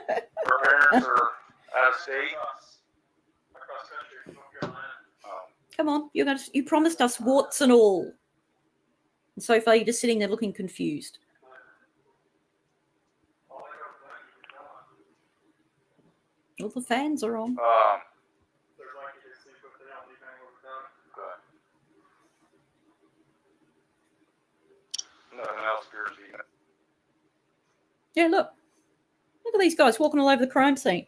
parents are out of state. Come on. You promised us warts and all. And so far you're just sitting there looking confused. All the fans are on. Nothing else appears to be. Yeah, look. Look at these guys walking all over the crime scene.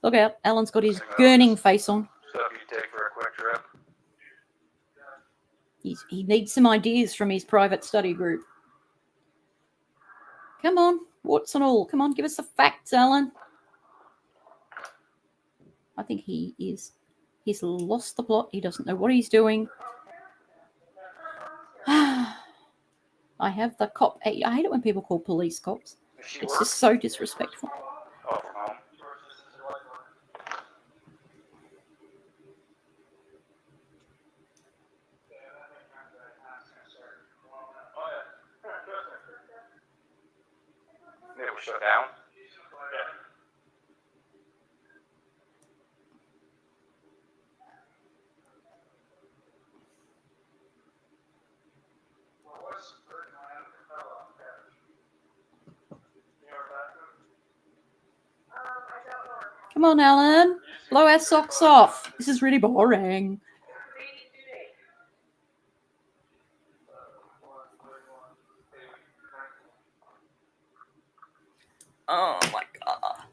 Look out. Alan's got his gurning face on. Stuff you take for a quick trip. He needs some ideas from his private study group. Come on. Warts and all. Come on, give us the facts, Alan. I think he's lost the plot. He doesn't know what he's doing. I have the cop. I hate it when people call police cops. It's just so disrespectful. Oh, from home. It was shut down. Come on, Alan. Blow our socks off. This is really boring. Oh my god.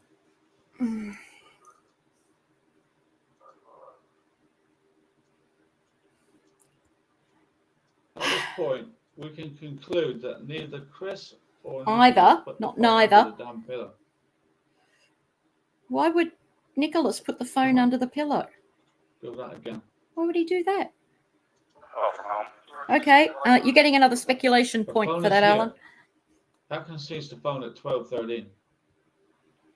At this point, we can conclude that neither Chris or Either, Nicholas put the not phone neither. under the damn pillow. Why would Nicholas put the phone under the pillow? Do that again. Why would he do that? Oh, from home. Okay, you're getting another speculation point phone for is that, here. Alan. Atkins sees the phone at 12:13.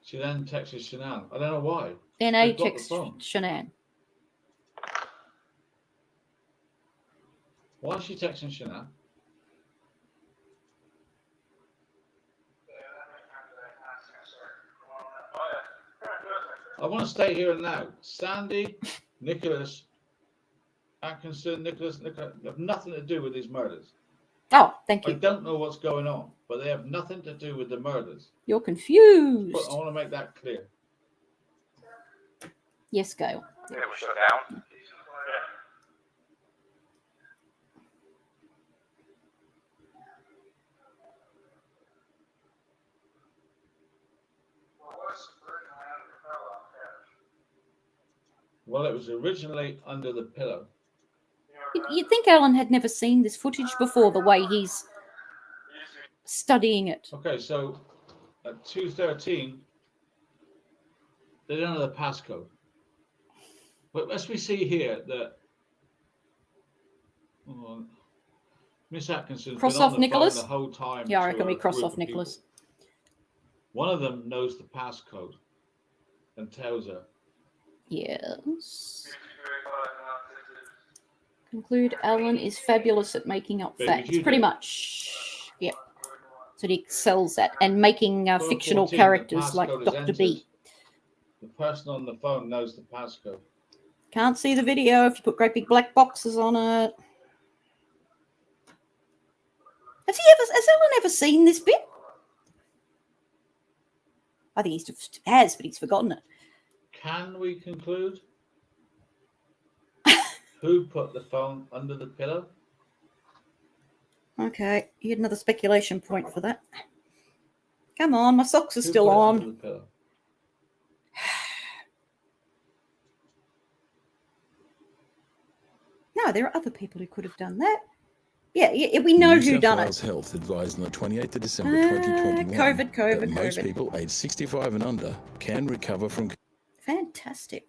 She then texts Shanann. I don't know why. Then They've A got the texts phone. Shanann. Why is she texting Shanann? I want to stay here and now. Sandy, Nicholas, Atkinson, Nicholas have nothing to do with these murders. Oh, thank I you. don't know what's going on, but they have nothing to do with the murders. You're confused. But I want to make that clear. Yes, Gail. It was shut down. Well, it was originally under the pillow. You'd think Alan had never seen this footage before, the way he's studying it. Okay, so at 2:13, they don't know the passcode. But as we see here, that Miss Atkinson's Cross been on off the phone Nicholas? the whole time. Yeah, I to reckon we a cross group off of Nicholas. people. One of them knows the passcode and tells her. Yes. Conclude Alan is fabulous at making up Baby, facts. you Pretty do. much. Yep. So he excels at. And making fictional 12:14, the characters like passcode is Dr. B. entered. The person on the phone knows the passcode. Can't see the video if you put great big black boxes on it. Has Alan ever seen this bit? I think he has, but he's forgotten it. Can we conclude? Who put the phone under the pillow? Okay, you had another speculation point for that. Come on, my socks are Who still put it on. under the pillow? No, there are other people who could have done that. Yeah, we know New who South done Wales it. Health advised on the 28th of December 2021 that most COVID. people aged 65 and under can recover from. Fantastic.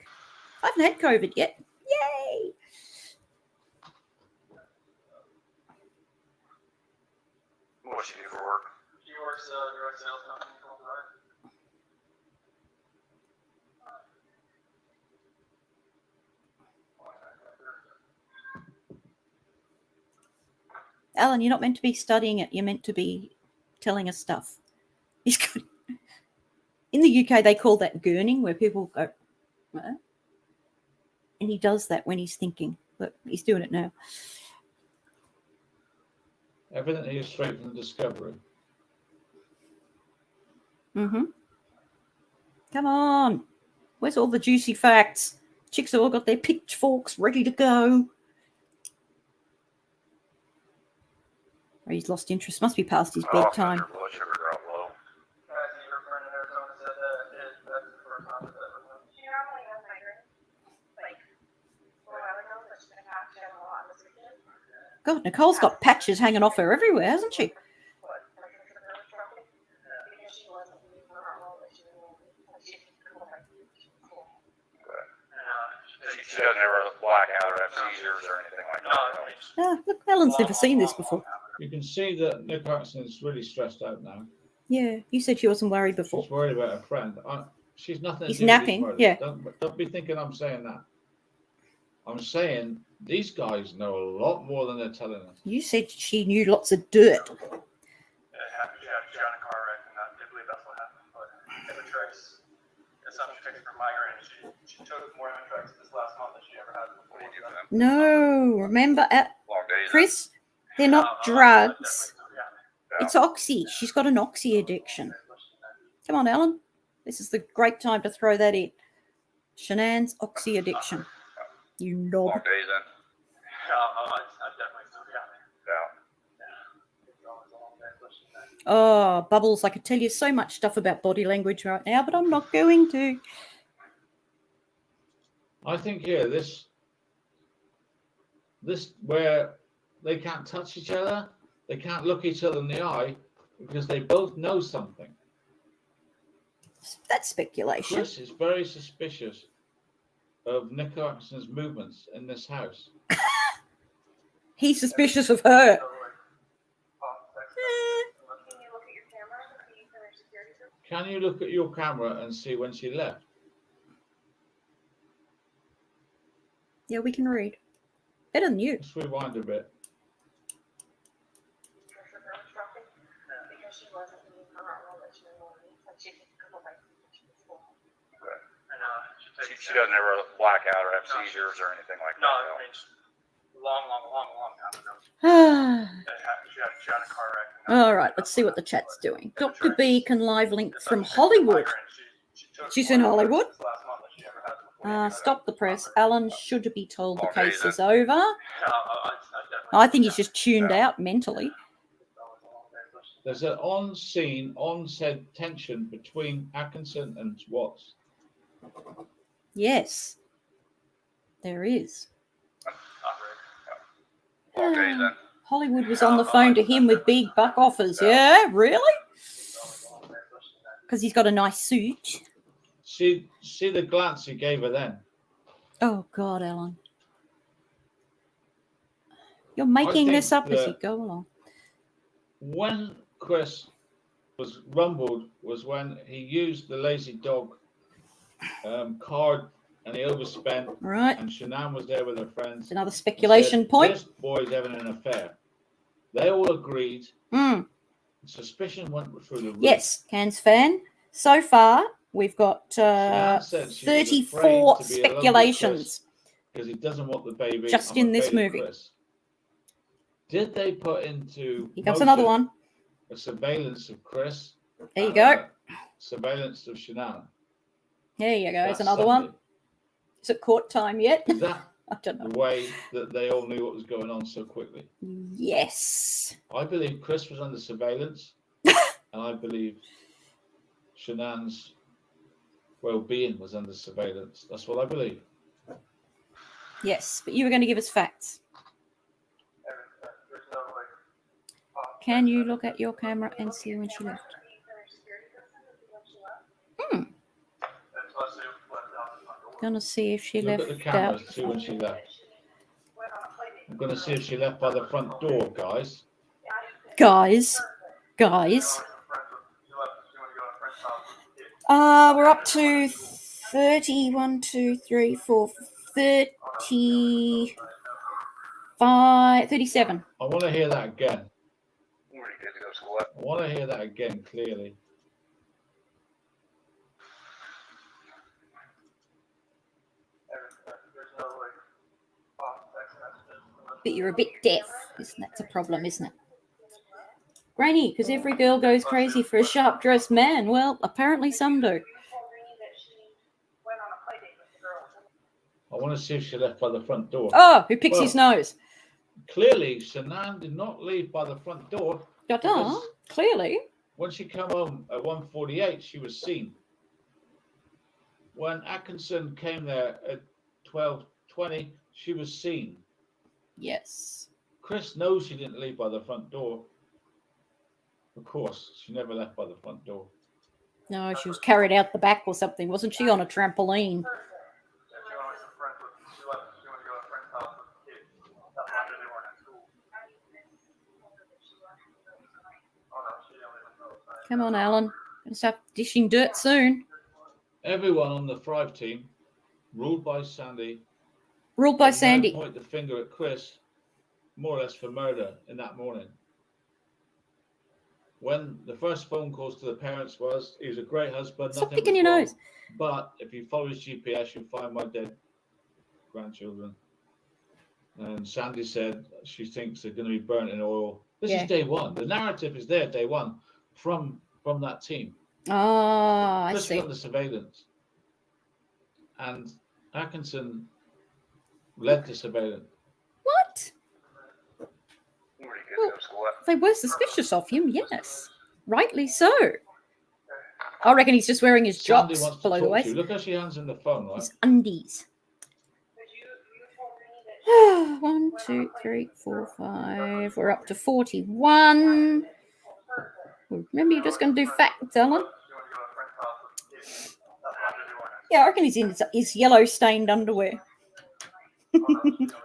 I haven't had COVID yet. Yay! What's she do for work? She works direct sales company called Drive. Alan, you're not meant to be studying it. You're meant to be telling us stuff. He's good. In the UK, they call that gurning, where people go, what? And he does that when he's thinking. Look, he's doing it now. Evidently, it's straight from the Discovery. Mm-hmm. Come on. Where's all the juicy facts? Chicks have all got their pitchforks ready to go. Oh, he's lost interest. Must be past his bedtime. Blood sugar dropped low. God, Nicole's got patches hanging off her everywhere, hasn't she? She doesn't ever black out or have seizures or anything like that. Look, Alan's never seen this before. You can see that Nick Harrison is really stressed out now. Yeah, you said she wasn't worried before. She's worried about her friend. She's nothing. He's to do with napping, these murders. yeah. Don't be thinking I'm saying that. I'm saying these guys know a lot more than they're telling us. You said she knew lots of dirt. She got in a car wreck, and I believe that's what happened. But Imitrex is something she takes for migraine. She took more Imitrex this last month than she ever had before. No, remember, Chris, they're not drugs. It's oxy. She's got an oxy addiction. Come on, Alan. This is the great time to throw that in. Shanann's oxy addiction. You knob. Long days in. I definitely still got it. Yeah. Oh, Bubbles, I could tell you so much stuff about body language right now, but I'm not going to. I think here, this where they can't touch each other, they can't look each other in the eye because they both know something. That's speculation. Chris is very suspicious of Nick Harrison's movements in this house. He's suspicious of her. Can you look at your camera and see when she left? Yeah, we can read. Better than you. Let's rewind a bit. She doesn't ever black out or have seizures or anything like that. No, I mean, long time ago. She had a car wreck. All right, let's see what the chat's doing. Dr. B can live link from Hollywood. She's in Hollywood. Stop the press. Alan should be told the case is over. I think he's just tuned out mentally. There's an on-scene, on-set tension between Atkinson and Watts. Yes, there is. Hollywood was on the phone to him with big buck offers. Yeah, really? Because he's got a nice suit. See the glance he gave her then. Oh, God, Alan. You're making this up as you go along. When Chris was rumbled was when he used the lazy dog card and he overspent. Right. And Shanann was there with her friends. Another speculation point. This boy's having an affair. They all agreed. Suspicion went through the roof. Yes, Cans fan. So far, we've got 34 speculations. Because he doesn't want the baby. Just in this movie. Chris. Did they put into Here comes another one. A surveillance of Chris? There you go. surveillance of Shanann. There you go. There's That's another Sunday. one. Is it court time yet? Is that I don't know. the way that they all knew what was going on so quickly? Yes. I believe Chris was under surveillance, and I believe Shanann's well-being was under surveillance. That's what I believe. Yes, but you were going to give us facts. Can you look at your camera and see when she left? Gonna see if she Look left at the camera, out. see when she left. I'm going to see if she left by the front door, guys. Guys. We're up to 31, 2, 3, 4, 35, 37. I want to hear that again. I want to hear that again clearly. But you're a bit deaf. That's a problem, isn't it? Granny, because every girl goes crazy for a sharp-dressed man. Well, apparently some do. I want to see if she left by the front door. Oh, who picks his nose? Clearly, Shanann did not leave by the front door. Clearly. When she came home at 1:48, she was seen. When Atkinson came there at 12:20, she was seen. Yes. Chris knows she didn't leave by the front door. Of course, she never left by the front door. No, she was carried out the back or something, wasn't she, on a trampoline? Come on, Alan. Gonna start dishing dirt soon. Everyone on the Thrive team, ruled by Sandy, point the finger at Chris, more or less for murder in that morning. When the first phone calls to the parents was, he was a great husband. Stop picking your nose. But if you follow his GPS, you'll find my dead grandchildren. And Sandy said she thinks they're going to be burnt in oil. This is day one. The narrative is there, day one, from that team. Oh, I Chris see. was under surveillance. And Atkinson led the surveillance. What? Well, they were suspicious of him, yes. Rightly so. I reckon he's just wearing his Sandy jocks wants to below the talk to waist. you. Look how she hands him the phone, right? His undies. 1, 2, 3, 4, 5. We're up to 41. Remember, you're just going to do facts, Alan. Yeah, I reckon he's in his yellow-stained underwear.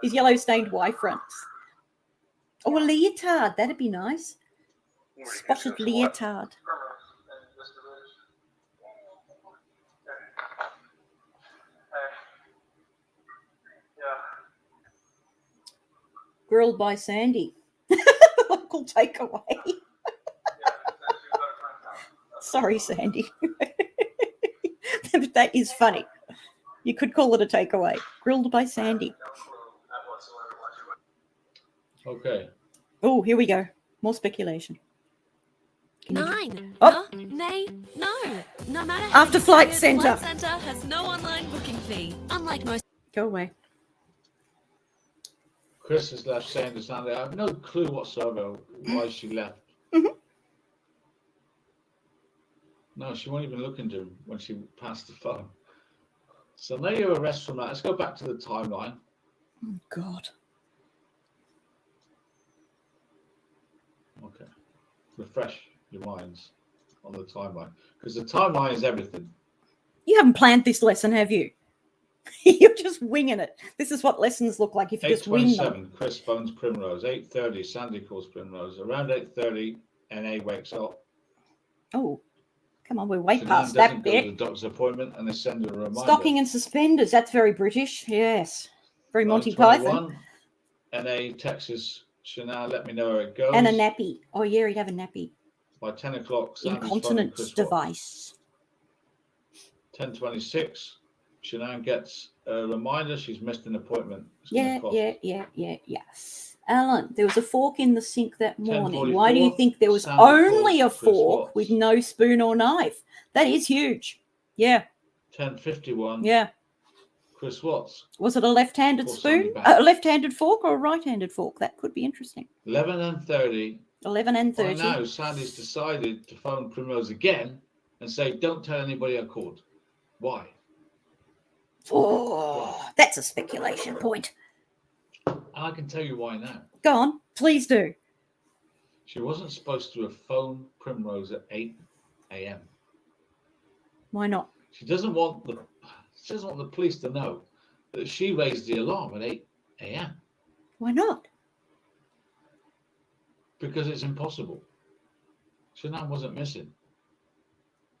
His yellow-stained Y-fronts. Oh, a leotard. That'd be nice. Spotted leotard. Grilled by Sandy. Local takeaway. Sorry, Sandy. That is funny. You could call it a takeaway. Grilled by Sandy. Okay. Oh, here we go. More speculation. Nine. Oh. Nay, no. No matter After how Flight you Centre. Flight Centre has no online booking fee. Unlike most. Go away. Chris has left saying to Sandy, I have no clue whatsoever why she left. No, she won't even look into him when she passed the phone. So now you arrest from that. Let's go back to the timeline. Oh, God. Okay. Refresh your minds on the timeline. Because the timeline is everything. You haven't planned this lesson, have you? You're just winging it. This is what lessons look like if you just wing them. 8:27, Chris phones Primrose. 8:30, Sandy calls Primrose. Around 8:30, NA wakes up. Oh, come on, we're way Shanann past doesn't that go to bit. the doctor's appointment and they send her a reminder. Stocking and suspenders. That's very British. Yes. Very Monty Python. 9:21, NA texts Shanann, let me know where it goes. And a nappy. Oh, yeah, he'd have a nappy. By 10 o'clock, Sandy's phoning Incontinence Chris device. 10:26, Shanann gets a reminder she's missed an appointment. It's Yeah, gonna cost. yes. Alan, there was a fork in the sink that morning. 10:44, Why do you think there was Sandy only a calls Chris fork Watts. with no spoon or knife? That is huge. Yeah, 10:51. yeah. Chris Watts. Was it a left-handed Call Sandy spoon, back. a left-handed fork, or a right-handed fork? That could be interesting. 11:30. 11 and By 30. now, Sandy's decided to phone Primrose again and say, "Don't tell anybody I called." Why? Oh, that's a speculation point. And I can tell you why now. Go on, please do. She wasn't supposed to have phoned Primrose at 8 a.m. Why not? She doesn't want the police to know that she raised the alarm at 8 a.m. Why not? because it's impossible. Shanann wasn't missing.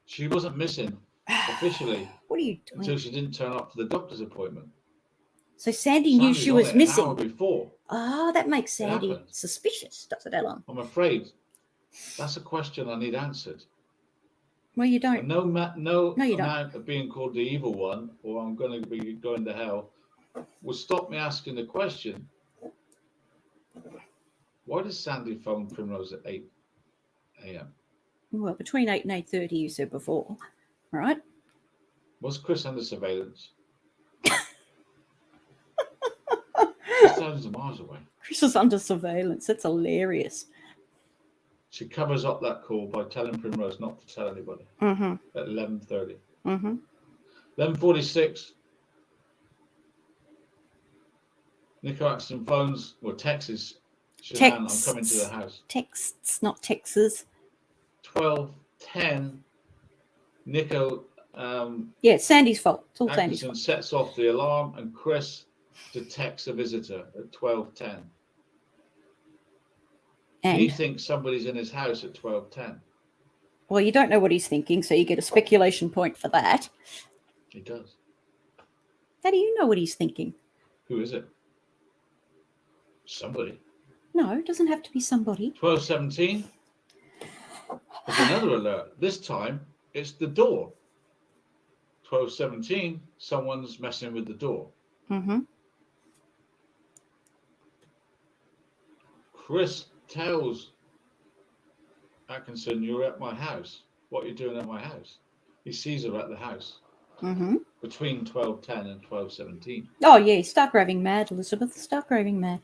She wasn't missing officially. What are you doing? Until she didn't turn up for the doctor's appointment. So Sandy knew she was missing. An hour before. Ah, that makes Sandy suspicious, does it, Ellen? I'm afraid that's a question I need answered. Well, you don't. And no you amount don't. of being called the evil one, or I'm going to be going to hell, will stop me asking the question: why does Sandy phone Primrose at 8 a.m.? Well, between 8 and 8:30, you said before, right? Was Chris under surveillance? She's thousands of miles away. Chris was under surveillance. That's hilarious. She covers up that call by telling Primrose not to tell anybody Mm-hmm. at 11:30. Mm-hmm. 11:46. Nico Axton phones or texts Shanann, I'm coming to the house. Texts, not texts. 12:10. Nico. Yeah, it's Sandy's fault. It's all Sandy's Atkinson fault. sets off the alarm, and Chris detects a visitor at 12:10. And He thinks somebody's in his house at 12:10. well, you don't know what he's thinking, so you get a speculation point for that. He does. How do you know what he's thinking? Who is it? Somebody. No, it doesn't have to be somebody. 12:17. There's another alert. This time it's the door. 12:17. Someone's messing with the door. Mm-hmm. Chris tells Atkinson, "You're at my house. What are you doing at my house?" He sees her at the house Mm-hmm. between 12:10 and 12:17. Oh, yeah, start raving mad, Elizabeth. Start raving mad.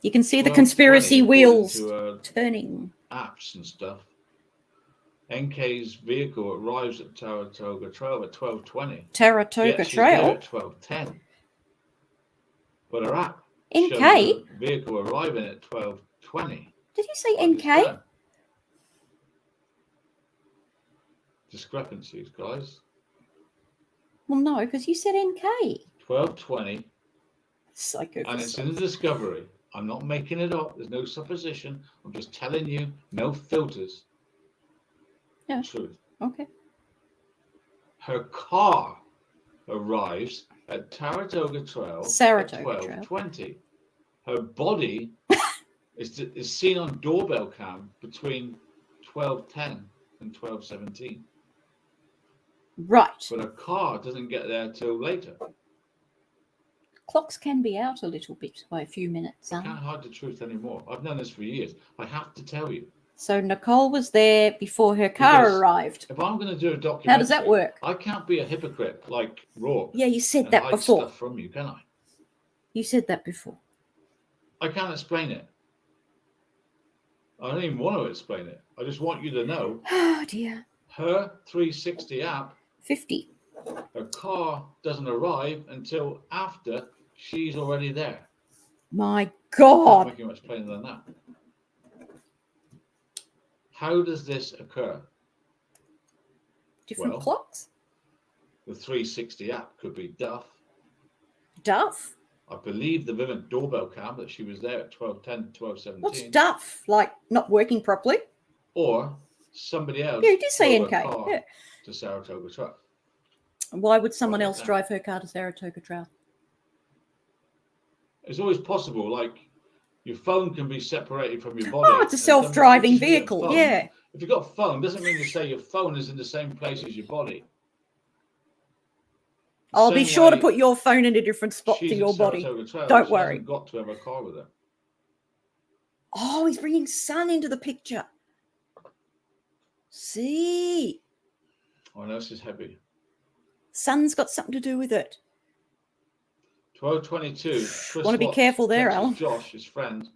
You can see the 12:20, conspiracy according wheels to, turning. apps and stuff. NK's vehicle arrives at Saratoga Trail at 12:20. Saratoga Yet she's Trail? there at 12:10. But her app NK? shows the vehicle arriving at 12:20. Did you say by this NK? time. Discrepancies, guys. Well, no, because you said NK. 12:20, Psycho. and it's in the Discovery. I'm not making it up. There's no supposition. I'm just telling you, no filters. Yeah. Truth. Okay. Her car arrives at Saratoga Trail Saratoga at Trail. 12:20. Her body is seen on doorbell cam between 12:10 and 12:17. Right. But her car doesn't get there till later. Clocks can be out a little bit by a few minutes. I can't hide the truth anymore. I've known this for years. I have to tell you. So Nicole was there before her car Because arrived. If I'm going to do a documentary, How does that work? I can't be a hypocrite like Rourke. Yeah, you said and that hide before. Stuff from you, can I? You said that before. I can't explain it. I don't even want to explain it. I just want you to know. Oh dear. Her 360 app. 50. Her car doesn't arrive until after she's already there. My Not God. making much plainer than that. How does this occur? Different Well, clocks? The 360 app could be Duff. Duff? I believe the Vivint doorbell cam that she was there at 12:10, 12:17. What's Duff? Like not working properly? Or somebody else. Yeah, you did say drove a NK. car Yeah. to Saratoga Trail. Why would someone Right, else that. drive her car to Saratoga Trail? It's always possible. Like your phone can be separated from your body. Oh, it's a and self-driving if you get a vehicle. phone- Yeah. If you've got a phone, doesn't mean to say your phone is in the same place as your body. I'll be sure to way put your phone in a different spot she's to at your body. Saratoga Trail. Don't She worry. hasn't got to have a car with her. Oh, he's bringing Sun into the picture. See? Oh, no, this is heavy. Sun's got something to do with it. 12:22. Chris Want to be Watts careful there, texts Alan. Josh, his friend.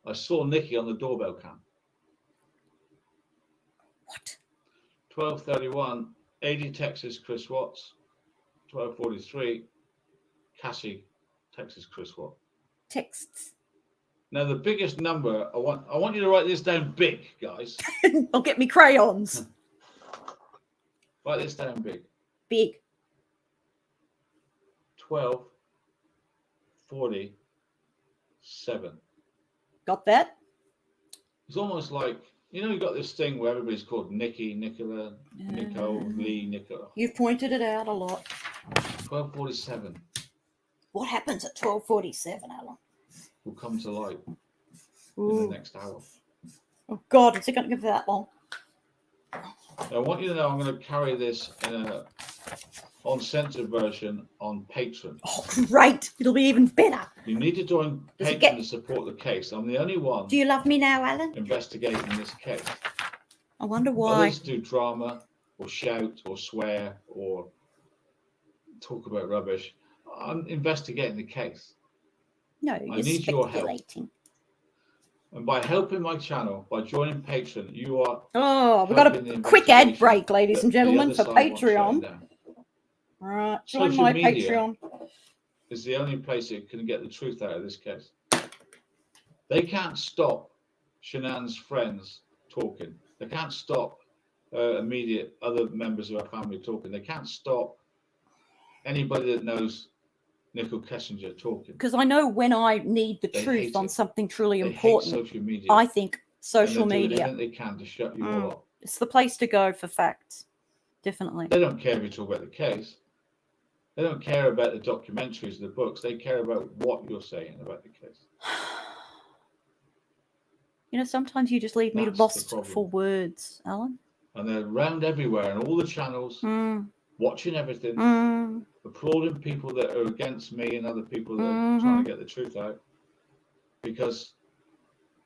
I saw Nikki on the doorbell cam. What? 12:31. 80 Texas Chris Watts. 12:43. Cassie Texas Chris Watts. Texts. Now the biggest number, I want you to write this down big, guys. I'll get me crayons. Write this down big. Big. 12:47. Got that? It's almost like, you know, you got this thing where everybody's called Nikki, Nicola, Nicole, Lee, Nicola. You've pointed it out a lot. 12:47 What happens at 12:47, Alan? will come to light in Ooh. the next hour. Oh, God, is it going to go for that long? Now, I want you to know I'm going to carry this in a uncensored version on Patreon. Oh, great. It'll be even better. You need to join Patreon to support the case. I'm the only one Do you love me now, Alan? investigating this case. I wonder why. Others do drama or shout or swear or talk about rubbish. I'm investigating the case. No, I you're need your help. speculating. And by helping my channel, by joining Patreon, you are. Oh, we've got helping a the quick ad investigation break, ladies that and the gentlemen, other for side wants shutting Patreon. down. All right, join Social my media Patreon. is the only place that can get the truth out of this case. They can't stop Shanann's friends talking. They can't stop immediate other members of our family talking. They can't stop anybody that knows Nicole Kessinger talking. Because I know when I need the They truth hate on it. something truly They hate important, social media. I think social and they're doing media. everything they can to shut you all up. It's the place to go for facts. Definitely. They don't care if you talk about the case. They don't care about the documentaries, the books. They care about what you're saying about the case. You know, sometimes you just leave me That's the lost problem. for words, Alan. And they're around everywhere and all the channels, watching everything, applauding people that are against me and other people that are trying to get the truth out, because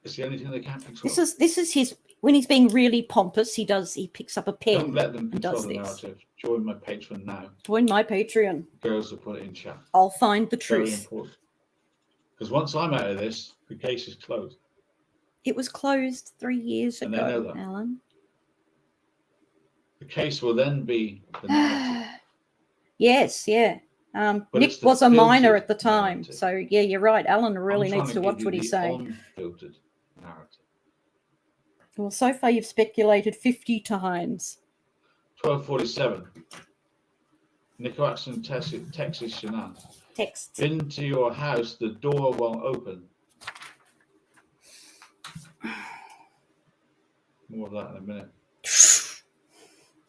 it's the only thing they can't control. This is his when he's being really pompous. He picks up a pen. Don't let them and control does the this. narrative. Join my Patreon now. Join my Patreon. Girls will put it in chat. I'll find the Very truth. important. Because once I'm out of this, the case is closed. It was closed 3 years And they know ago, that. Alan. The case will then be the narrative. Yes, yeah. But Nick it's the was a minor filtered at the time, narrative. so yeah, you're right. Alan really I'm trying needs to give watch you what he's the saying. Unfiltered narrative. Well, so far you've speculated 50 times. 12:47. Nico Axon, Texas, Shanann. Text. Been to your house, the door won't open. More of that in a minute.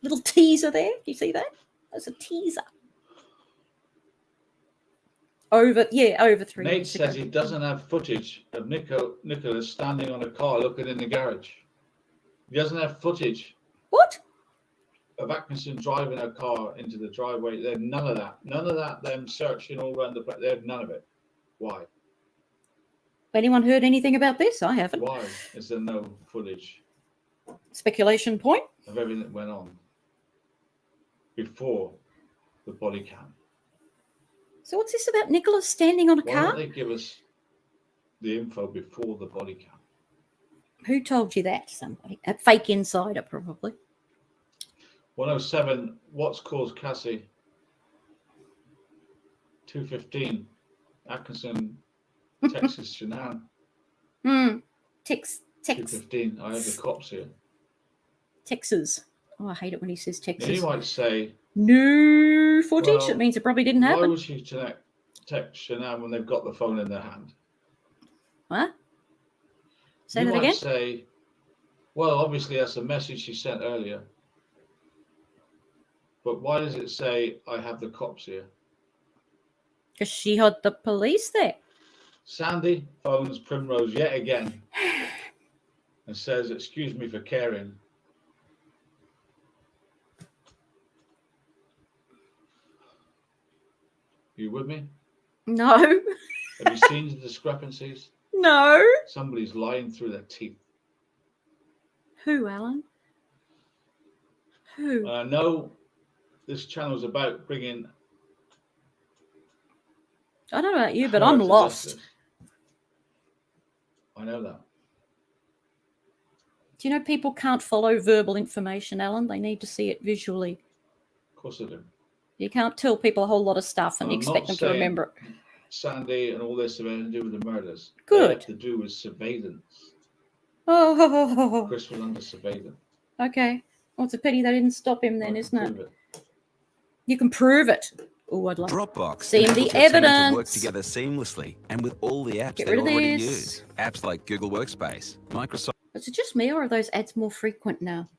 Little teaser there. Do you see that? That's a teaser. Over 3 Nate years says ago. he doesn't have footage of Nicholas standing on a car looking in the garage. He doesn't have footage. What? Of Atkinson driving a car into the driveway. They have none of that. None of that. Them searching all around the place. They have none of it. Why? Anyone heard anything about this? I haven't. Why is there no footage Speculation point. of everything that went on before the body cam? So what's this about Nicholas standing on a Why car? don't they give us the info before the body cam? Who told you that? Somebody. A fake insider, probably. 107. What's caused Cassie? 215. Atkinson, Texas, Shanann. Text. 215. I have the cops here. Texas. Oh, I hate it when he says Now Texas. you might say, No footage. well, It means it probably didn't why happen. would she text Shanann when they've got the phone in their hand? What? Say You that might again. say, well, obviously that's a message she sent earlier. But why does it say, I have the cops here? Because she had the police there. Sandy phones Primrose yet again and says, excuse me for caring. You with me? No. Have you seen the discrepancies? No. Somebody's lying through their teeth. Who, Alan? Who? I know this channel's about bringing. I don't know about you, but her I'm to lost. justice. I know that. Do you know people can't follow verbal information, Alan? They need to see it visually. Of course I do. You can't tell people a whole lot of stuff and I'm expect not them to saying remember it. Sandy and all this have anything to do with the murders. Good. They have to do with surveillance. Oh, Chris was under surveillance. okay. Well, it's a pity they didn't stop him then, isn't it? Prove it. You can prove it. Oh, I'd like Dropbox see enables the your team to work evidence. together seamlessly and with all the apps Get they rid of already this. use. Apps like Google Workspace, Microsoft. Is it just me, or are those ads more frequent now?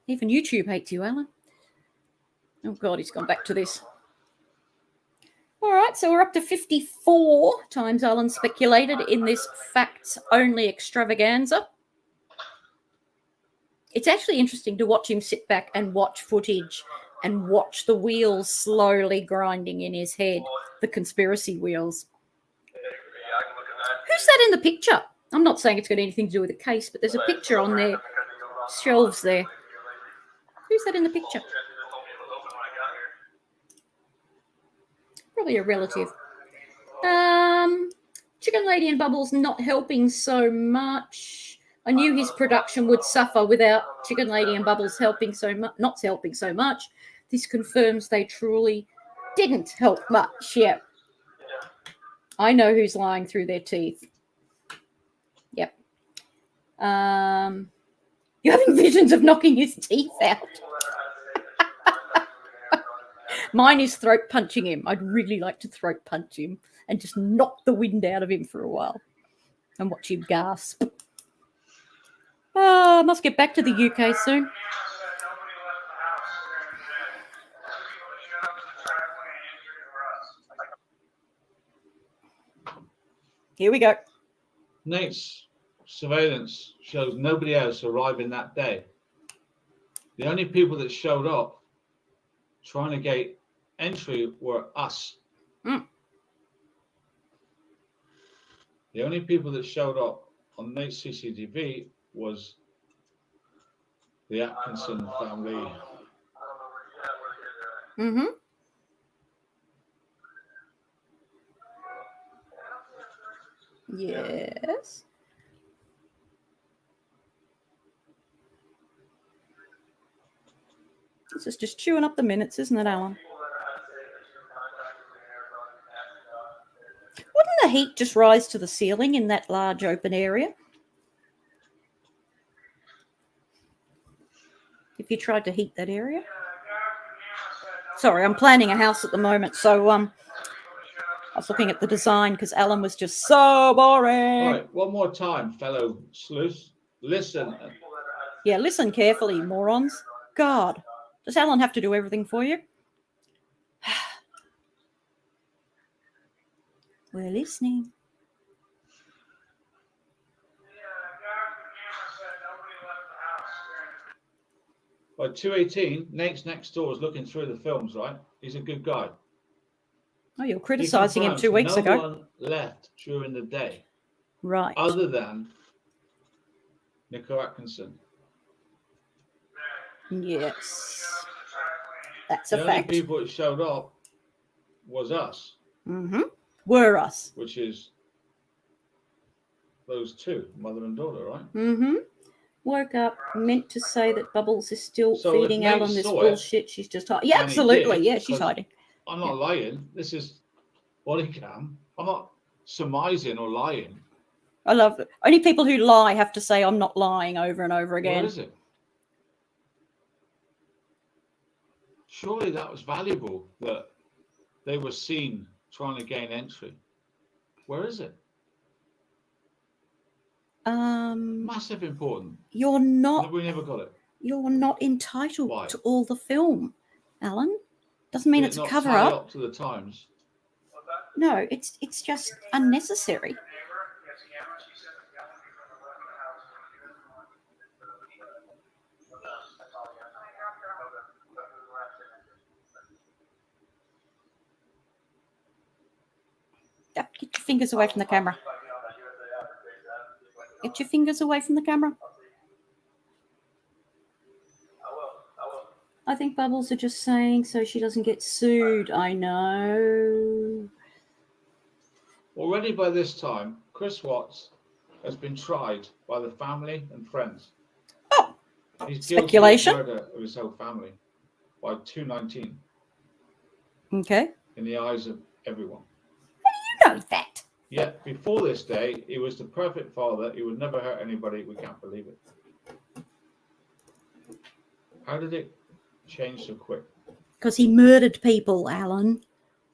Even YouTube hates you, Alan. Oh, God, he's gone back to this. All right, so we're up to 54 times Alan speculated in this facts-only extravaganza. It's actually interesting to watch him sit back and watch footage and watch the wheels slowly grinding in his head, the conspiracy wheels. Who's that in the picture? I'm not saying it's got anything to do with the case, but there's a picture on their shelves there. Who's that in the picture? Probably a relative. Chicken Lady and Bubbles not helping so much. I knew his production would suffer without Chicken Lady and Bubbles helping so much, not helping so much. This confirms they truly didn't help much. Yeah. I know who's lying through their teeth. Yep. You're having visions of knocking his teeth out. Mine is throat punching him. I'd really like to throat punch him and just knock the wind out of him for a while and watch him gasp. I must get back to the UK soon. Here we go. Nate's surveillance shows nobody else arriving that day. The only people that showed up trying to get entry were us. Mm. The only people that showed up on Nate's CCTV was the Atkinson family. Mm-hmm. Yes. This is just chewing up the minutes, isn't it, Alan? Wouldn't the heat just rise to the ceiling in that large open area? If you tried to heat that area? Sorry, I'm planning a house at the moment, so I was looking at the design because Alan was just so boring. All right, one more time, fellow sleuths. Listen. Yeah, listen carefully, morons. God, does Alan have to do everything for you? We're listening. By 2:18, Nate's next door is looking through the films, right? He's a good guy. Oh, you're criticising him 2 weeks no ago. No one left during the day. Right. Other than Nico Atkinson. Yes. That's The a only fact. people that showed up was us. Mm-hmm. Were us. Which is those two, mother and daughter, right? Mm-hmm. Woke up, meant to say that Bubbles is still So feeding if Nate Alan this saw it, bullshit. She's just hiding. Yeah, and he absolutely. did, Yeah, she's 'cause hiding. I'm not lying. This is body cam. I'm not surmising or lying. I love it. Only people who lie have to say I'm not lying over and over again. Where is it? Surely that was valuable that they were seen trying to gain entry. Where is it? Massive important. You're not. We never got it. You're not entitled Why? to all the film, Alan. Doesn't mean Did it's it a not cover tie up. up to the Times? No, it's just unnecessary. fingers away from the camera. Get your fingers away from the camera. I think Bubbles are just saying so she doesn't get sued. I know. Already by this time, Chris Watts has been tried by the family and friends. Oh, he's speculation. guilty of murder of his whole family by 219. Okay. In the eyes of everyone. You know that. Yet before this day, he was the perfect father. He would never hurt anybody. We can't believe it. How did it change so quick? Because he murdered people, Alan.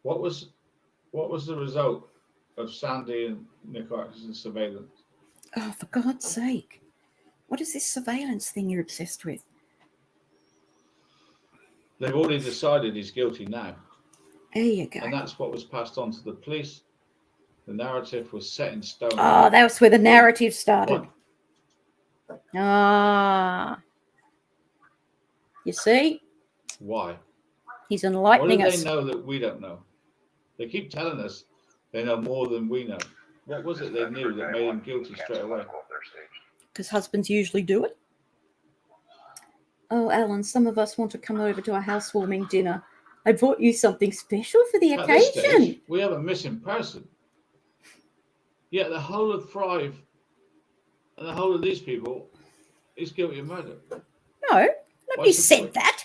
What was the result of Sandy and Nick Atkinson's surveillance? Oh, for God's sake. What is this surveillance thing you're obsessed with? They've already decided he's guilty now. There you go. And that's what was passed on to the police. The narrative was set in stone. Oh, that's where the narrative started. Ah. You see? Why? He's enlightening us. What us. do they know that we don't know? They keep telling us they know more than we know. What was it they knew that made him guilty straight away? Because husbands usually do it. Oh, Alan, some of us want to come over to a housewarming dinner. I brought you something special for the At this occasion. stage, we have a missing person. Yet the whole of Thrive and the whole of these people is guilty of murder. No, nobody said that.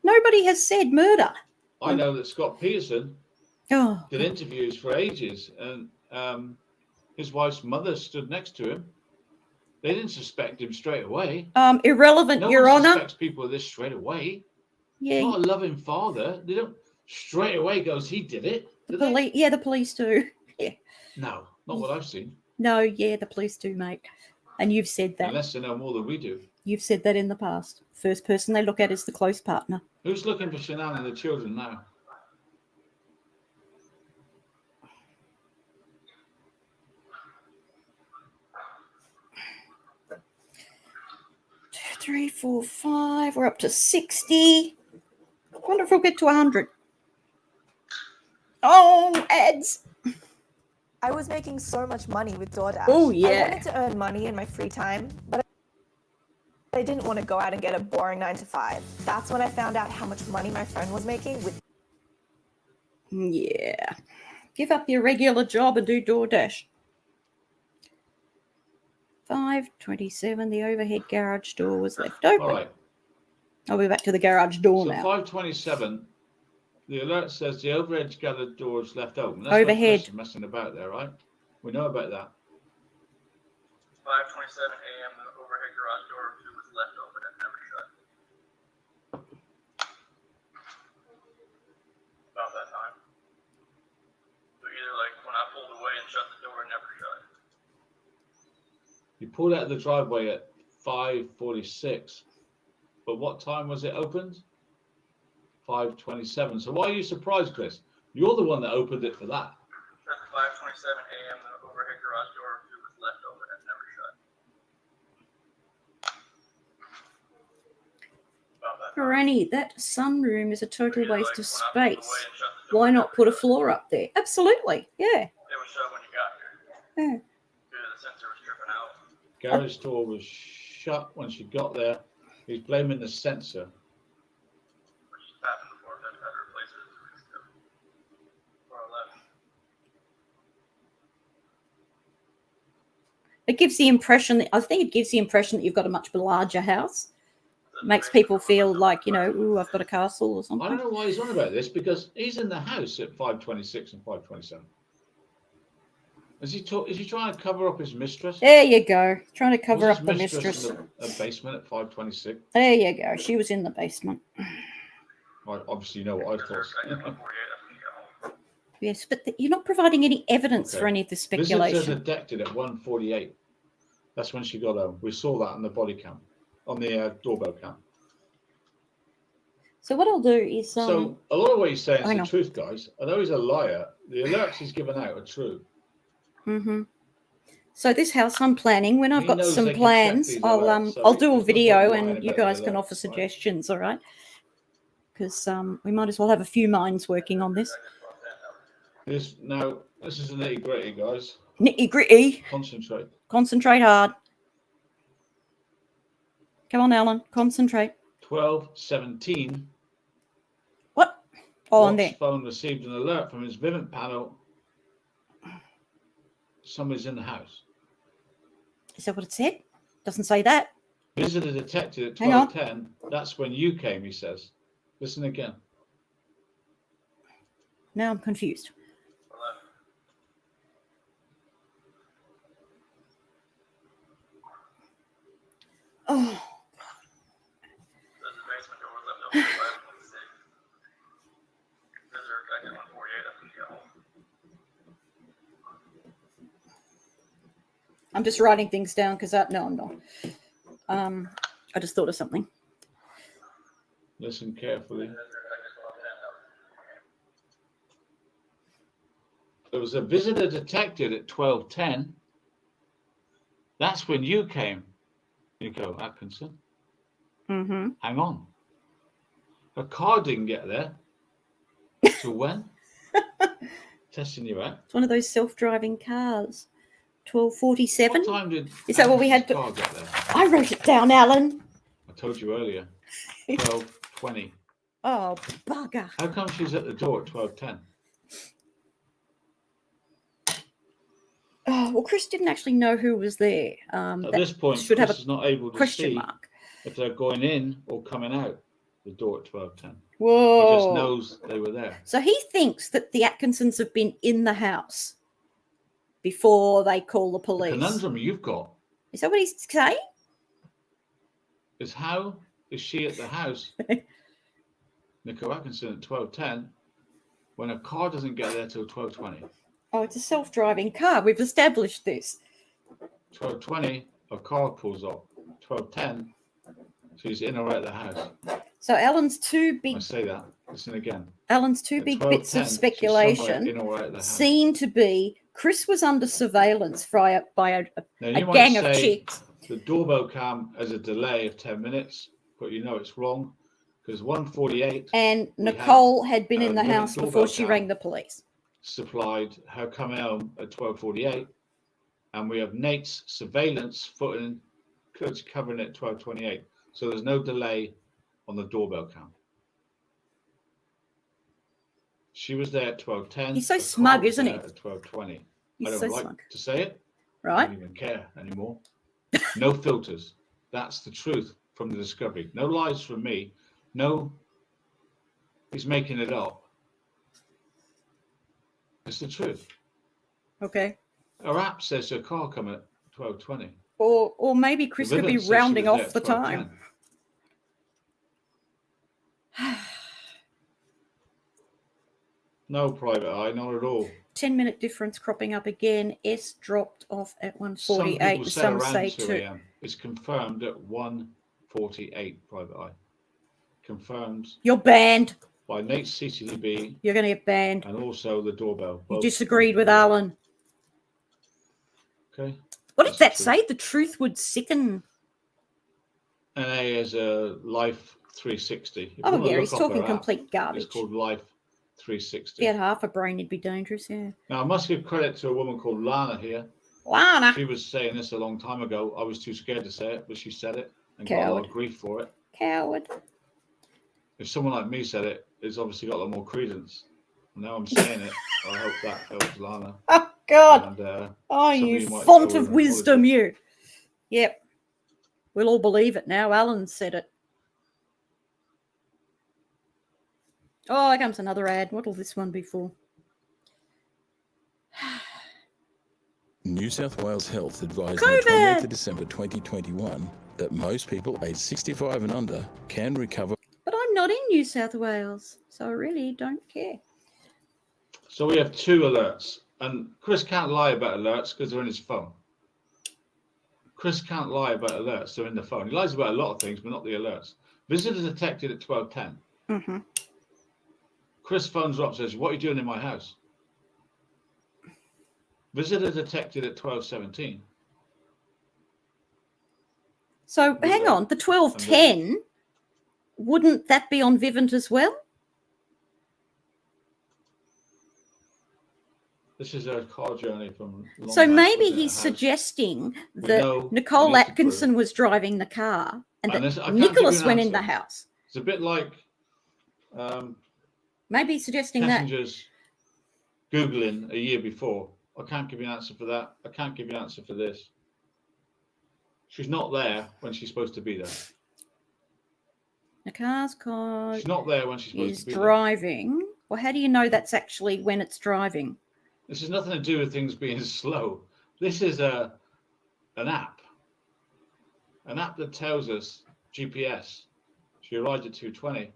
Nobody has said murder. I know that Scott Peterson did interviews for ages, and his wife's mother stood next to him. They didn't suspect him straight away. Irrelevant, no Your one Honour. suspects people of this straight away. Yeah. Not a loving father. They don't straight away goes, he did it. Yeah, the police do. Yeah. No, not what I've seen. No, yeah, the police do, mate. And you've said that. Unless they know more than we do. You've said that in the past. First person they look at is the close partner. Who's looking for Shanann and the children now? Three, 4, 5. We're up to 60. I wonder if we'll get to 100. Oh, ads. I was making so much money with DoorDash. Oh, yeah. I wanted to earn money in my free time, but I didn't want to go out and get a boring 9 to 5. That's when I found out how much money my friend was making with... Yeah. Give up your regular job and do DoorDash. 5:27. The overhead garage door was left open. All right. I'll be back to the garage door So now. 5:27. The alert says the overhead gathered door is left open. That's Overhead. No messing about there, right? We know about that. 5:27 a.m. The overhead garage door was left open and never shut. About that time. So either like when I pulled away and shut the door, it never shut. You pulled out of the driveway at 5:46. But what time was it opened? 5:27. So why are you surprised, Chris? You're the one that opened it for that. At 5:27 a.m. The overhead garage door was left open and never shut. Granny, that sunroom is a total waste of space. Why not put a floor up there? Absolutely, yeah. It was shut when you got here. Yeah. The sensor was tripping out. Garage door was shut when she got there. He's blaming the sensor. Which has happened before. I've had to replace it 2 weeks ago. Before I left. It gives the impression that, I think it gives the impression that you've got a much larger house. Makes people feel like, you know, ooh, I've got a castle or something. I don't know why he's on about this, because he's in the house at 5:26 and 5:27. Is he trying to cover up his mistress? There you go. Trying to cover Was up his the mistress. in a basement at 5:26. There you go. She was in the basement. Obviously, you know what I thought. Yes, but you're not providing any evidence for any of the Visitors speculation. detected at 1:48. That's when she got home. We saw that on the body cam, on the doorbell cam. So what I'll do is... so a lot of what he's saying is hang the on. truth, guys. Although he's a liar, the alerts he's given out are true. So this house I'm planning, when I've He got knows some they can check plans, these I'll alerts, so I'll do a he's not video lying and you about the guys can alerts, offer right? suggestions, all right? Because we might as well have a few minds working on this. This is the nitty gritty, guys. Nitty gritty. Concentrate. Concentrate hard. Come on, Alan. Concentrate. 12:17. What? Oh, on Watch there. phone received an alert from his Vivint panel. Somebody's in the house. Is that what it said? Doesn't say that. Visitor detected at Hang on. 12:10. That's when you came, he says. Listen again. Now I'm confused. Oh. I'm just writing things down because no, I'm not. I just thought of something. Listen carefully. There was a visitor detected at 12:10. That's when you came, Nico Atkinson. Mm-hmm. Hang on. Her car didn't get there. So when? Testing you out. It's one of those self-driving cars. 12:47. What time did Is that what we had? car get there? I wrote it down, Alan. I told you earlier. 12:20. Oh, bugger. How come she's at the door at 12:10? Oh, well, Chris didn't actually know who was there. At this point, should Chris have a is not able to question see mark. if they're going in or coming out the door at 12:10. Whoa. He just knows they were there. So he thinks that the Atkinsons have been in the house before they call the police. The conundrum you've got Is that what he's saying? is how is she at the house, Nico Atkinson, at 12:10 when a car doesn't get there till 12:20? Oh, it's a self-driving car. We've established this. 12:20, a car pulls up. 12:10, she's in or out of the house. So Alan's two big. I say that. Listen again. Alan's two At big bits 12:10, of she's somewhere speculation in or out of the house. seem to be Chris was under surveillance by a Now, you might gang of say chicks. the doorbell cam has a delay of 10 minutes, but you know it's wrong because 1:48 And we Nicole had been in the Vivint house before doorbell she cam rang the police. supplied her coming home at 12:48, and we have Nate's surveillance footage covering it at 12:28. So there's no delay on the doorbell cam. She was there at 12:10. He's so the car smug, was isn't he? there At 12:20. He's I don't so like smug. to say it. I Right? don't even care anymore. No filters. That's the truth from the discovery. No lies from me. No, he's making it up. It's the truth. Okay. Her app says her car coming at 12:20. Or maybe Chris could be Vivint says she rounding was there off the at time. 12:10. No private eye, not at all. 10-minute difference cropping up again. S dropped off at Some 1:48. people And say some around say 2 2. a.m. It's confirmed at 1:48. Private eye. Confirmed You're banned. by Nate's CCTV You're going to get banned. and also the doorbell. You Both disagreed with Alan. Okay. What did that say? The truth would sicken. NA is a Life 360. If you Oh, wanna yeah, look he's up talking her app, complete garbage. It's called Life If 360. he had half a brain, he'd be dangerous, yeah. Now, I must give credit to a woman called Lana here. Lana. She was saying this a long time ago. I was too scared to say it, but she said it and got a lot Coward. of grief for it. Coward. If someone like me said it, it's obviously got a lot more credence. Now I'm saying it. I hope that helps Lana. Oh, God. And, Oh, some you might font go of and wisdom, apologise. you. Yep. We'll all believe it now. Alan said it. Oh, here comes another ad. What'll this one be for? New South Wales Health advised COVID! on 28th of December 2021 that most people aged 65 and under can recover. But I'm not in New South Wales, so I really don't care. So we have 2 alerts. And Chris can't lie about alerts because they're in his phone. Chris can't lie about alerts. They're in the phone. He lies about a lot of things, but not the alerts. Visitor detected at 12:10. Mm-hmm. Chris phones her up and says, "What are you doing in my house?" Visitor detected at 12:17. So hang on, the 12:10, wouldn't that be on Vivint as well? This is a car journey from. So Long maybe Island to he's a house. suggesting We that know Nicole we need to Atkinson was driving the car and And that this- I can't give you Nicholas an went in the answer. house. It's a bit like Maybe he's suggesting that. passengers Googling a year before. I can't give you an answer for that. I can't give you an answer for this. She's not there when she's supposed to be there. The car's car She's not there when she's supposed is to be driving. Well, how do you know that's actually when it's driving? there. This has nothing to do with things being slow. This is an app. An app that tells us GPS. She arrived at 2:20.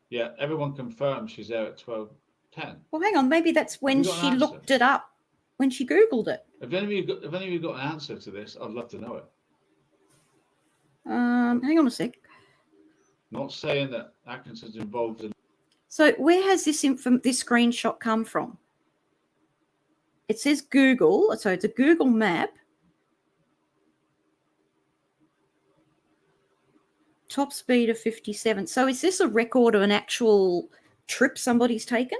Yeah, everyone confirmed she's there at 12:10. Well, hang on. Maybe that's when you got an she answer? looked it up, when she Googled it. If any of you got an answer to this, I'd love to know it. Hang on a sec. Not saying that Atkinson's involved in. So where has this this screenshot come from? It says Google, so it's a Google map. Top speed of 57. So is this a record of an actual trip somebody's taken?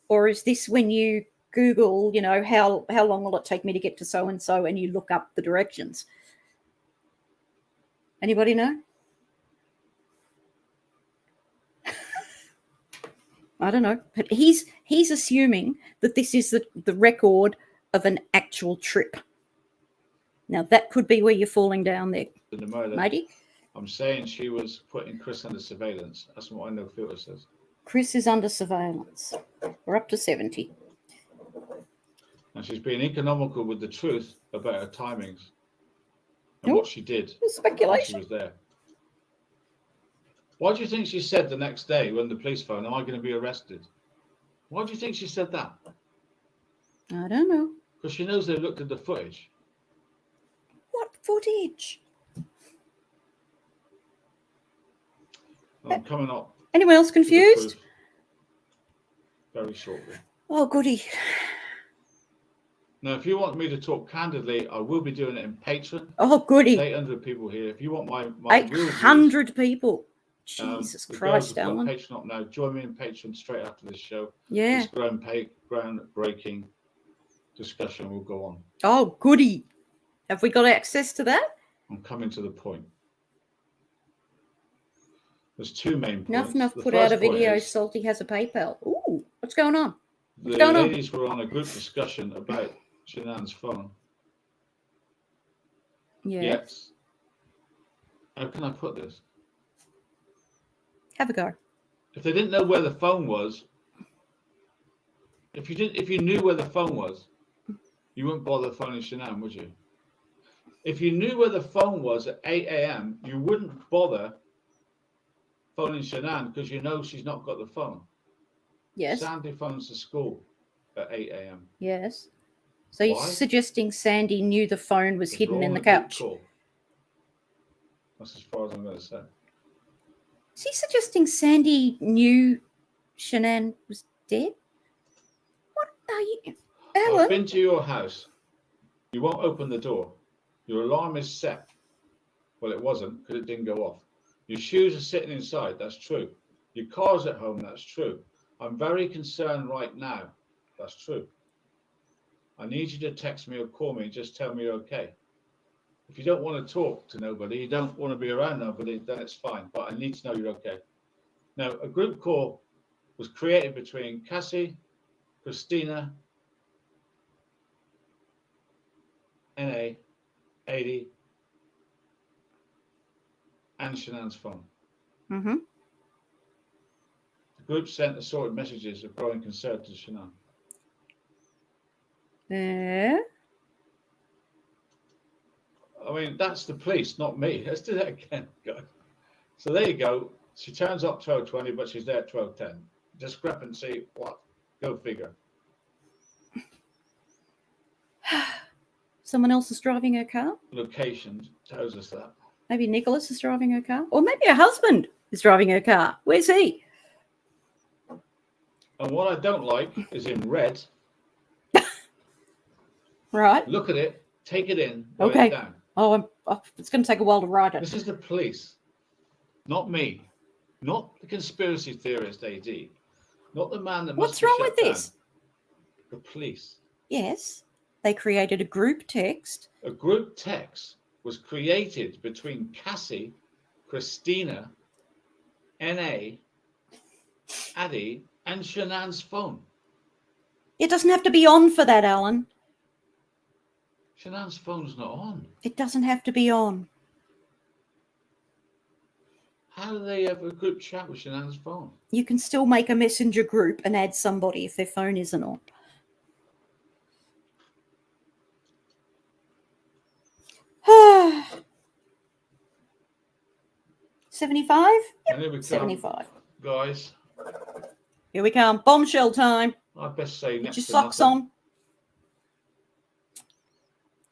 Or is this when you Google, you know, how long will it take me to get to so-and-so, and you look up the directions? Anybody know? I don't know. But he's assuming that this is the record of an actual trip. Now, that could be where you're falling down there, the murder. matey. I'm saying she was putting Chris under surveillance. That's what I know Filter says. Chris is under surveillance. We're up to 70. And she's being economical with the truth about her timings and what she did. Speculation. While she was there. Why do you think she said the next day when the police phoned, am I going to be arrested? Why do you think she said that? I don't know. Because she knows they looked at the footage. What footage? I'm coming up. Anyone else confused? Very shortly. Oh, goody. Now, if you want me to talk candidly, I will be doing it in Patreon. Oh, goody. 800 people here. If you want my 800 people. Jesus the Christ, girls have got Alan. Patreon up now. Join me in Patreon straight after this show. Yeah. This groundbreaking discussion will go on. Oh, goody. Have we got access to that? I'm coming to the point. There's two main points. Nothing. I've The put out a first point video. is Salty has a PayPal. Ooh, what's going on? What's the going on? ladies were on a group discussion about Shanann's phone. Yeah. Yes. How can I put this? Have a go. If they didn't know where the phone was, if you knew where the phone was, you wouldn't bother phoning Shanann, would you? If you knew where the phone was at 8 a.m., you wouldn't bother phoning Shanann because you know she's not got the phone. Yes. Sandy phones the school at 8 a.m. Yes. So you're Why? suggesting Sandy knew the phone was hidden in the couch? That's as far as I'm going to say. Is he suggesting Sandy knew Shanann was dead? What are you... I've Alan? been to your house. You won't open the door. Your alarm is set. Well, it wasn't because it didn't go off. Your shoes are sitting inside. That's true. Your car's at home. That's true. I'm very concerned right now. That's true. I need you to text me or call me and just tell me you're okay. If you don't want to talk to nobody, you don't want to be around nobody, then it's fine. But I need to know you're okay. Now, a group call was created between Cassie, Christina, NA, 80, and Shanann's phone. Mm-hmm. The group sent assorted messages of growing concern to Shanann. Yeah. I mean, that's the police, not me. Let's do that again, guys. So there you go. She turns up 12:20, but she's there at 12:10. Discrepancy, what? Go figure. Someone else is driving her car? Location tells us that. Maybe Nicholas is driving her car? Or maybe her husband is driving her car. Where's he? And what I don't like is in red. Right. Look at it. Take it in. Write Okay. it down. Oh, it's going to take a while to write it. This is the police, not me, not the conspiracy theorist AD, not the man that must What's be wrong shut with this? down. The police. Yes. They created a group text. A group text was created between Cassie, Christina, NA, Addie, and Shanann's phone. It doesn't have to be on for that, Alan. Shanann's phone's not on. It doesn't have to be on. How do they have a group chat with Shanann's phone? You can still make a messenger group and add somebody if their phone isn't on. $75? And here we come, 75. guys. Here we come. Bombshell time. I best say Put next your to socks nothing.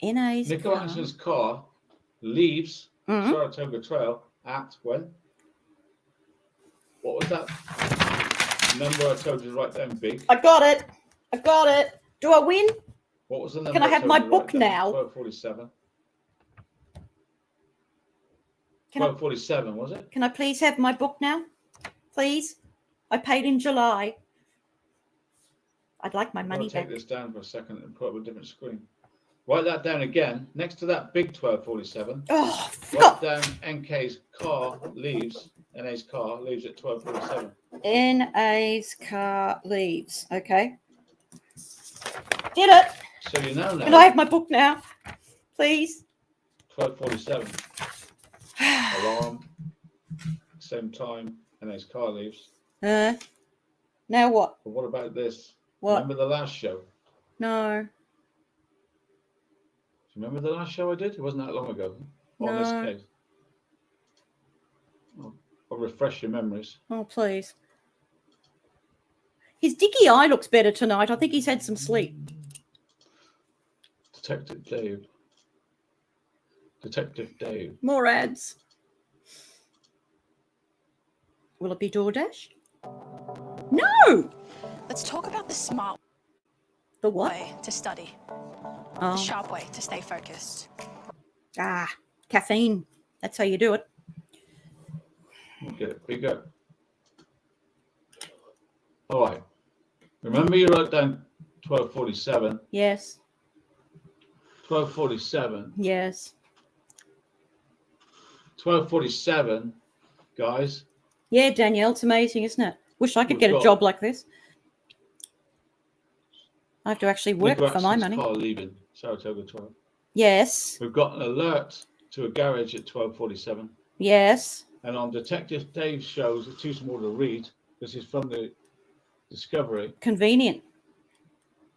on. NA's Nico car. Anderson's car leaves Saratoga Trail at when? What was that number I told you to write down big? I got it. I got it. Do I win? What was the number? Can I have told my you to book write down? now? 1247. 1247, was it? Can I please have my book now? Please? I paid in July. I'd like my money I'll take back. this down for a second and put up a different screen. Write that down again. Next to that big 1247. Oh, write down NK's car leaves. NA's car leaves at 1247. NA's car leaves. Okay. Did it. So you know now. Can I have my book now? Please? 1247. Alarm. Same time. NA's car leaves. Now what? But what about this? What? Remember the last show? No. Do you remember the last show I did? It wasn't that long ago. On this No. case. I'll refresh your memories. Oh, please. His dicky eye looks better tonight. I think he's had some sleep. Detective Dave. Detective Dave. More ads. Will it be DoorDash? No! Let's talk about the smart The what? way to study. Oh. The sharp way to stay focused. Ah, caffeine. That's how you do it. We'll get it bigger. All right. Remember you wrote down 1247. Yes. 1247. Yes. 1247, guys. Yeah, Danielle, it's amazing, isn't it? Wish I could We've get a got- job like this. I have to actually work Nico for my Axon's money. car leaving Saratoga 12. Yes. We've got an alert to a garage at 1247. Yes. And on Detective Dave's shows, it's too small to read because it's from the Discovery. Convenient.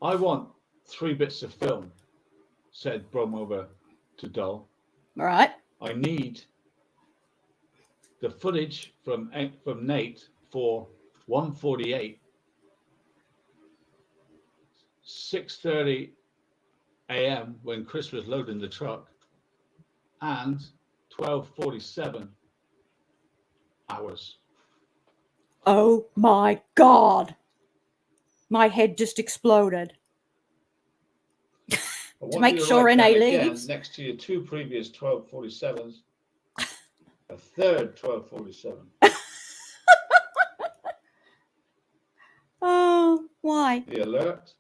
I want 3 bits of film, said Brom over to Dull. All right. I need the footage from Nate for 148, 6:30 a.m. when Chris was loading the truck, and 12:47 hours. Oh my God. My head just exploded. I To want make you sure write NA down again, leaves. next to your 2 previous 12:47s, a third 12:47. Oh, why? The alert,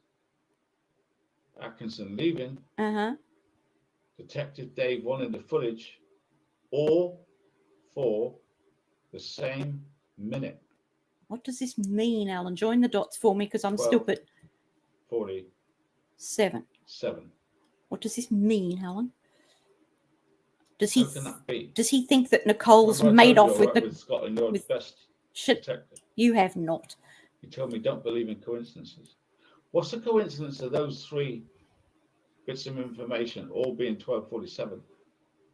Atkinson leaving, Uh-huh. Detective Dave wanted the footage, all for the same minute. What does this mean, Alan? Join the dots for me because I'm 12. stupid. 47. 7. What does this mean, Alan? Does How can that be? Does he think that Nicole's Remember I made told off you I with work the with Scotland Yard's best shit? detective. You have not. He told me don't believe in coincidences. What's the coincidence of those 3 bits of information all being 12:47?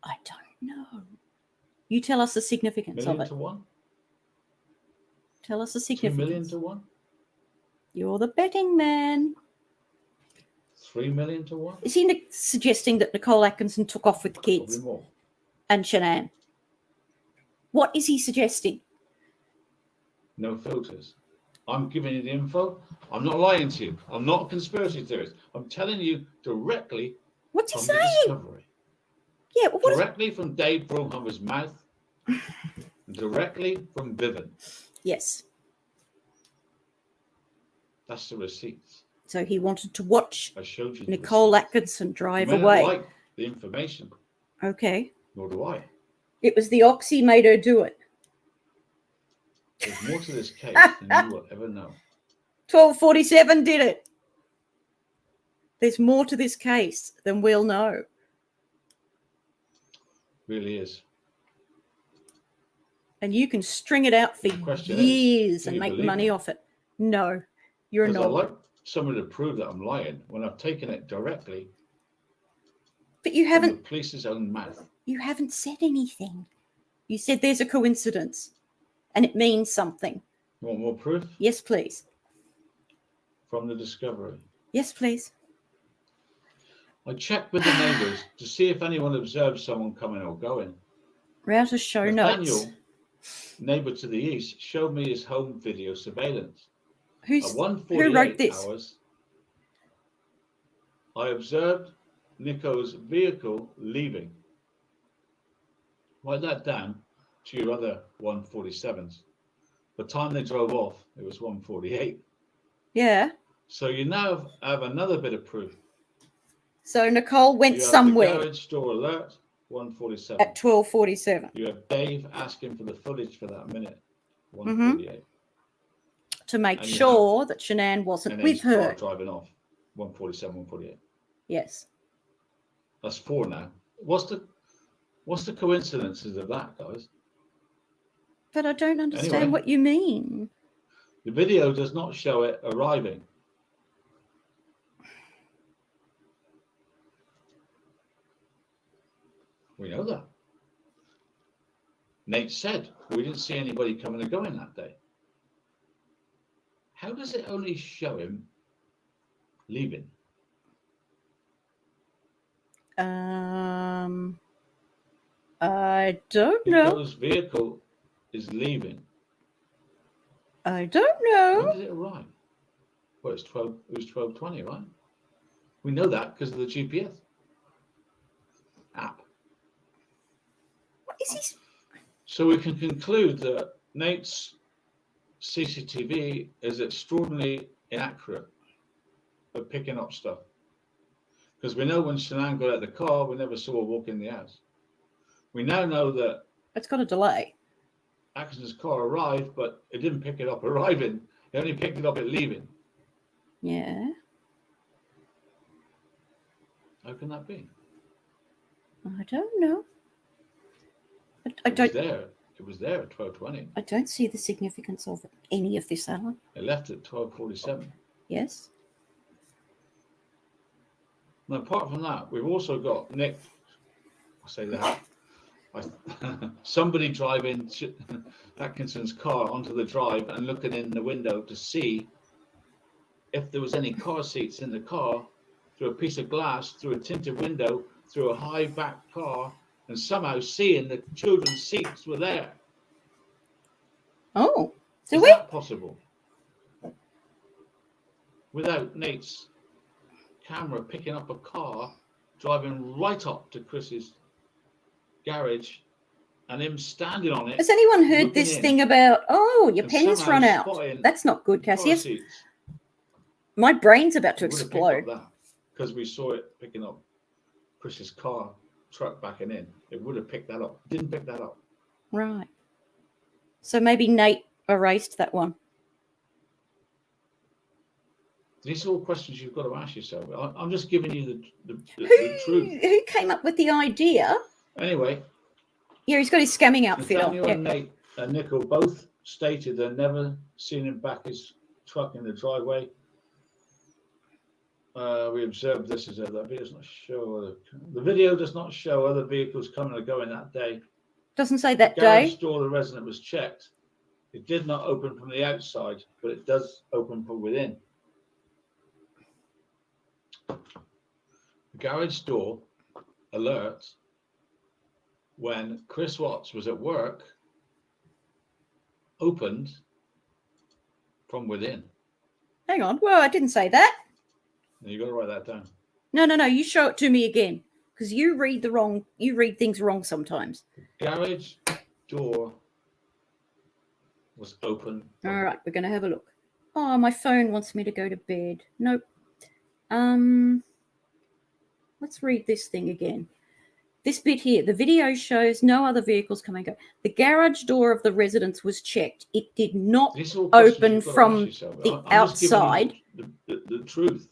I don't know. You tell us the significance of Million it. to 1? Tell us the 2 million significance. to 1? You're the betting man. 3 million to 1? Is he suggesting that Nicole Atkinson took off with the Probably kids more. and Shanann? What is he suggesting? No filters. I'm giving you the info. I'm not lying to you. I'm not a conspiracy theorist. I'm telling you directly What's he from the saying? Discovery. Yeah, well, what is... Directly from Dave Broomhammer's mouth. Directly from Vivian. Yes. That's the receipts. So he wanted to watch I showed you. Nicole Atkinson drive you may away. not like the information. Okay. Nor do I. It was the oxy made her do it. There's more to this case than you will ever know. 1247 did it. There's more to this case than we'll know. Really is. And you can string it out for years and make money off it. No, you're not. not. I like somebody to prove that I'm lying when I've taken it directly. But you haven't. From the police's own mouth. You haven't said anything. You said there's a coincidence, and it means something. You want more proof? Yes, please. From the discovery. Yes, please. I checked with the neighbours to see if anyone observed someone coming or going. Router show notes. Nathaniel, neighbour to the east, showed me his home video surveillance. Who wrote this? Hours, I observed Nico's vehicle leaving. Write that down to your other 147s. By the time they drove off, it was 148. Yeah. So you now have another bit of proof. So Nicole went somewhere. The garage door alert, 147. At 12:47. You have Dave asking for the footage for that minute, 148. To make sure that Shanann wasn't with her. Driving off, 147, 148. Yes. That's 4 now. What's the coincidences of that, guys? But I don't understand what you mean. The video does not show it arriving. We know that. Nate said we didn't see anybody coming and going that day. How does it only show him leaving? I don't know. Nico's vehicle is leaving. I don't know. When did it arrive? Well, it was 12:20, right? We know that because of the GPS app. What is he? So we can conclude that Nate's CCTV is extraordinarily inaccurate at picking up stuff. Because we know when Shanann got out of the car, we never saw her walk in the house. We now know that it's got a delay. Atkinson's car arrived, but it didn't pick it up arriving. It only picked it up at leaving. Yeah. How can that be? I don't know. It was there at 12:20. I don't see the significance of any of this, Alan. It left at 12:47. Yes. Now, apart from that, we've also got Nick. I'll say that. Somebody driving Atkinson's car onto the drive and looking in the window to see if there was any car seats in the car through a piece of glass, through a tinted window, through a high back car, and somehow seeing the children's seats were there. Oh, is that possible? Without Nate's camera picking up a car, driving right up to Chris's garage, and him standing on it. Has anyone heard this thing about, your pen's run out? That's not good, Cassius. My brain's about to explode. Because we saw it picking up Chris's truck backing in. It would have picked that up. Didn't pick that up. Right. So maybe Nate erased that one. These are all questions you've got to ask yourself. I'm just giving you the truth. Who came up with the idea? Anyway. Yeah, he's got his scamming outfit on. Nathaniel and Nate and Nicole both stated they'd never seen him back his truck in the driveway. We observed this as the video does not show. The video does not show other vehicles coming or going that day. Doesn't say that the garage day. door the resident was checked. It did not open from the outside, but it does open from within. The garage door alert when Chris Watts was at work opened from within. Hang on. Well, I didn't say that. You got to write that down. No. You show it to me again, because you read things wrong sometimes. The garage door was open. All right, we're going to have a look. Oh, my phone wants me to go to bed. Nope, Let's read this thing again. This bit here, the video shows no other vehicles come and go. The garage door of the residence was checked. It did not These are all questions open you've got to from ask yourself. the I'm just giving you outside. the truth.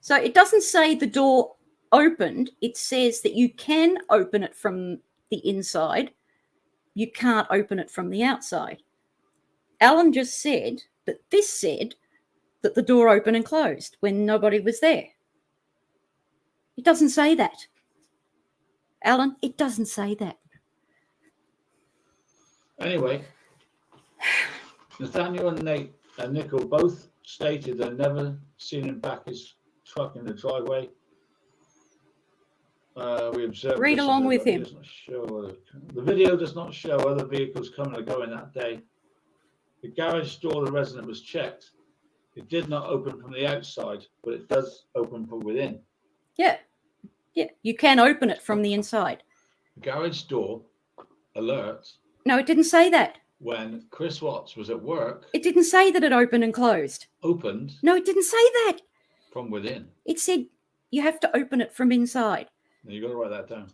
So it doesn't say the door opened. It says that you can open it from the inside. You can't open it from the outside. Alan just said that this said that the door opened and closed when nobody was there. It doesn't say that. Alan, it doesn't say that. Anyway, Nathaniel and Nate and Nickel both stated they'd never seen him back his truck in the driveway. We observed. Read this along in with him. The video does not show other vehicles coming or going that day. The garage door of the resident was checked. It did not open from the outside, but it does open from within. Yeah. Yeah. You can open it from the inside. The garage door alert. No, it didn't say that. When Chris Watts was at work. It didn't say that it opened and closed. Opened. No, it didn't say that. From within. It said you have to open it from inside. Now you got to write that down.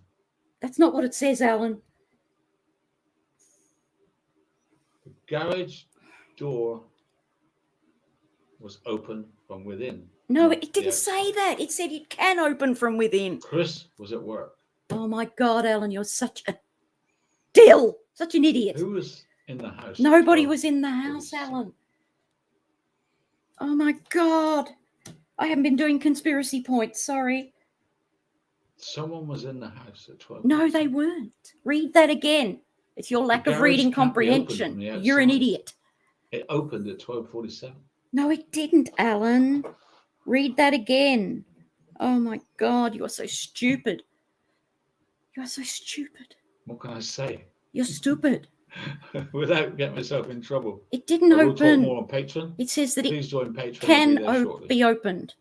That's not what it says, Alan. The garage door was open from within. No, it didn't say that. It said it can open from within. Chris was at work. Oh my God, Alan, you're such a dill, such an idiot. Who was in the house? Nobody was in the house, Alan. Oh my God. I haven't been doing conspiracy points, sorry. Someone was in the house at 12. No, they weren't. Read that again. It's your lack of reading comprehension. You're an idiot. It opened at 12:47. No, it didn't, Alan. Read that again. Oh my God, you are so stupid. You are so stupid. What can I say? You're stupid. Without getting myself in trouble. It didn't We'll open. talk more on Patreon. It says that Please join Patreon. can be opened.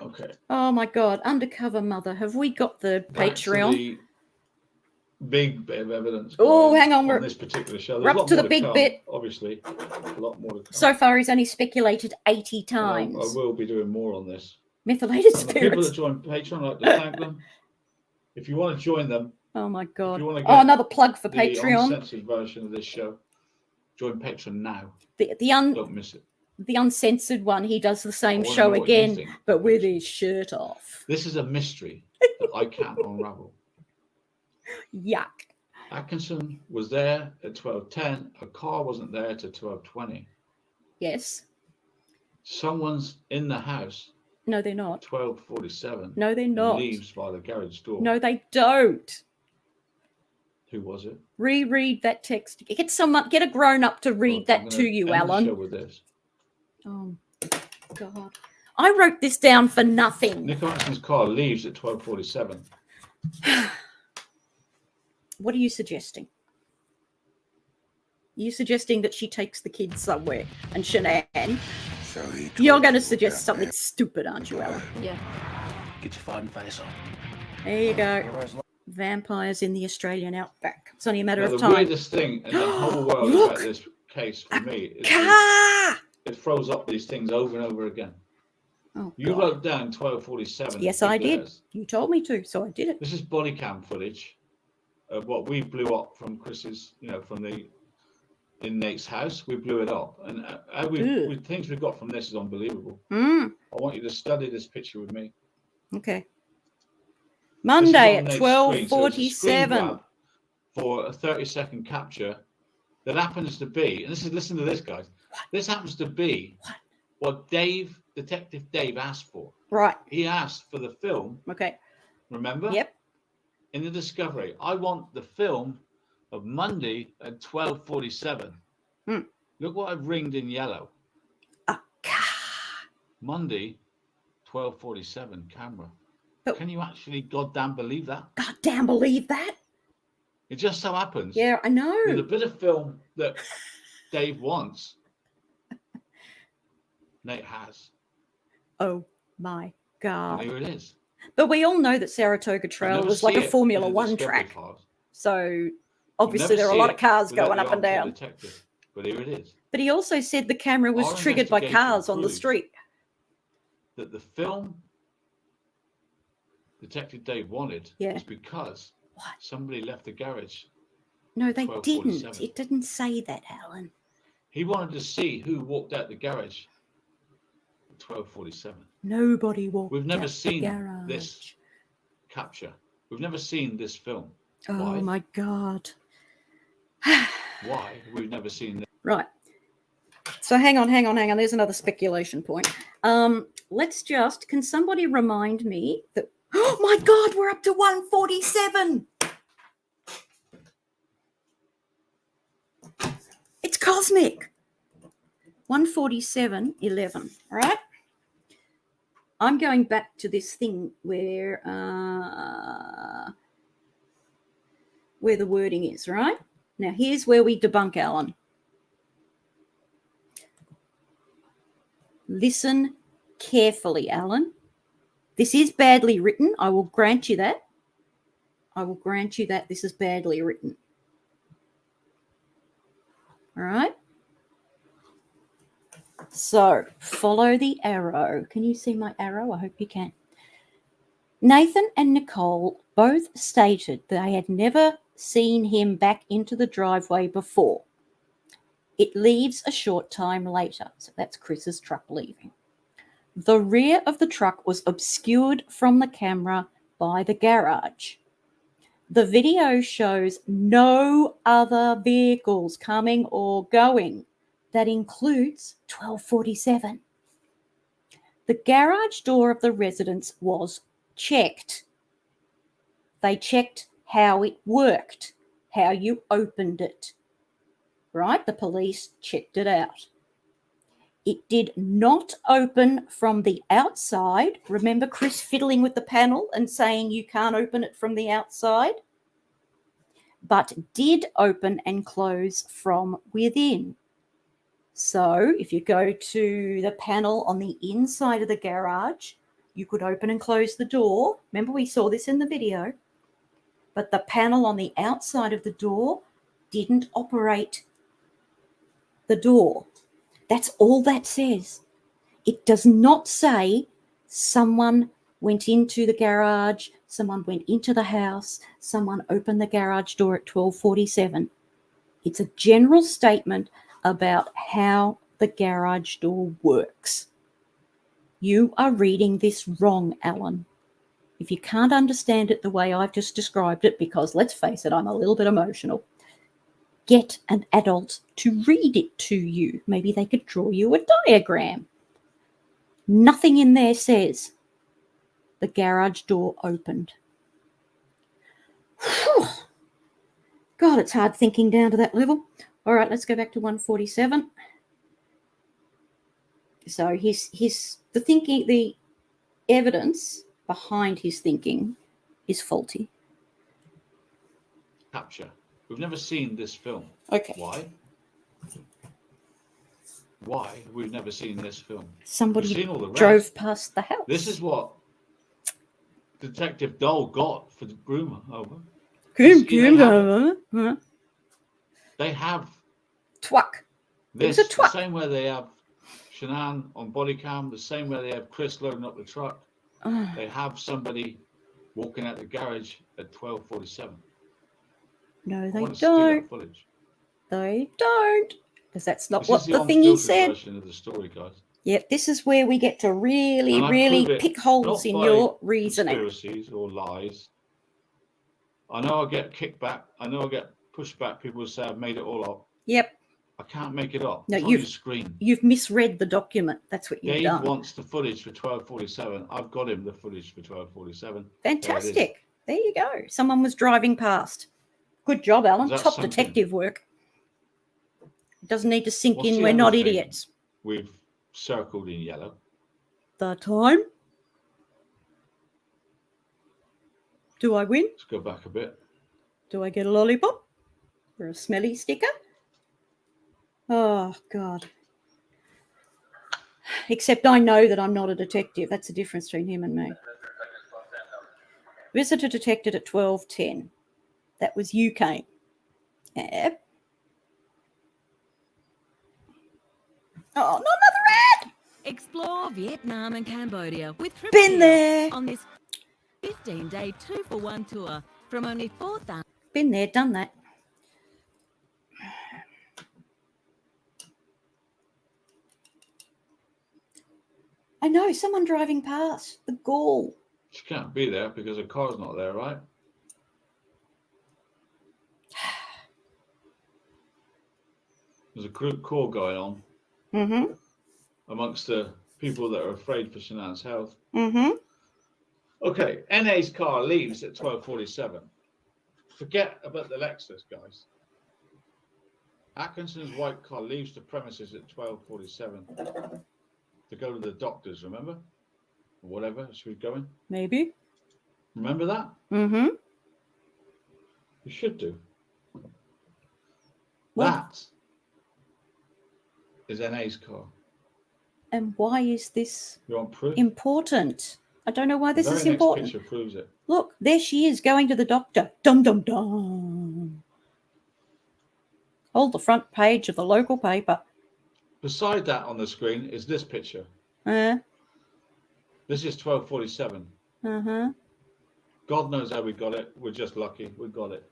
Okay. Oh my God, undercover mother. Have we got the Back to Patreon? the big bit of evidence. Oh, hang on. On this particular show. We're up to the big bit. Obviously, a lot more to come. So far, he's only speculated 80 times. I will be doing more on this. Methylated And the people spirits. that join Patreon, I'd like to thank them. If you want to join them, Oh my God. if you want to Oh, get another plug for the Patreon. uncensored version of this show, join Patreon now. Don't miss it. The uncensored one, he does the same I wanna show know what you again, think. but with his shirt off. This is a mystery that I can't unravel. Yuck. Atkinson was there at 12:10. A car wasn't there to 12:20. Yes. Someone's in the house. No, they're not. 12:47. No, they're not. Leaves by the garage door. No, they don't. Who was it? Reread that text. Get a grown up to read that to you, End the show Alan. with this. Oh God. I wrote this down for nothing. Nick Atkinson's car leaves at 12:47. What are you suggesting? Are you suggesting that she takes the kids somewhere and Shanann? So he You're going to suggest something stupid, aren't you, Alan? Yeah. Get your fighting face on. There you go. Vampires in the Australian outback. It's only a matter Now, of the time. weirdest thing in the whole world Look! about this case for me is Car! it throws up these things over and over again. Oh, You God. wrote down 12:47. Yes, in I big did. letters. You told me to, so I did it. This is body cam footage of what we blew up from Chris's, from the in Nate's house. We blew it up, and how we things we got from this is unbelievable. Mm. I want you to study this picture with me. Okay. This is Monday on at Nate's screen, so it's a screen 12:47. grab for a 30-second capture that happens to be, and listen to this, guys. This happens to be what Detective Dave asked for. Right. He asked for the film. Okay. Remember? Yep. In the discovery, I want the film of Monday at 12:47. Hmm. Look what I've ringed in yellow. Monday, 12:47 camera. Can you actually goddamn believe that? Goddamn believe that? It just so happens. Yeah, I know. There's a bit of film that Dave wants. Nate has. Oh my God. And here it is. But we all know that Saratoga Trail never was like see a it Formula in the One Discovery track. files. So You obviously never there are a see lot of it cars without going the up and armchair down. detective, but here it is. But he also said the camera was Our triggered by investigation cars on the proves street. That the film Detective Dave wanted was because somebody left the garage. No, they 12:47. didn't. It didn't say that, Alan. He wanted to see who walked out the garage at 12:47. Nobody walked We've never out seen the garage. this capture. We've never seen this film. Oh, Why? my God. Why we've never seen this? Right. So hang on. There's another speculation point. Can somebody remind me that, oh my God, we're up to 147. It's cosmic. 147.11, all right? I'm going back to this thing where the wording is, right? Now, here's where we debunk Alan. Listen carefully, Alan. This is badly written. I will grant you that. This is badly written. All right? So, follow the arrow. Can you see my arrow? I hope you can. Nathan and Nicole both stated they had never seen him back into the driveway before. It leaves a short time later. So that's Chris's truck leaving. The rear of the truck was obscured from the camera by the garage. The video shows no other vehicles coming or going. That includes 1247. The garage door of the residence was checked. They checked how it worked, how you opened it. Right? The police checked it out. It did not open from the outside. Remember Chris fiddling with the panel and saying you can't open it from the outside? But did open and close from within. So if you go to the panel on the inside of the garage, you could open and close the door. Remember we saw this in the video. But the panel on the outside of the door didn't operate the door. That's all that says. It does not say someone went into the garage, someone went into the house, someone opened the garage door at 12:47. It's a general statement about how the garage door works. You are reading this wrong, Alan. If you can't understand it the way I've just described it, because let's face it, I'm a little bit emotional, get an adult to read it to you. Maybe they could draw you a diagram. Nothing in there says the garage door opened. Whew. God, it's hard thinking down to that level. All right, let's go back to 147. So the evidence behind his thinking is faulty. Capture. We've never seen this film. Okay. Why? Why we've never seen this film? Somebody We've seen all the rest. drove past the house. This is what Detective Dole got for the groomer. Over. They have Twuck. this It was a the twuck. same way they have Shanann on body cam, the same way they have Chris loading up the truck. They have somebody walking out the garage at 12:47. No, I they want to see that don't. footage. They don't. Because that's not This what is the thing he unfiltered said. version of the story, guys. Yep, this is where we get to really, And I really prove it pick holes not in by your reasoning. conspiracies or lies. I know I get kickback. I know I get pushback. People say I've made it all up. Yep. I can't make it up. No, It's on your screen. you've misread the document. That's what you've Dave done. wants the footage for 12:47. I've got him the footage for 12:47. Fantastic. There you go. Someone was driving past. Good job, Alan. Is that Top something? detective work. It doesn't need to sink What's in. the We're other not thing idiots. We've circled in yellow. The time. Do I win? Let's go back a bit. Do I get a lollipop? Or a smelly sticker? Oh, God. Except I know that I'm not a detective. That's the difference between him and me. Visitor detected at 12:10. That was you, Kane. Yep. Oh, not another ad! Explore Vietnam and Cambodia with Triple Been Deal there. on this 15-day 2-for-1 tour from only 4,000. Been there, done that. I know, someone driving past. The gall. She can't be there because her car's not there, right? There's a group call going on Mm-hmm. amongst the people that are afraid for Shanann's health. Mm-hmm. Okay, NA's car leaves at 12:47. Forget about the Lexus, guys. Atkinson's white car leaves the premises at 12:47 to go to the doctors, remember? Or whatever she was going. Maybe. Remember that? Mm-hmm. You should do. What? That is NA's car. And why is this You want proof? important? I don't know why this the is very next important. picture proves it. Look, there she is going to the doctor. Dum dum dum. Hold the front page of the local paper. Beside that on the screen is this picture. This is 12:47. Uh-huh. God knows how we got it. We're just lucky. We got it.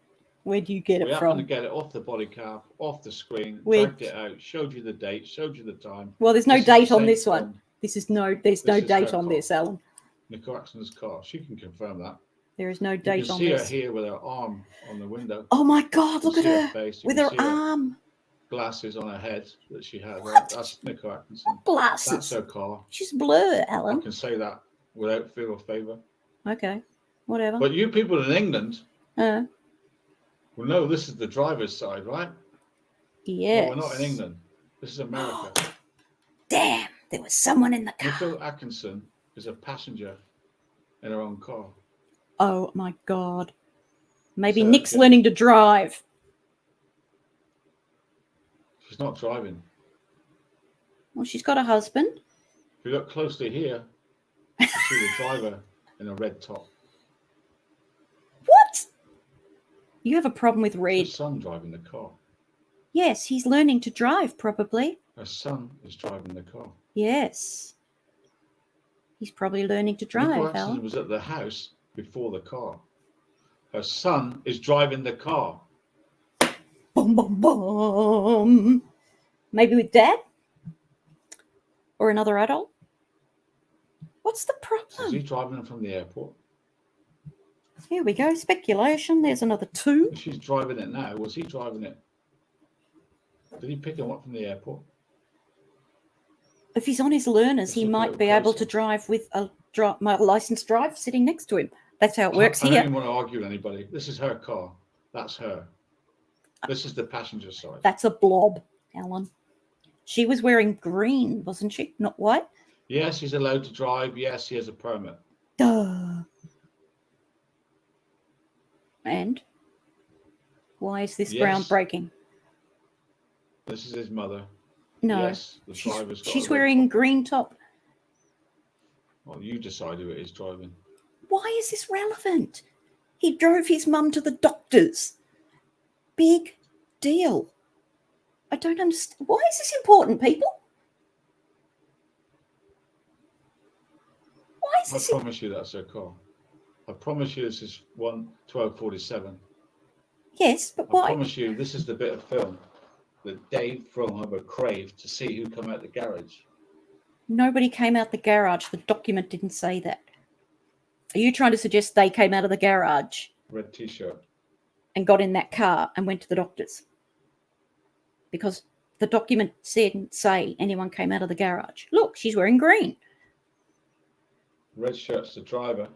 Where do you get We it happened to from? get it off the body cap, off the screen, Where- dragged it out, showed you the date, showed you the time. Well, there's no This is the date on same this one. film. There's no This is date her on car. this, Alan. Nicole Axon's car. She can confirm that. There is no You date can on see this. her here with her arm on the window. Oh my God! You Look at see her face. You with can her see arm. Glasses on her head that she had. What? Right? That's Nicole Atkinson. Glasses. That's her car. She's blur, I Alan. can say that without fear or favour. Okay, whatever. But you people in England Uh, will know this is the driver's side, right? yes. Well, we're not in England. This is America. Damn, there was someone in the car. Nicole Atkinson is a passenger in her own car. Oh my God. Maybe Say that Nick's again. learning to drive. She's not driving. Well, she's got a husband. If you look closely here, you see the driver in a red top. What? You have a problem with Her red. son driving the car. Yes, he's learning to drive, probably. Her son is driving the car. Yes. He's probably learning to drive, Nicole Atkinson Alan. was at the house before the car. Her son is driving the car. Boom, boom, boom. Maybe with Dad? Or another adult? What's the Is problem? he driving them from the airport? Here we go. Speculation. There's another 2. If she's driving it now, was he driving it? Did he pick him up from the airport? If he's on his learners, Let's he look a might little be able to closer. drive with a licensed driver sitting next to him. That's how it works I don't here. even want to argue with anybody. This is her car. That's her. This is the passenger side. That's a blob, Alan. She was wearing green, wasn't she? Not white? Yes, he's allowed to drive. Yes, he has a permit. Duh. And why is this Yes. groundbreaking? This is his mother. No, Yes, the driver's got she's a red wearing top. green top. Well, you decide who it is driving. Why is this relevant? He drove his mum to the doctors. Big deal. I don't understand. Why is this important, people? Why is I this promise you that's her car. I promise you this is 12:47. Yes, but I why? promise you this is the bit of film that Dave Frohomer craved to see who come out the garage. Nobody came out the garage. The document didn't say that. Are you trying to suggest they came out of the garage Red t-shirt. and got in that car and went to the doctors? Because the document didn't say anyone came out of the garage. Look, she's wearing green. Red shirt's the driver.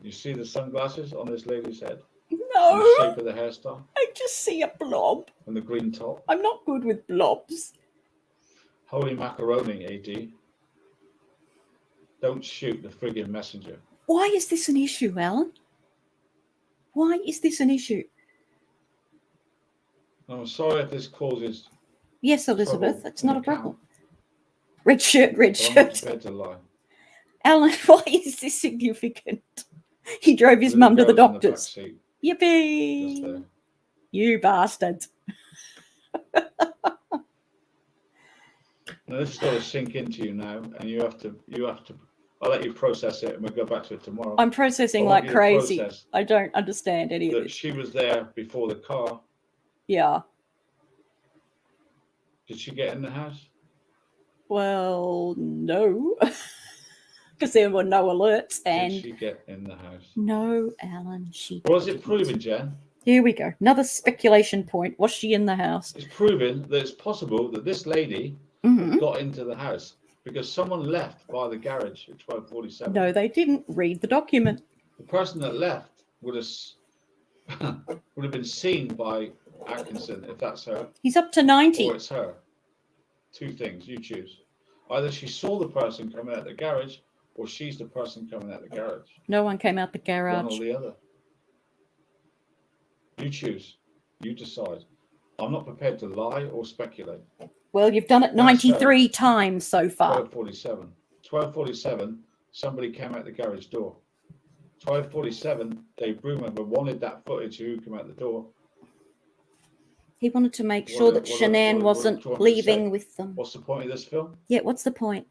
You see the sunglasses on this lady's head? And the No, shape of the hairstyle I just see a blob. and the green top. I'm not good with blobs. Holy macaroni, AD. Don't shoot the friggin' messenger. Why is this an issue, Alan? Why is this an issue? I'm sorry if this causes Yes, Elizabeth, trouble it's in not the a problem. camp, Red shirt, red but I'm not shirt. prepared to lie. Alan, why is this significant? He drove his Little mum to the girl's in the back doctors. seat, Yippee! just there. You bastard. Now, this has got to sink into you now, and you have to. I'll let you process it, and we'll go back to it tomorrow. I'm processing I want like you to crazy. process I don't understand any of that this. she was there before the car. Yeah. Did she get in the house? Well, no. Because there were no alerts. And Did she get in the house? no, Alan, she Was it proven, Jen? Here we go. Another speculation point. Was she in the house? It's proven that it's possible that this lady Mhm. got into the house because someone left by the garage at 12:47. No, they didn't. Read the document. The person that left would have been seen by Atkinson if that's her. He's up to 90. Or it's her. Two things, you choose. Either she saw the person coming out the garage, or she's the person coming out the garage. No one came out the garage. One or the other. You choose. You decide. I'm not prepared to lie or speculate. Well, you've done it 93 times so far. 12:47. 12:47, somebody came out the garage door. 12:47, Dave Brummer wanted that footage of who came out the door. He wanted to make sure that Shanann wasn't do you want me to leaving say? with them. What's the point of this film? Yeah, what's the point?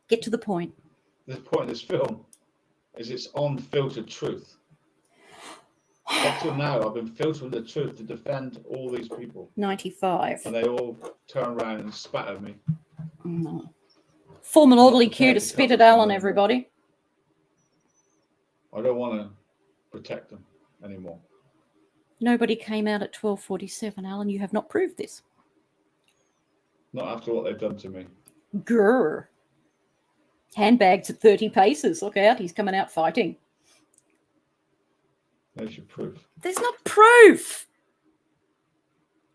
Get to the point. The point of this film is it's unfiltered truth. Up till now, I've been filtering the truth to defend all these people. 95. And they all turn around and spat at me. Form an orderly queue to spit at Alan, everybody. I don't want to protect them anymore. Nobody came out at 12:47, Alan. You have not proved this. Not after what they've done to me. Grr. Handbags at 30 paces. Look out, he's coming out fighting. There's your proof. There's not proof.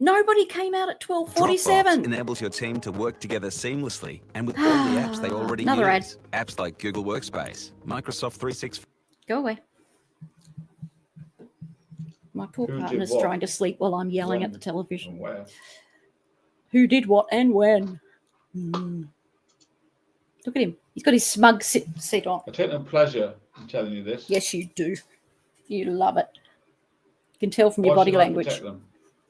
Nobody came out at 12:47. Dropbox enables your team to work together seamlessly and with all the apps they already Another use. Apps like Google Workspace, Microsoft 365. Go away. My poor Who did partner's what? trying to sleep while I'm yelling When at the television. and where? Who did what and when? Look at him. He's got his smug sit on. I take no pleasure in telling you this. Yes, you do. You love it. You can tell from your Why body should I language. protect them?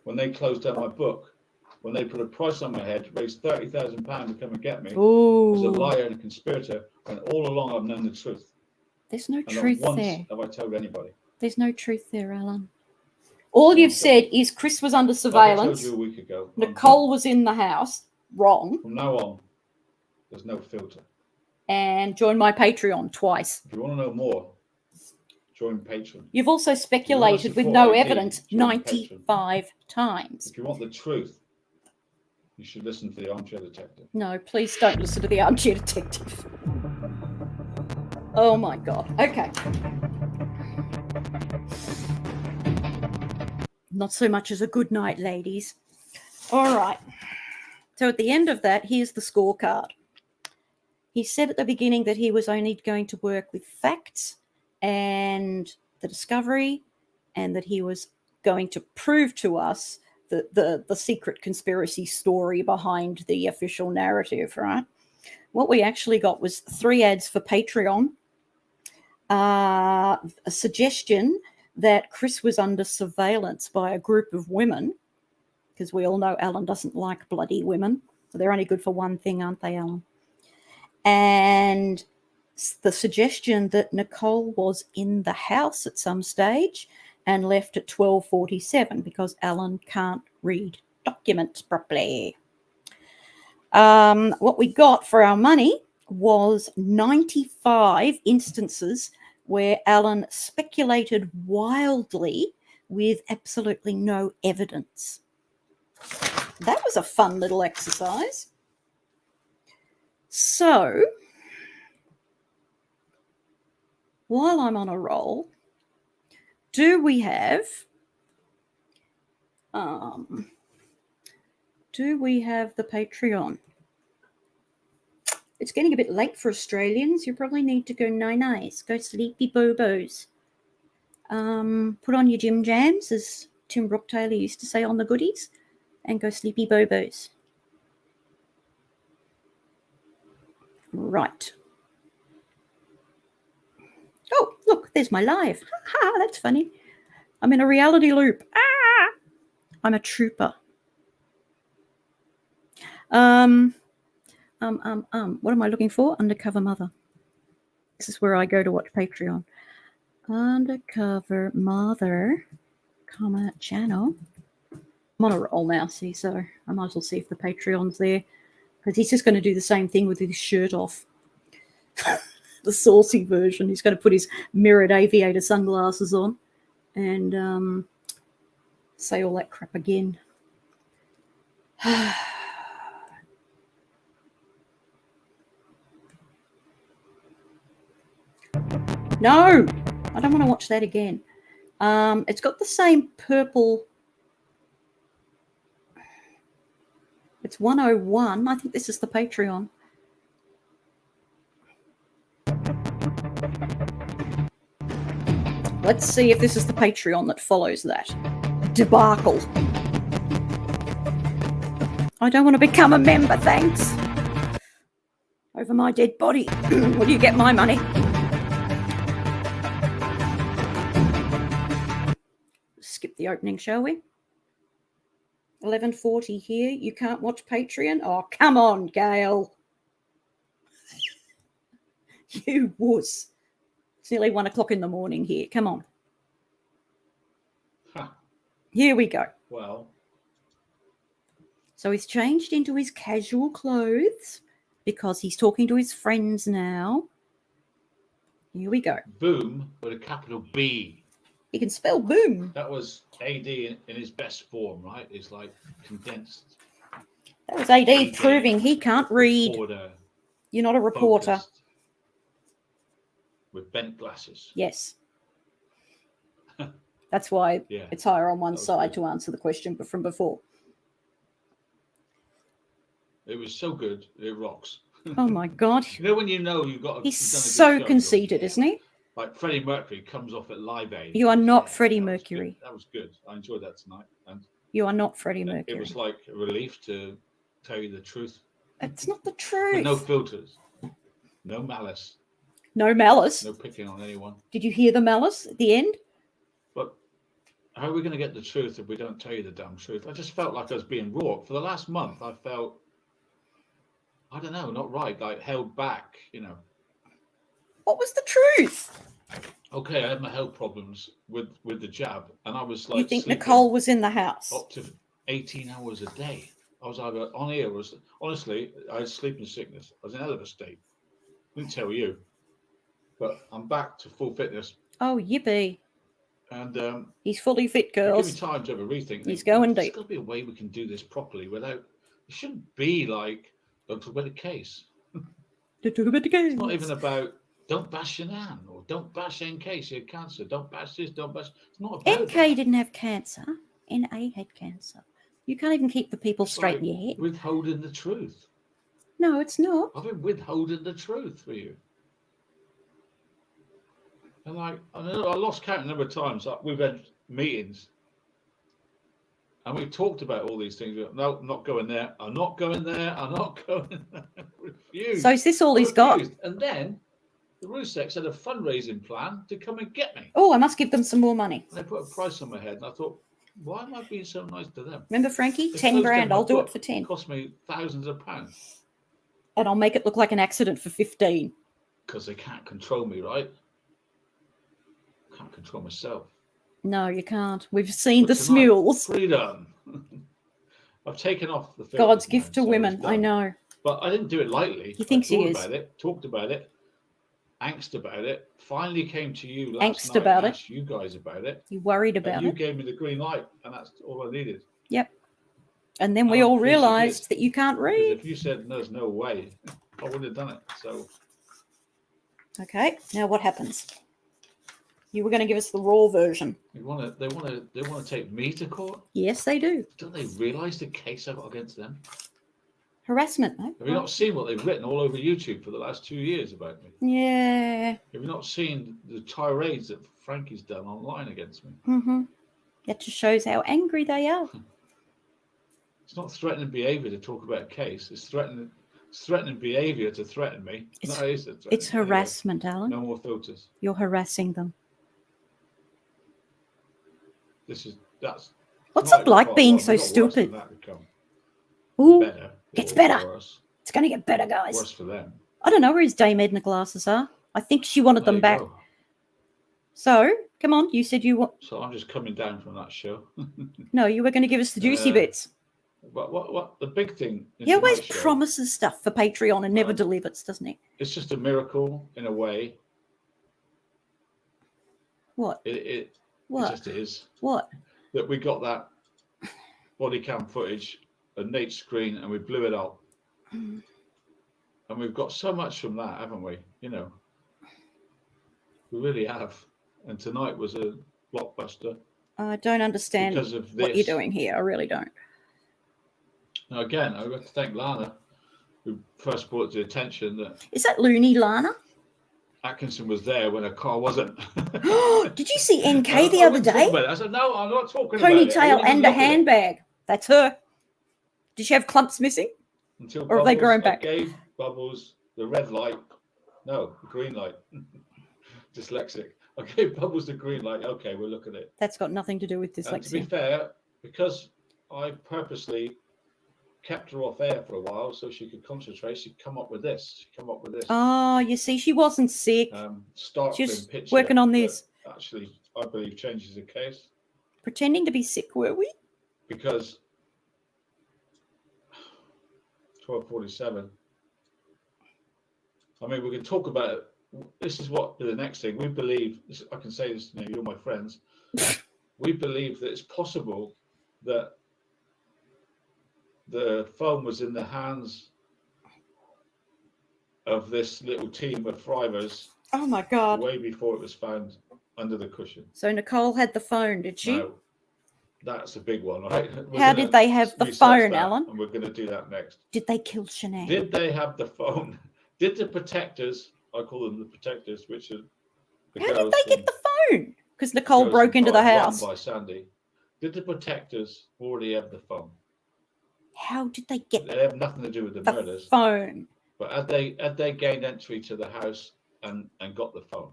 When they closed down my book, when they put a price on my head, raised £30,000 to come and get me, Ooh. as a liar and a conspirator, when all along I've known the truth. There's no And truth not once there. have I told anybody. There's no truth there, Alan. All you've said is Chris was under Like I surveillance. told you a week ago. Nicole was in the house. Wrong. From now on, there's no filter. And join my Patreon twice. If you want to know more, join Patreon. You've also speculated with support no ID, evidence join 95 times. If you want the truth, you should listen to the Armchair Detective. No, please don't listen to the Armchair Detective. Oh my God. Okay. Not so much as a good night, ladies. All right. So at the end of that, here's the scorecard. He said at the beginning that he was only going to work with facts and the discovery, and that he was going to prove to us the secret conspiracy story behind the official narrative, right? What we actually got was 3 ads for Patreon, a suggestion that Chris was under surveillance by a group of women, because we all know Alan doesn't like bloody women. So they're only good for one thing, aren't they, Alan? And the suggestion that Nicole was in the house at some stage and left at 12:47 because Alan can't read documents properly. What we got for our money was 95 instances where Alan speculated wildly with absolutely no evidence. That was a fun little exercise. So, while I'm on a roll, do we have the Patreon? It's getting a bit late for Australians. You probably need to go night-nights, go sleepy bobos. Put on your gym jams, as Tim Brook-Taylor used to say on the goodies, and go sleepy bobos. Right. Oh, look, there's my live. Ha, that's funny. I'm in a reality loop. Ah! I'm a trooper. What am I looking for? Undercover Mother. This is where I go to watch Patreon. Undercover Mother, channel. I'm on a roll now, see, so I might as well see if the Patreon's there. Because he's just going to do the same thing with his shirt off. The saucy version. He's going to put his mirrored aviator sunglasses on and say all that crap again. No, I don't want to watch that again. It's got the same purple. It's 101. I think this is the Patreon. Let's see if this is the Patreon that follows that debacle. I don't want to become a member, thanks. Over my dead body. Will you get my money? Skip the opening, shall we? 11:40 here. You can't watch Patreon? Oh, come on, Gail. You wuss. It's nearly 1 o'clock in the morning here. Come on. Huh. Here we go. Well. So he's changed into his casual clothes because he's talking to his friends now. Here we go. Boom with a capital B. He can spell boom. That was AD in his best form, right? It's like condensed. That was AD proving he can't read. Reporter, you're not a reporter. focused, with bent glasses. Yes. That's why it's higher on one side to answer the question from before. It was so good, it rocks. Oh my God. You know when you know you've got. He's so conceited, isn't he? Like Freddie Mercury comes off at Live Aid. You are not Freddie Mercury. That was good. I enjoyed that tonight. And you are not Freddie Mercury. It was like a relief to tell you the truth. It's not the truth. With no filters, no malice. No malice. No picking on anyone. Did you hear the malice at the end? But how are we going to get the truth if we don't tell you the damn truth? I just felt like I was being raw. For the last month, I felt, I don't know, not right, like held back, you know. What was the truth? Okay, I had my health problems with the jab, and I was like, you think Nicole was in the house? Up to 18 hours a day. I was either on here, honestly, I had sleeping sickness. I was in a hell of a state. Didn't tell you, but I'm back to full fitness. Oh, yippee. And he's fully fit, girls. Give me time to have a rethink. He's going deep. There's got to be a way we can do this properly without. It shouldn't be like don't talk about the case. Don't talk about the case. It's not even about don't bash your nan or don't bash NK. She had cancer. Don't bash this. Don't bash. It's not about NK that. Didn't have cancer. NA had cancer. You can't even keep the people straight in your head. Withholding the truth. No, it's not. I've been withholding the truth for you. And like, I lost count a number of times. We've had meetings and we've talked about all these things. No, I'm not going there. I'm not going there. I'm not going there. Refused. So is this all he's got? And then the Ruseks had a fundraising plan to come and get me. Oh, I must give them some more money. And they put a price on my head. And I thought, why am I being so nice to them? Remember, Frankie? 10 grand. I'll do it for 10. It cost me thousands of pounds. And I'll make it look like an accident for 15. Because they can't control me, right? Can't control myself. No, you can't. We've seen the smules. Freedom. I've taken off the God's gift to women. I know. But I didn't do it lightly. He thinks he is. About it, talked about it, angst about it. Finally came to you last night. Angst about it. Asked you guys about it. You worried about it. You gave me the green light, and that's all I needed. Yep. And then we all realised that you can't read. If you said there's no way, I would have done it. So. Okay. Now what happens? You were going to give us the raw version. They want to take me to court? Yes, they do. Don't they realise the case I've got against them? Harassment, mate. Have you not seen what they've written all over YouTube for the last 2 years about me? Yeah. Have you not seen the tirades that Frankie's done online against me? Mm-hmm. That just shows how angry they are. It's not threatening behaviour to talk about a case. It's threatening behaviour to threaten me. It's harassment, Alan. No more filters. You're harassing them. What's it like being so stupid? Ooh, gets better. It's going to get better, guys. Worse for them. I don't know where his Dame Edna glasses are. I think she wanted There them you back. go. So, come on. You said you want. So I'm just coming down from that show. No, you were going to give us the juicy bits. But what the big thing in He always tonight's show, promises stuff for Patreon and never delivers, doesn't he? it's just a miracle in a way. What? It What? just is. What? That we got that body cam footage of Nate's screen and we blew it out. And we've got so much from that, haven't we? You know, we really have. And tonight was a blockbuster. I don't understand Because of what you're this. doing here. I really don't. Now, again, I have to thank Lana, who first brought to the attention that Is that Looney Lana? Atkinson was there when her car wasn't. Did you see NK the I other wouldn't talk day? about it. I said, no, I'm not talking about it. I Ponytail wouldn't even and a look at it. handbag. That's her. Did she have clumps missing? Until Or have they Bubbles, grown back? I gave Bubbles the red light. No, the green light. Dyslexic. I gave Bubbles the green light. Okay, we'll look at it. That's got nothing to do with And to be dyslexia. fair, because I purposely kept her off air for a while so she could concentrate, she'd come up with this. She'd come up with this. Oh, you see, she wasn't sick. Startling She's picture working on that this. Actually, I believe changes the case Pretending to be sick, were we? because 12:47. I mean, we can talk about it. This is what the next thing we believe. I can say this, you know, you're my friends. We believe that it's possible that the phone was in the hands of this little team of thrivers. Oh my God. Way before it was found under the cushion. So Nicole had the phone, did she? Now, that's a big one, right? How did they have the phone, Alan? And we're going to do that next. Did they kill Shanann? Did they have the phone? Did the protectors, I call them the protectors, which are the How did girls they get the phone? Because Nicole girls broke into the run house. by Sandy. Did the protectors already have the phone? How did they get They have nothing to do with the the murders. phone? But had they gained entry to the house and got the phone?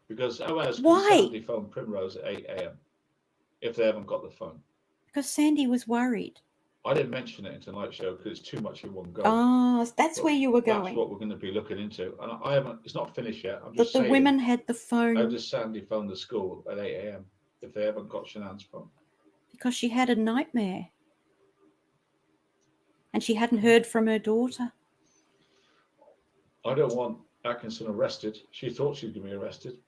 Because how else Why? can Sandy phone Primrose at 8 a.m. if they haven't got the phone? Because Sandy was worried. I didn't mention it in tonight's show because it's too much in one go. Oh, that's But where you were That's going. what we're going to be looking into, and I haven't. It's not finished yet. I'm That just the saying. women had the How phone does Sandy phone the school at 8 a.m. if they haven't got Shanann's phone? because she had a nightmare. And she hadn't heard from her daughter. I don't want Atkinson arrested. She thought she was going to be arrested.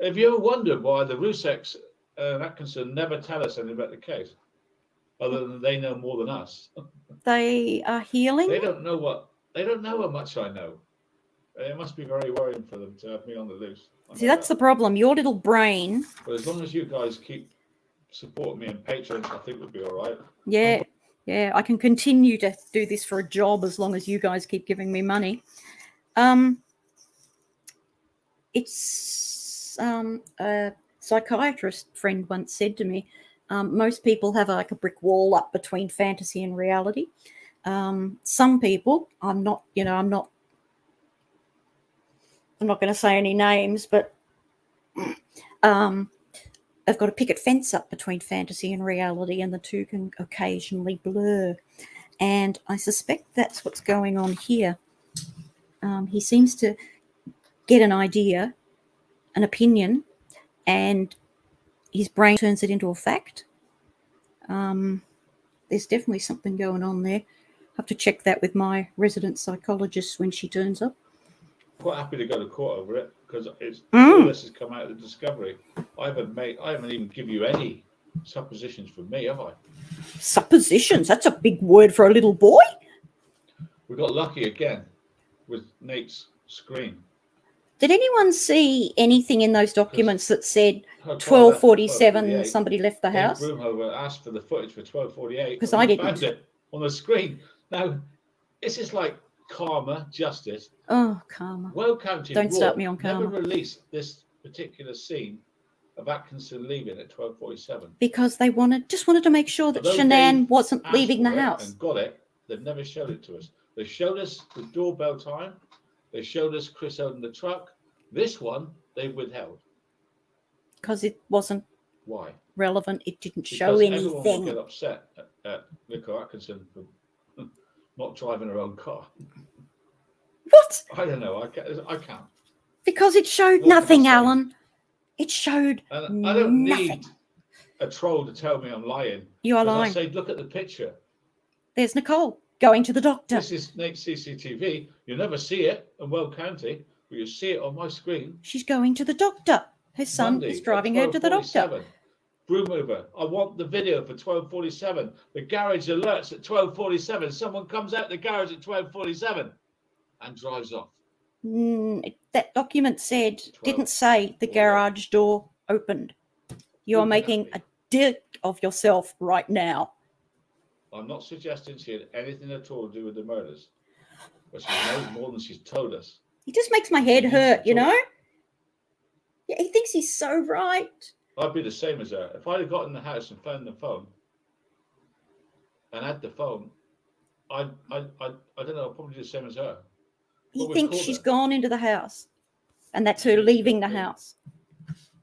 Have you ever wondered why the Ruseks and Atkinson never tell us anything about the case, other than they know more than us? They are healing. They don't know how much I know. It must be very worrying for them to have me on the loose. See, that's the problem. Your little brain. But as long as you guys keep supporting me on Patreon, I think we'll be all right. Yeah. Yeah. I can continue to do this for a job as long as you guys keep giving me money. It's a psychiatrist friend once said to me, most people have like a brick wall up between fantasy and reality. Some people, I'm not going to say any names, but I've got a picket fence up between fantasy and reality, and the two can occasionally blur. And I suspect that's what's going on here. He seems to get an idea, an opinion, and his brain turns it into a fact. There's definitely something going on there. I have to check that with my resident psychologist when she turns up. Quite happy to go to court over it because it's all this has come out of the discovery. I haven't even given you any suppositions from me, have I? Suppositions? That's a big word for a little boy. We got lucky again with Nate's screen. Did anyone see anything in those documents that said Her car left at 12:47 12:48. somebody left the house? Dave Broomhover asked for the footage for 12:48 'Cause and I we didn't. found it on the screen. Now, this is like karma, justice. Oh, karma. Well County Don't Raw start me on never karma. released this particular scene of Atkinson leaving at 12:47. Because they just wanted to make sure that Although Shanann Dave wasn't asked leaving the for it house. and got it, they've never showed it to us. They showed us the doorbell time. They showed us Chris owned the truck. This one they withheld. Because it wasn't Why? relevant. It didn't show Because everyone would anything. get upset at Nico Atkinson for not driving her own car. What? I don't know. I can't. Because it showed What can I nothing, say? Alan. It showed And I don't nothing. need a troll to tell me I'm lying. You are 'Cause lying. I say, look at the picture. There's Nicole going to the doctor. This is Nate's CCTV. You never see it in Weld County, but you see it on my screen. She's going to the doctor. Her son Monday is driving her to the doctor. 12:47. Broom mover. I want the video for 12:47. The garage alerts at 12:47. Someone comes out the garage at 12:47 and drives off. That document didn't say the garage door opened. You're making a dick of yourself right now. I'm not suggesting she had anything at all to do with the murders, but she knows more than she's told us. He just makes my head hurt, you know? Yeah, he thinks he's so right. I'd be the same as her. If I'd have got in the house and found the phone and had the phone, I don't know, I'd probably do the same as her. He thinks she's gone into the house, and that's her leaving the house.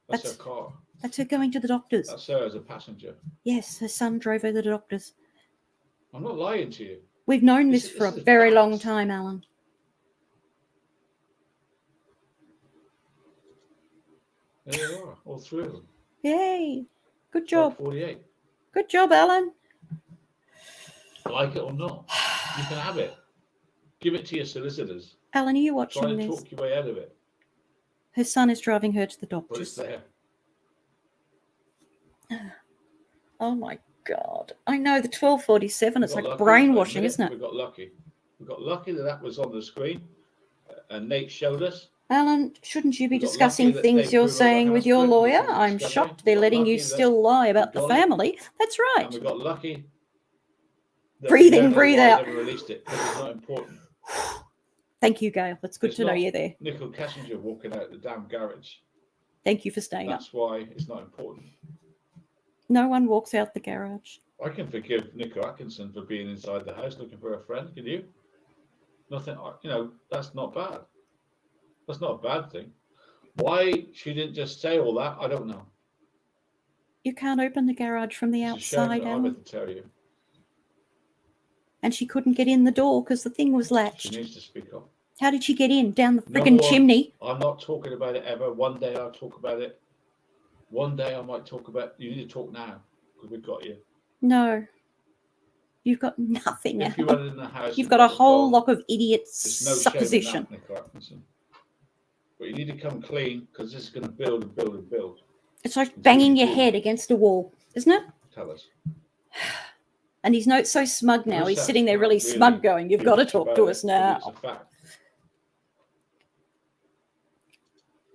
That's her car. That's her going to the doctors. That's her as a passenger. Yes, her son drove her to the doctors. I'm not lying to you. We've known this for a very long time, Alan. There you are, all three of them. Yay. Good job. 48. Good job, Alan. Like it or not, you can have it. Give it to your solicitors. Alan, are you Try watching and this? talk your way out of it. Her son is driving her to the But it's doctors. there. Oh my God. I know the 12:47, it's We like got lucky. brainwashing, Admit isn't We it? got lucky. We got lucky that was on the screen, and Nate showed us. Alan, shouldn't you be We got discussing lucky that things they you're proved our saying with house your good, lawyer? which is I'm discovery. shocked they're We got letting you lucky that still lie about we the got it. family. That's right. And we got lucky. that Breathe we in, never- breathe why I out. Never released it because it's not important. Thank you, Gail. That's good It's to know not you're there. Nicole Kessinger walking out the damn garage. Thank you for staying up. That's why it's not important. No one walks out the garage. I can forgive Nico Atkinson for being inside the house looking for a friend. Can you? Nothing. You know, that's not bad. That's not a bad thing. Why she didn't just say all that, I don't know. You can't open the garage from the It's a shame outside, that I Alan. better tell you. And she couldn't get in the door because the thing was She latched. needs to speak up. How did she get in? Down the Number friggin' one, chimney? I'm not talking about it ever. One day I'll talk about it. One day I might talk about. You need to talk now because we've got you. No. You've got nothing, If you Alan. went in the house, You've and got a the whole phone, lot of idiot there's no supposition. shame in that, Nico Atkinson. But you need to come clean because this is going to build and build and build. It's like banging your head against a wall, isn't it? Tell us. And he's not so smug now. Where's He's that sitting there not really really smug going, you've too got to much talk about to it, us but now. It's a fact.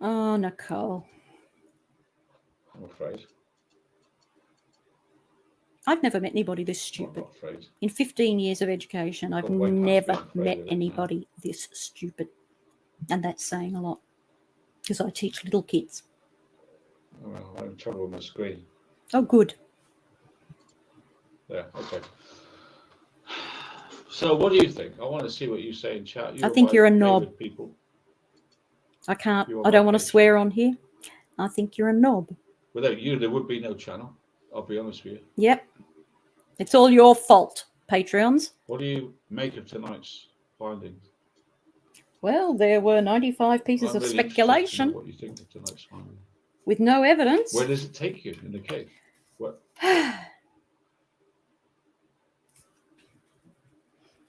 Oh, Nicole. I'm afraid. I've never met anybody this I'm stupid. not afraid. In 15 years of education, I've Got way past never being afraid met of it now. anybody this stupid. And that's saying a lot. Because I teach little kids. Well, I'm in trouble with my screen. Oh, good. Yeah, okay. So what do you think? I want to see what you say in chat. I think my you're a knob. favourite People. I can't, You are I don't my want to page. swear on here. I think you're a knob. Without you, there would be no channel. I'll be honest with you. Yep. It's all your fault, Patreons. What do you make of tonight's findings? Well, there were 95 pieces I'm of really interested to know speculation what you think of tonight's findings. with no evidence. Where does it take you in the case? What?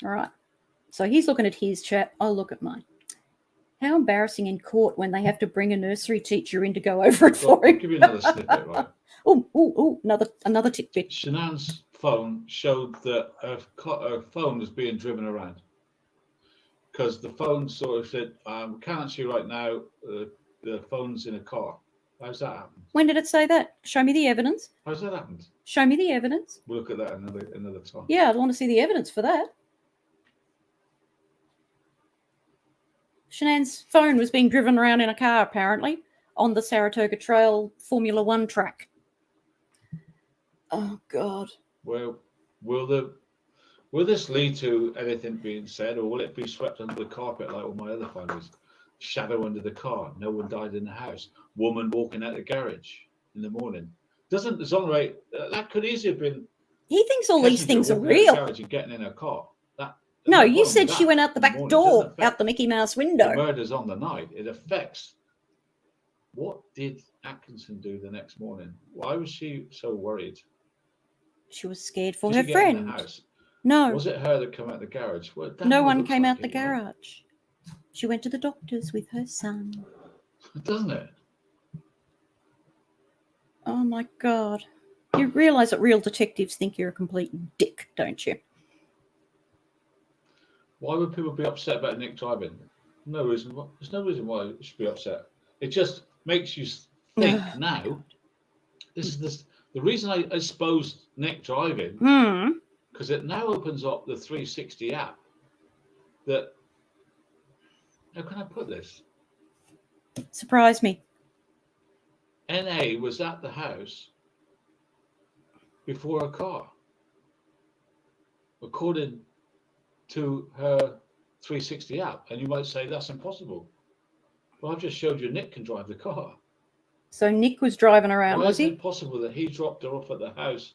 All right. So he's looking at his chat. I'll look at mine. How embarrassing in court when they have to bring a nursery teacher in to go over it Well, for I'll him. give you another snippet, right? Oh, another tidbit. Shanann's phone showed that her phone was being driven around because the phone sort of said, can't answer you right now. The phone's in a car. How's that happened? When did it say that? Show me the evidence. How's that happened? Show me the evidence. We'll look at that another time. Yeah, I'd want to see the evidence for that. Shanann's phone was being driven around in a car, apparently, on the Saratoga Trail Formula One track. Oh, God. Well, will this lead to anything being said, or will it be swept under the carpet like all my other findings? Shadow under the car. No one died in the house. Woman walking out the garage in the morning. Doesn't exonerate. That could easily have been. He thinks all these Kessinger things are walking out the real. garage and getting in her car. No, no you problem said with she that went out the in back morning. It doesn't door, affect out the Mickey Mouse the window. murders on the night. It affects what did Atkinson do the next morning? Why was she so worried? She was scared for Did her she get in the friend. house? No, Was it her that came out the garage? Well, damn no well one looks came like out the it, right? garage. She went to the doctor's with her son. Doesn't it? Oh my God. You realise that real detectives think you're a complete dick, don't you? Why would people be upset about Nick driving? No reason. There's no reason why you should be upset. It just makes you think now. This is the reason I exposed Nick driving, because it now opens up the 360 app. That, how can I put this? Surprise me. NA was at the house before her car, according to her 360 app. And you might say that's impossible. Well, I've just showed you Nick can drive the car. So Nick was driving around, Why was isn't he? it possible that he dropped her off at the house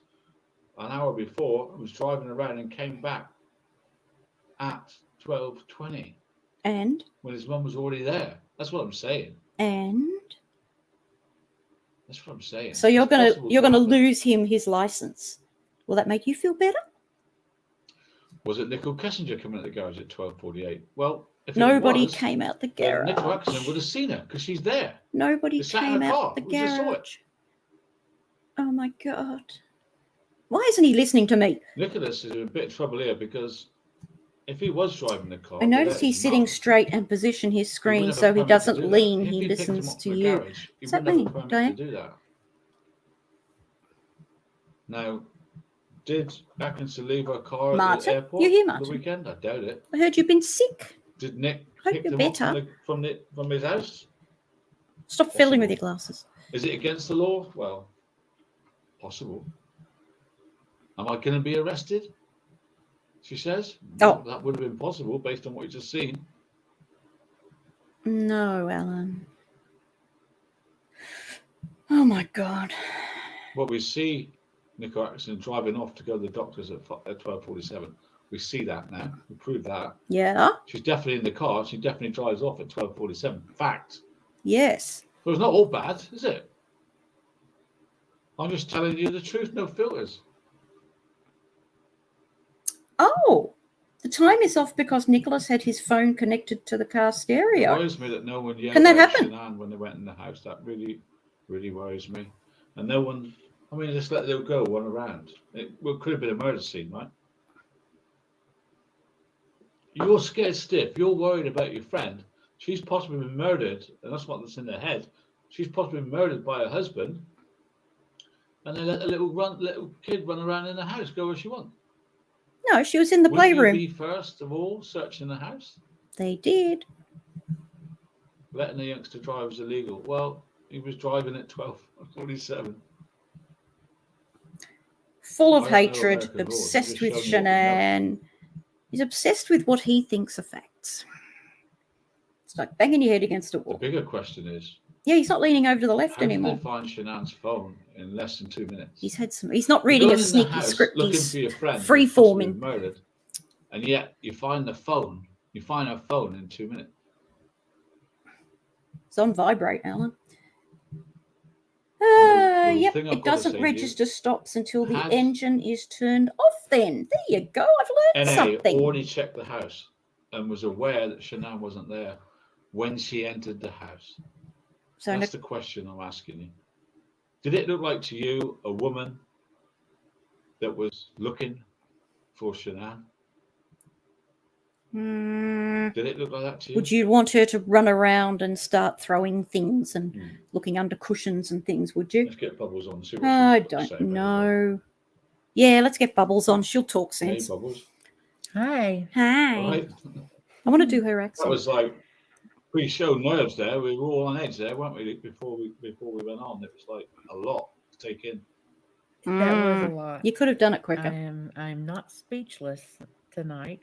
an hour before and was driving around and came back at 12:20 And? when his mum was already there? That's what I'm saying. And? That's what I'm saying. So you're It's gonna possible you're to gonna happen. lose him his license. Will that make you feel better? Was it Nicole Kessinger coming out the garage at 12:48? Well, if Nobody it was, came out the then Nicole garage. Atkinson would have seen her because she's there. Nobody They sat came in her out car. the We just saw it. garage. Oh my God. Why isn't he listening to me? Nicholas is in a bit of trouble here because if he was driving the car, I notice without he's his sitting mum, straight and position his he screen wouldn't have so a he permit to doesn't do that. lean. If He picked him listens up to from the you. garage, he What's that wouldn't have a mean, permit Diane? to do that. Now, did Atkinson leave her car at the Martin? airport You here, for the Martin? weekend? I doubt it. I heard you've been sick. Did Nick Hope pick you're them up better. from his house? Stop fiddling with your glasses. Is it against the law? Well, possible. Am I going to be arrested? She says. Oh. That would have been possible based on what you just seen. No, Alan. Oh my God. Well, we see Nicole Atkinson driving off to go to the doctors at 12:47. We see that now. We prove that. Yeah. She's definitely in the car. She definitely drives off at 12:47. Fact. Yes. So it's not all bad, is it? I'm just telling you the truth, no filters. Oh, the time is off because Nicholas had his phone connected to the car It stereo. worries me that no one yelled Can that at happen? Shanann when they went in the house. That really, really worries me. And no one, I mean, just let them go one around. It could have been a murder scene, right? You're scared stiff. You're worried about your friend. She's possibly been murdered, and that's what's in their head. She's possibly been murdered by her husband, and they let a little kid run around in the house, go where she wants. No, she was in the Wouldn't playroom. you be first of all searching the house? They did. Letting a youngster drive is illegal. Well, he was driving at 12:47. Full of I don't know hatred, American laws. obsessed Just with show me what we know. Shanann. He's obsessed with what he thinks are facts. It's like banging your head against a The wall. bigger question is, Yeah, he's not leaning over to the left how did anymore. they find Shanann's phone in less than 2 minutes? He's had some. He's not You're reading a going in the sneaky house script. looking He's for your friend who's free possibly forming. murdered, and yet you find the phone. You find her phone in 2 minutes. It's on vibrate, Alan. the Yep, thing I've it got to doesn't say to you, register stops until the has- engine is turned off then. There you go. I've learned NA something. already checked the house and was aware that Shanann wasn't there when she entered the house. So That's the question I'm asking you. Did it look like to you a woman that was looking for Shanann? Did it look like that to you? Would you want her to run around and start throwing things and looking under cushions and things, would you? Let's get Bubbles on. See what I she's got to say don't about it. know. Yeah, let's get Bubbles on. She'll talk Hey, sense. Bubbles. Hi. Hi. Right. I want to do her That accent. was like pre-show nerves there. We were all on edge there, weren't we? Before we went on, it was like a lot to take in. That was a lot. You could have done it quicker. I'm not speechless tonight.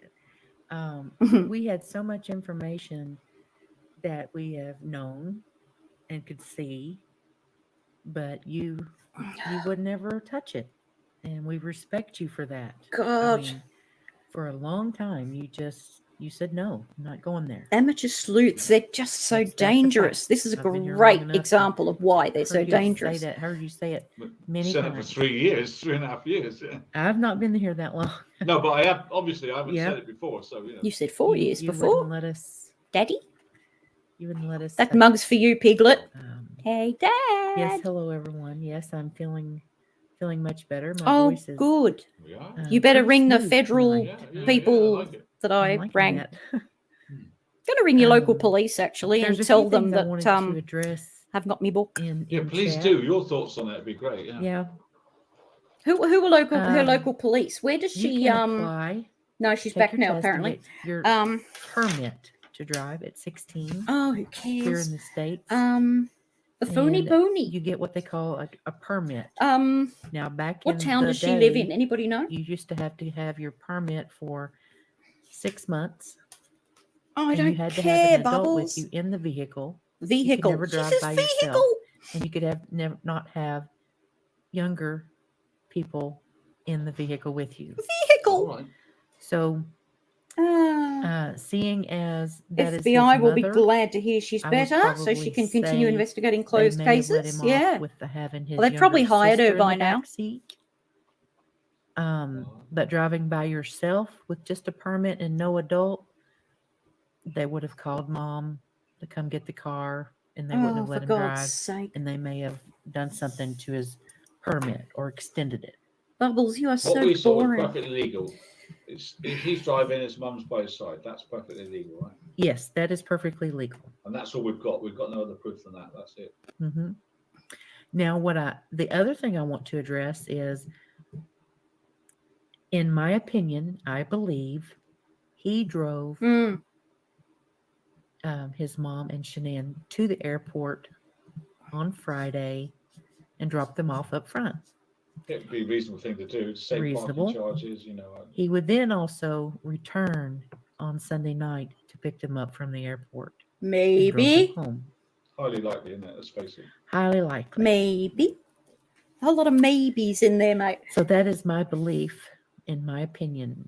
We had so much information that we have known and could see, but you would never touch it, and we respect you for that. God. I mean, for a long time, you said no, I'm not going there. Amateur sleuths, they're just so That's a dangerous. fact. This is a I've been here long great enough to example of why they're so heard you dangerous. Say that, heard you say it many Said it for times. 3 years, 3.5 years. Yeah. I've not been here that long. No, but I have. Obviously, I haven't Yeah. said it before. So you know. You said 4 years before. Wouldn't let us, Daddy? You wouldn't let us. That mug's for you, Piglet. Hey, Dad. Yes, hello everyone. Yes, I'm feeling much better. My Oh, voice is good. You better pretty ring the smooth federal tonight. people that I I'm liking rang. that. Going to ring your local police actually there's and a tell few them things I that wanted to address I've got me book. Yeah, please chat. do. Your thoughts on it would be great. Yeah. Yeah. Who are local her local police? Where does You she can apply. No, she's take back your now test and apparently. get your permit to drive at 16. Oh, who Here cares? in the States. The phony And pony. You get what they call a permit. Now back what in town the does she day, live in? Anybody know? You used to have your permit for 6 months. Oh, I and don't you had to care, have an adult Bubbles. with you in the vehicle. Vehicle. You could never She drive says by vehicle. yourself, and you could not have younger people in the vehicle with you. Vehicle. So, seeing as that is FBI his will be mother, glad to hear she's I would better, so she probably can continue say investigating they closed may have let cases. him off Yeah. with having his Well, they probably younger hired her sister in by the now. back seat. But driving by yourself with just a permit and no adult, they would have called mom to come get the car, and they wouldn't have let for him God's drive. sake. And they may have done something to his permit or extended it. Bubbles, you are What so we saw was boring. perfectly legal. If he's driving, his mum's by his side. That's perfectly legal, right? Yes, that is perfectly legal. And that's all we've got. We've got no other proof than that. That's it. Mm-hmm. Now, the other thing I want to address is, in my opinion, I believe he drove his mom and Shanann to the airport on Friday and dropped them off up front. It'd be a reasonable thing to do. Save Reasonable. parking charges, you know. He would then also return on Sunday night to pick them up from the airport. and drove them Maybe. home. Highly likely, isn't it? Let's face it. Highly likely. Maybe. A whole lot of maybes in there, mate. So that is my belief, in my opinion.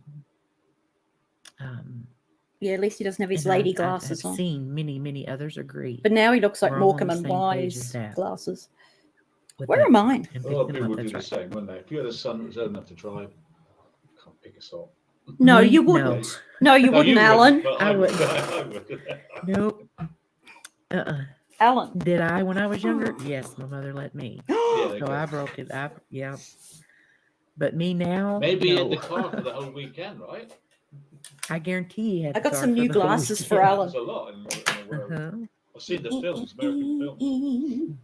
Yeah, at least he doesn't have his And lady I've glasses on. seen many others agree. But now he looks like We're all on Morecambe the and same page Wise as that. glasses. With Where that, are mine? and A pick lot of them people up, would do that's the right. same, wouldn't they? If you had a son that was old enough to drive, can't pick us up. No, Me? you No. wouldn't. No, you No, wouldn't, you Alan. wouldn't, but I I would. wouldn't. I would. Nope. Alan. Did I when I was younger? Yes, my mother let me. Yeah, So I broke it. Yeah. But me now, Maybe no. in the car for the whole weekend, right? I guarantee he had I got the car some for new the whole glasses for weekend. Alan. There's a lot in the world. Uh-huh. I've seen the films, American films.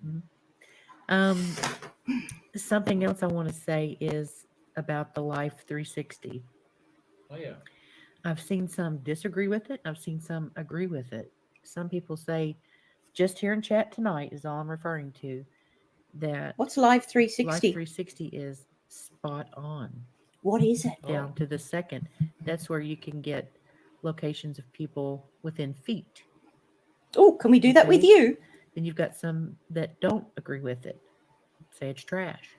Something else I want to say is about the Life 360. Oh yeah. I've seen some disagree with it. I've seen some agree with it. Some people say, just here in chat tonight is all I'm referring to, that What's Live 360? Life 360 is spot on. What is it? Down to the second. That's where you can get locations of people within feet. Oh, can we do that with Okay. you? Then you've got some that don't agree with it. Say it's trash.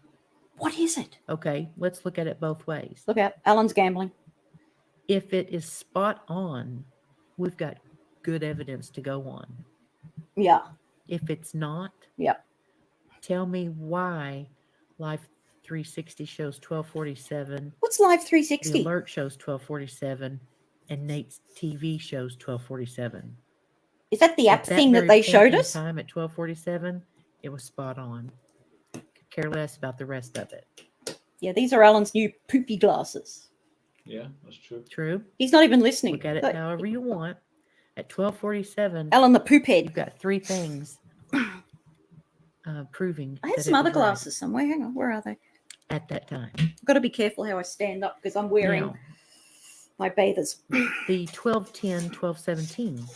What is it? Okay, let's look at it both ways. Look out. Alan's gambling. If it is spot on, we've got good evidence to go on. Yeah. If it's not, Yeah. tell me why Life 360 shows 1247. What's Live The 360? alert shows 1247, and Nate's TV shows 1247. Is that the app At that thing that very they point showed in us? time at 1247, it was spot on. Could care less about the rest of it. Yeah, these are Alan's new poopy glasses. Yeah, that's true. True. He's not even listening. Look at it Look, however you want. At 1247, Alan the poop head. you've got three things proving I have that some it other was right glasses somewhere. Hang on. Where are they? at that time. I've got to be careful how I stand up because I'm wearing Now, my bathers. the 1210, 1217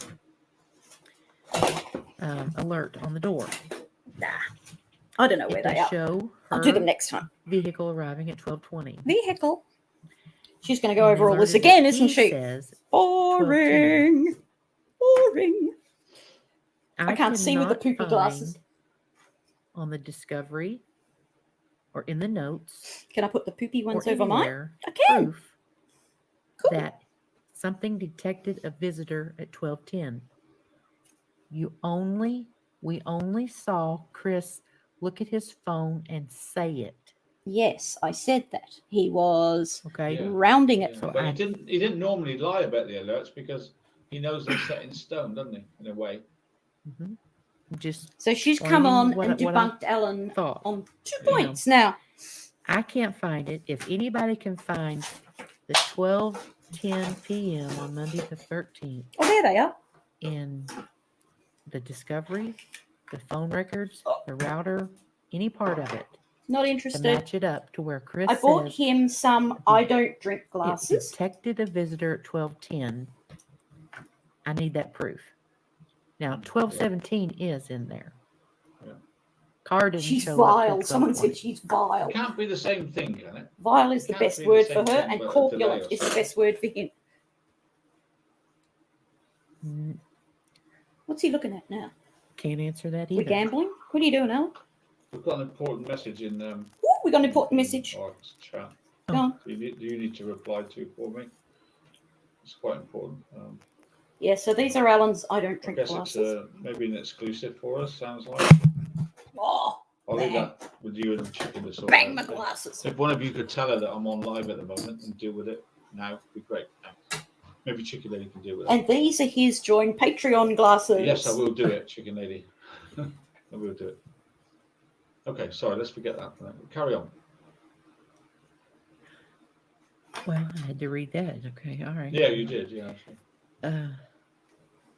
alert on the door. I don't know where It they does are. show I'll do them her next time. vehicle arriving at 1220. Vehicle. She's going to go And over the all this alert again, that isn't he she? says Boring. Boring. I can't see with the cannot poopy glasses. find on the discovery or in the notes Can I put the poopy or ones over mine? anywhere I can. proof that something detected a visitor at 12:10. We only saw Chris look at his phone and say it. Yes, I said that. He was Okay. rounding it. But he didn't normally lie about the alerts because he knows they're set in stone, doesn't he? In a way. Mm-hmm. Just so she's come on and what debunked Alan thought. on 2 points now. I can't find it. If anybody can find the 12:10 p.m. on Monday the 13th. Oh, there they are. In the discovery, the phone records, the router, any part of it. Not To interested. match it up to where Chris I bought says him some I don't drink it glasses. detected a visitor at 12:10. I need that proof. Now 12:17 is in there. Yeah. Car didn't She's show vile. up. Someone said she's vile. It can't be the same thing, can it? Vile is the Can't best be the word for same her, thing, and but a corpulent delay or is the best word for him. What's he looking at now? Can't answer that We're either. gambling? What are you doing, Alan? We've got an important message in Ooh, we got an important message. our chat. Go on. Do you need to reply to for me? It's quite important. Yeah, so these are Alan's I don't I drink guess glasses. it's maybe an exclusive for us, sounds like. Oh, I'll leave bang. that with you and Chicken to sort Bang out. my glasses. If one of you could tell her that I'm on live at the moment and deal with it now, it'd be great. Thanks. Maybe Chicken Lady can deal with it. And these are his join Patreon glasses. Yes, I will do it, Chicken Lady. I will do it. Okay, sorry, let's forget that. Carry on. Well, I had to read that. Okay, all right. Yeah, you did. Yeah.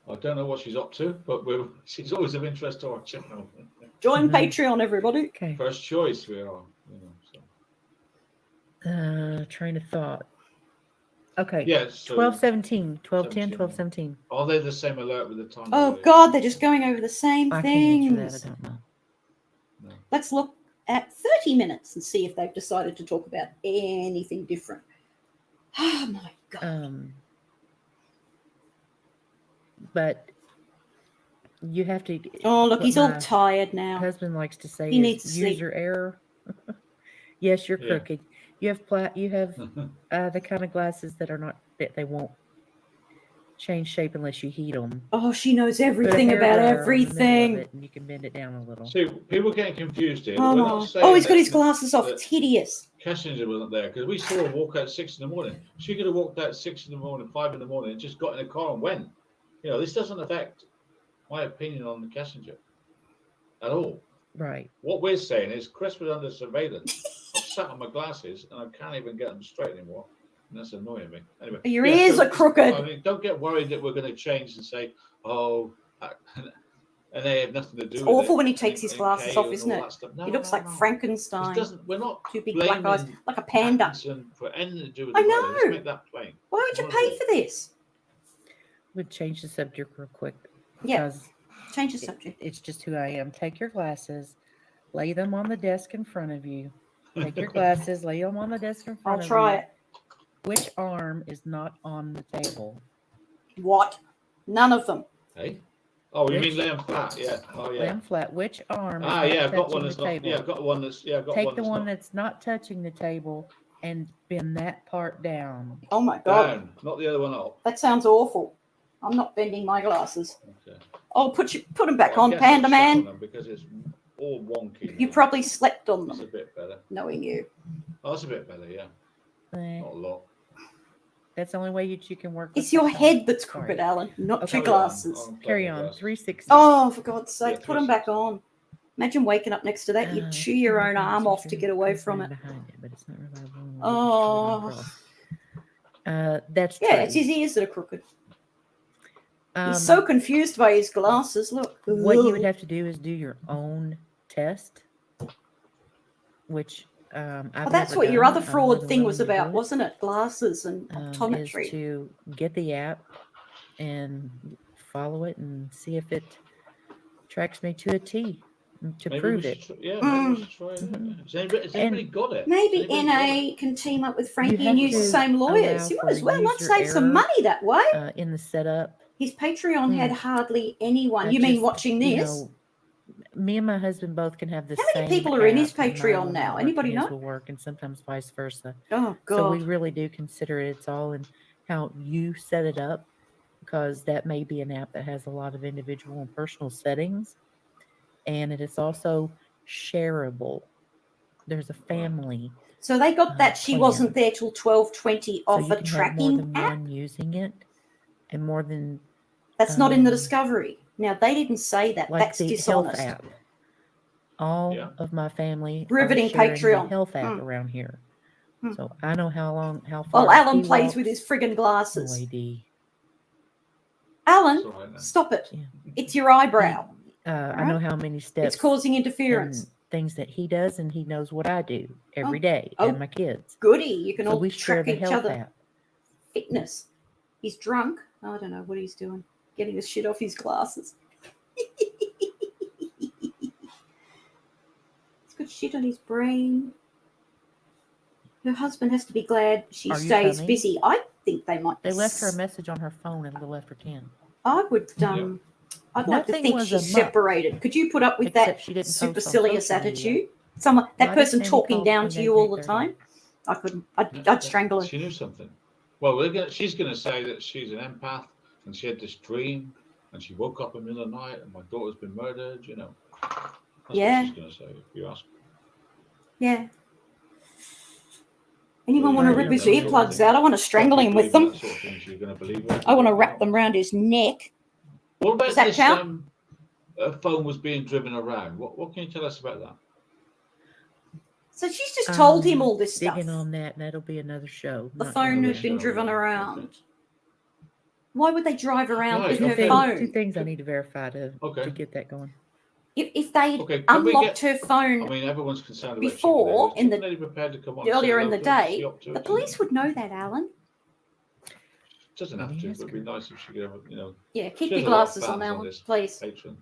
I don't know what she's up to, but she's always of interest to our channel. Join Patreon, everybody. Okay. First choice, we are. Train of thought. Okay. Yes. So 12:17, 12:10, 12:17. Are they the same alert with the time? Oh, God, they're just going over the same I things. can't answer that. I don't know. No. Let's look at 30 minutes and see if they've decided to talk about anything different. Oh, my God. But you have to. Oh, look, what he's all my tired now. husband likes to say He is needs to sleep. user error. Yes, you're Yeah. crooked. You have the kind of glasses that they won't change shape unless you heat them. Oh, she knows everything about everything. And you can bend it down a little. See, people getting confused here. Oh, We're my. not saying Oh, he's got that- his glasses off. that It's hideous. Kessinger wasn't there because we saw her walk out at 6 a.m. She could have walked out at 6 a.m, 5 a.m, and just got in a car and went. You know, this doesn't affect my opinion on the Kessinger at all. Right. What we're saying is Chris was under surveillance. I've sat on my glasses and I can't even get them straight anymore. And that's annoying me. Anyway, Your ears are crooked. I mean, don't get worried that we're going to change and say, oh, and they have nothing to do It's with it. awful when he takes his glasses off, and isn't all it? that stuff. No, He looks no, like no. Frankenstein. We're not Two big black eyes, blaming like a panda. Atkinson for anything to do with I the weather. Let's know. make that plain. Why would you pay for this? We'll change the subject real quick. Yeah. Because Change the subject. It's just who I am. Take your glasses, lay them on the desk in front of you. Take your glasses, lay them on the desk in front I'll of try you. it. Which arm is not on the table? What? None of them. Hey? Oh, you mean lay them flat? Yeah. Oh, Lay yeah. them flat. Which arm is Ah, not yeah. I've got touching one the that's not. table? Yeah, I've got one that's. Yeah, I've got Take one the that's one not that's not touching the table and bend that part down. Oh, my God. down, not the other one up. That sounds awful. I'm not bending my glasses. Okay. Oh, put them back Well, I on, guess Panda I've sat on Man. them because it's all wonky. You now. probably slept on It's a them, bit better. knowing you. Oh, that's a bit better. Yeah. Not a lot. That's the only way you can work. It's with your the head that's Sorry. crooked, Alan, not Okay. your glasses. Carry on. 360. Oh, for God's sake, Yeah, put them back on. Imagine waking up next to that. You'd chew your own arm off to get away from it. Behind it, but it's not reliable. Oh. That's true. Yeah, it's his ears that are crooked. Um, He's so confused by his glasses. Look. What you would have to do is do your own test, which I've Oh, that's never what your done. other I'm fraud more thing than was willing to about, do it. wasn't it? Glasses and Is optometry. to get the app and follow it and see if it tracks me to a T to Maybe prove we it. should maybe we should try it. Has anybody got it? Maybe Has anybody NA can team up with You Frankie have and use to the same lawyers. allow You for might as well not user save some error, money that way. In the setup. His Patreon had hardly anyone. I You mean just, watching you this? know, me and my husband both can have the How same many people are in his app, and mine Patreon will now? not work Anybody and his know? will work, and sometimes vice versa. Oh, So we God. really do consider it's all in how you set it up, because that may be an app that has a lot of individual and personal settings, and it is also shareable. There's a family. So they got that she plan. wasn't there till 12:20 So off you a can have more tracking than app. one using it, and more than That's not in the discovery. Now they didn't say that. like That's the dishonest. health app. All of my family Riveting are sharing Patreon. the health app Hmm. around here. Hmm. So I know how far. Well, Alan he plays walks. with his friggin' glasses. OAD. Alan, stop it. It's your eyebrow. I know how many steps. It's causing interference. And things that he does, and he knows what I do every day, Oh, and my kids. Goody. You can So all we share track the each health other. app. Fitness. He's drunk. I don't know what he's doing. Getting the shit off his glasses. He's got shit on his brain. Her husband has to be glad she Are you stays coming? busy. I think they might. They left her a message on her phone at a little after 10. I would. I'd like to Nothing think was she's a muck, separated. Could you put up with except that she didn't post supercilious on social media. attitude? Someone, that Why did person Sandy talking call down between to you all 8 the and 8:30? time. I couldn't. I'd strangle her. She knew something. Well, she's going to say that she's an empath and she had this dream and she woke up in the middle of the night and my daughter's been murdered. You know, that's Yeah. what she's going to say if you ask. Yeah. Anyone want to rip his that sort of earplugs thing. out? I want to strangle him with them. That sort of thing, she's going to believe it. I want to wrap them around his neck. What about Does that this? count? Phone was being driven around. What can you tell us about that? So she's just told him all this Digging stuff. on that, and that'll be another show. The Not phone another had been show. driven around. Why would they drive around with her Two phone? things I need to verify to get that going. If they Okay, can we unlocked get- her phone I mean, everyone's concerned about before Chicken in Lady. the Is Chicken Lady prepared to come on and earlier say in the hello to us? Is day, she up to the it police would know that, Alan. Doesn't have to, but it'd be nice if she could have, Yeah, keep she has your a lot of glasses on, fans Alan, this please. Patreon.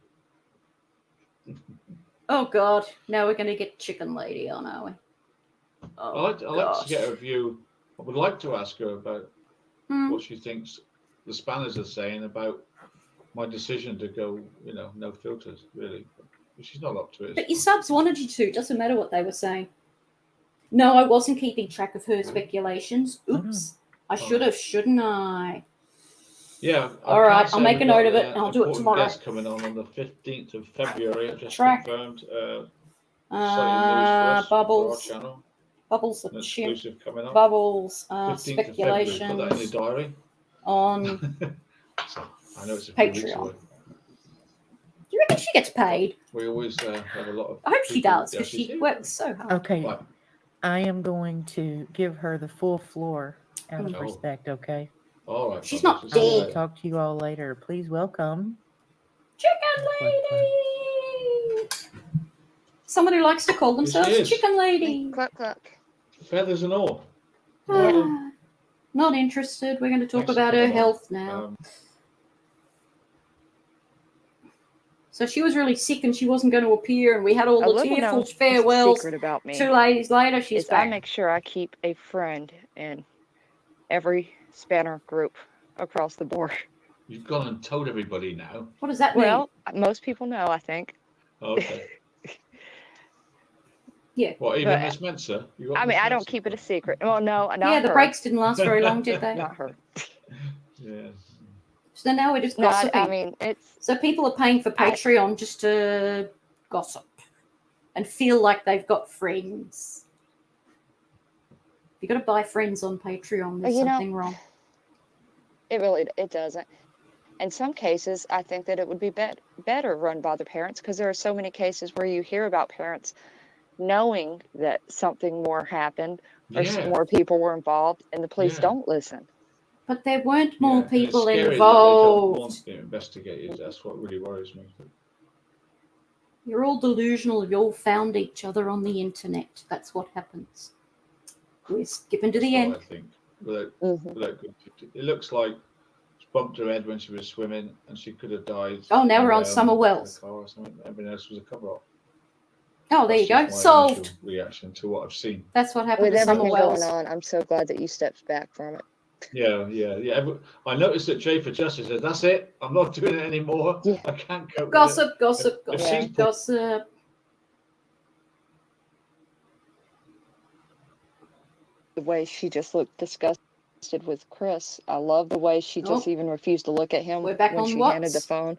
Oh God, now we're going to get Chicken Lady on, are we? Oh, I'd like to get her view. I would like to ask her about what she thinks the Spanners are saying about my decision to go, no filters, really. But she's not up to it. But your subs wanted you to. Doesn't matter what they were saying. No, I wasn't keeping track of her speculations. Oops. I should have, shouldn't I? Yeah. All right, I'll make a note of it and I'll do it tomorrow. Guest coming on the 15th of February. I've just Track. confirmed. Exciting news for us, Bubbles. for our channel. Bubbles An of chimp. exclusive coming up. Bubbles. 15th of February. Speculations. Put that in your diary. On So, I know it's a few weeks Patreon. away. Do you reckon she gets paid? We always have a lot of. I hope she people- does yeah, because she's she here. works so hard. Okay. Right. I am going to give her the full floor out of Oh. respect, okay? All right. She's Bubbles, not see you I will dead. later. talk to you all later. Please welcome. Chicken Lady! Someone who likes to call Yes, she themselves is. Chicken Lady. Cluck, cluck. Feathers and all. Not interested. We're going to talk Thanks for about her coming on. health now. So she was really sick and she wasn't going to appear, and we had all A the little tearful known farewells. secret about me 2 ladies later, she's is I back. make sure I keep a friend in every Spanner group across the board. You've gone and told everybody now. What does that mean? Well, most people know, I think. Okay. Yeah. What, even But- Miss Mensa? You got I mean, Miss I don't Mensa? keep it a secret. Well, no, not Yeah, the her. breaks didn't last very long, did they? Not her. Yeah. So now we're just No, gossiping. I mean, it's So people are paying for Patreon just to gossip and feel like they've got friends. You got to buy friends on Patreon. There's You know, something wrong. it doesn't. In some cases, I think that it would be better run by the parents, because there are so many cases where you hear about parents knowing that something more happened or Yeah. more people were involved, and the police Yeah. don't listen. But there weren't more Yeah, and it's people scary that they involved. don't want it investigated. That's what really worries me. You're all delusional. You all found each other on the internet. That's what happens. We're skipping to the That's end. what I think. Without good, it looks like she bumped her head when she was swimming, and she could have died. Oh, now we're on in Summer a Wells. car or something. Everything else was a cover-up. Oh, there you go. That's just my Solved. initial reaction to what I've seen. That's what happened With to Summer everything Wells. going on, I'm so glad that you stepped back from it. Yeah. I noticed that Jay for Justice said, "That's it. I'm not doing it anymore. I can't cope Gossip, with it." gossip, If gossip, she's gossip. The way she just looked disgusted. with Chris. I love the way she just even refused to look at him We're back when on she handed the Whats. phone.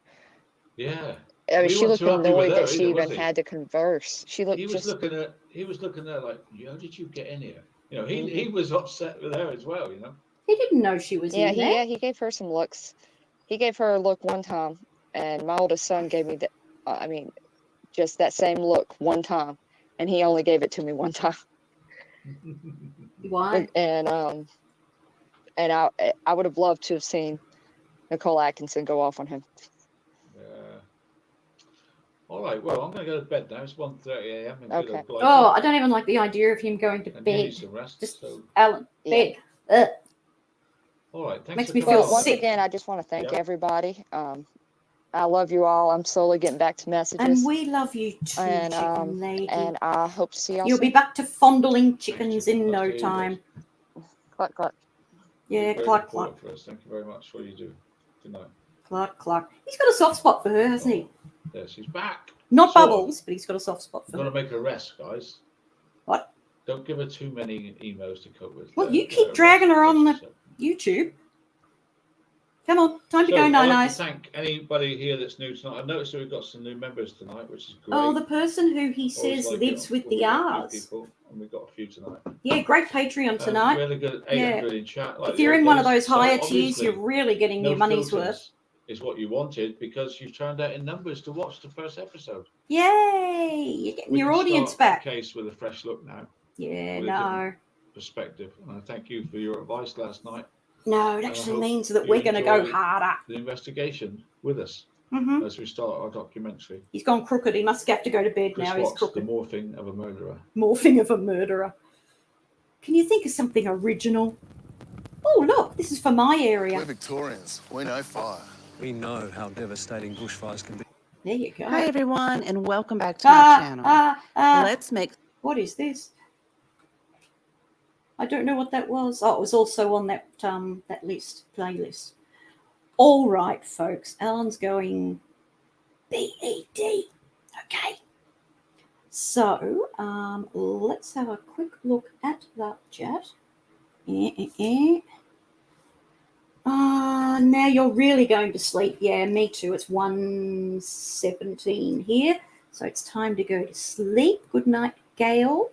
Yeah. I mean, We she weren't looked too happy with annoyed her that she either, even was he? had to converse. She looked He was just. looking at her like, how did you get in here? You know, he Mhm. was upset with her as well, you know. He didn't know she was in there. He gave her some looks. He gave her a look one time, and my oldest son gave me the. I mean, just that same look one time, and he only gave it to me one time. Why? And I would have loved to have seen Nicole Atkinson go off on him. Yeah. All right. Well, I'm going to go to bed now. It's 1:30 a.m. and good Okay. old blighty. Oh, I don't even like the idea of him going to And you need bed. some rest. Just So, Alan, Yeah. bed. all right. Thanks Makes for me coming feel Well, once sick. again, I just want to thank Yeah. everybody. I love you all. I'm slowly getting back to messages. And we love you too, and chicken lady. and I hope to see y'all You'll soon. be back to fondling chickens in no Love to hear time. Cluck, cluck. Yeah, You're very cluck, important cluck, for us. Thank you very much for all you do. Good night. cluck, cluck. He's got a soft spot for her, hasn't he? There, she's back. Not Sort of. Bubbles, but he's got a soft spot You've for got her. to make her rest, guys. What? Don't give her too many emails to cope with. Well, you keep dragging her on the YouTube. Come on, time to go, I'd like to nice. thank anybody here that's new tonight. I noticed that we've got some new members tonight, which is great. Oh, the person who he Always says like lives it with when we the get new R's. people, and we've got a few tonight. Yeah, great Patreon tonight. Really good 800 in chat. Like If you're the in other one of days. those So higher tiers, obviously, you're really getting no your money's filters worth. is what you wanted because you've turned out in numbers to watch the first episode. Yay! You're getting We your can audience start back. the case with a fresh look now. Yeah, with a no. different perspective. And I thank you for your advice last night. No, it And I actually hope means that you we're going to go enjoy harder. the investigation with us Mhm. as we start our documentary. He's gone crooked. He must have to go to bed Chris now. He's Watts, the crooked. morphing of a murderer. Morphing of a murderer. Can you think of something original? Oh, look, this is for my area. We're Victorians. We know fire. We know how devastating bushfires can be. There you go. Hi, everyone, and welcome back to my channel. Let's make... What is this? I don't know what that was. Oh, it was also on that playlist. All right, folks. Alan's going BED. Okay. So, let's have a quick look at that chat. Now you're really going to sleep. Yeah, me too. It's 1:17 here. So it's time to go to sleep. Good night, Gail.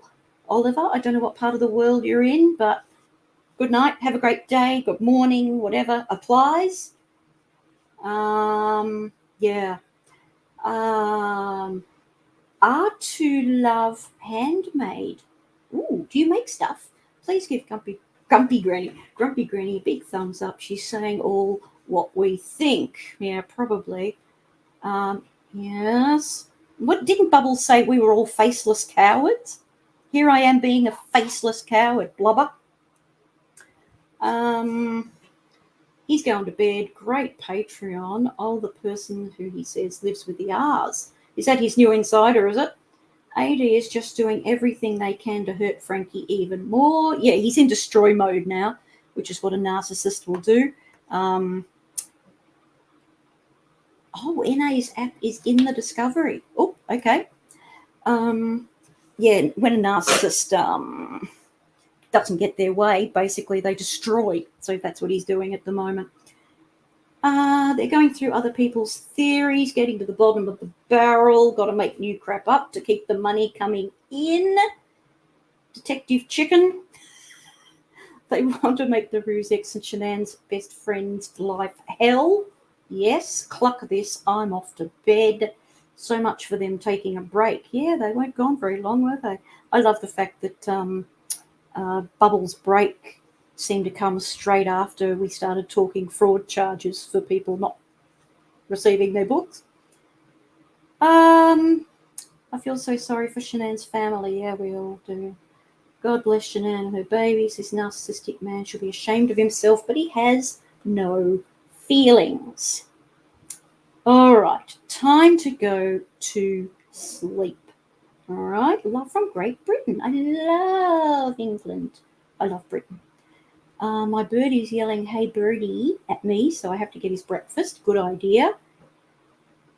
Oliver, I don't know what part of the world you're in, but good night. Have a great day. Good morning, whatever applies. Yeah. Art to Love Handmade. Ooh, do you make stuff? Please give Grumpy Granny a big thumbs up. She's saying all what we think. Yeah, probably. Yes. What didn't Bubbles say? We were all faceless cowards. Here I am being a faceless coward. Blubber. He's going to bed. Great Patreon. Oh, the person who he says lives with the R's. Is that his new insider, is it? AD is just doing everything they can to hurt Frankie even more. Yeah, he's in destroy mode now, which is what a narcissist will do. NA's app is in the discovery. Oh, okay. Yeah, when a narcissist doesn't get their way, basically they destroy. So that's what he's doing at the moment. They're going through other people's theories, getting to the bottom of the barrel. Got to make new crap up to keep the money coming in. Detective Chicken. They want to make the Rusex and Shanann's best friend's life hell. Yes, cluck this. I'm off to bed. So much for them taking a break. Yeah, they weren't gone very long, were they? I love the fact that Bubbles' break seemed to come straight after we started talking fraud charges for people not receiving their books. I feel so sorry for Shanann's family. Yeah, we all do. God bless Shanann and her babies. This narcissistic man should be ashamed of himself, but he has no feelings. All right, time to go to sleep. All right, love from Great Britain. I love England. I love Britain. My birdie's yelling, hey, birdie, at me, so I have to get his breakfast. Good idea.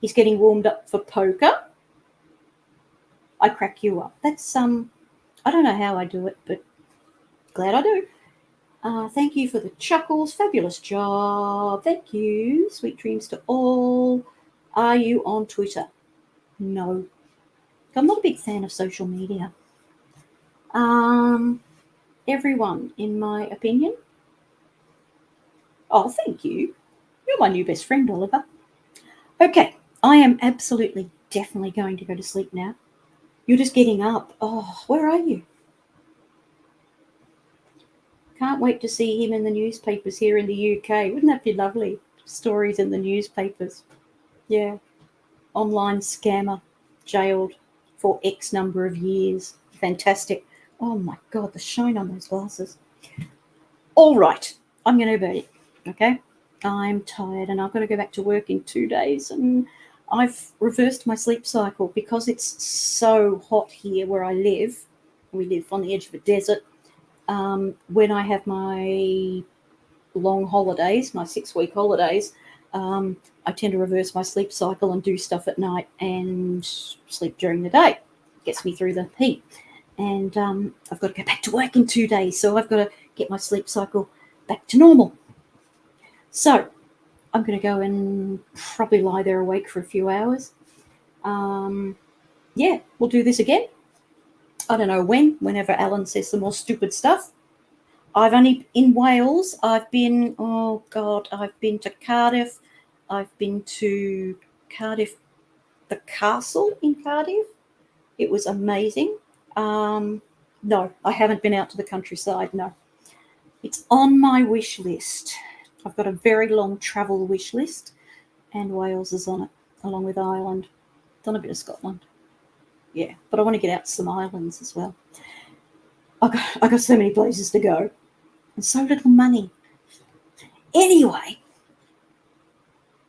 He's getting warmed up for poker. I crack you up. That's, I don't know how I do it, but glad I do. Thank you for the chuckles. Fabulous job. Thank you. Sweet dreams to all. Are you on Twitter? No. I'm not a big fan of social media. Everyone, in my opinion. Oh, thank you. You're my new best friend, Oliver. Okay, I am absolutely, definitely going to go to sleep now. You're just getting up. Oh, where are you? Can't wait to see him in the newspapers here in the UK. Wouldn't that be lovely? Stories in the newspapers. Yeah. Online scammer, jailed for X number of years. Fantastic. Oh my God, the shine on those glasses. All right, I'm going to go to bed, okay? I'm tired and I've got to go back to work in 2 days, and I've reversed my sleep cycle because it's so hot here where I live. We live on the edge of a desert. When I have my long holidays, my 6-week holidays, I tend to reverse my sleep cycle and do stuff at night and sleep during the day. It gets me through the heat. And I've got to go back to work in 2 days, so I've got to get my sleep cycle back to normal. So I'm going to go and probably lie there awake for a few hours. Yeah, we'll do this again. I don't know whenever Alan says some more stupid stuff. I've only, in Wales, I've been to Cardiff. I've been to Cardiff, the castle in Cardiff. It was amazing. No, I haven't been out to the countryside, no. It's on my wish list. I've got a very long travel wish list, and Wales is on it, along with Ireland. Done a bit of Scotland. Yeah, but I want to get out to some islands as well. I got so many places to go, and so little money. Anyway,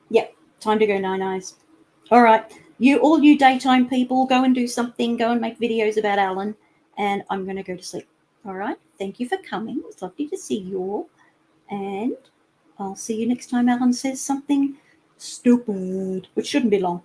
yep, time to go, Nine Eyes. All right, all you daytime people, go and do something. Go and make videos about Alan, and I'm going to go to sleep. All right, thank you for coming. It's lovely to see you all, and I'll see you next time Alan says something stupid, which shouldn't be long.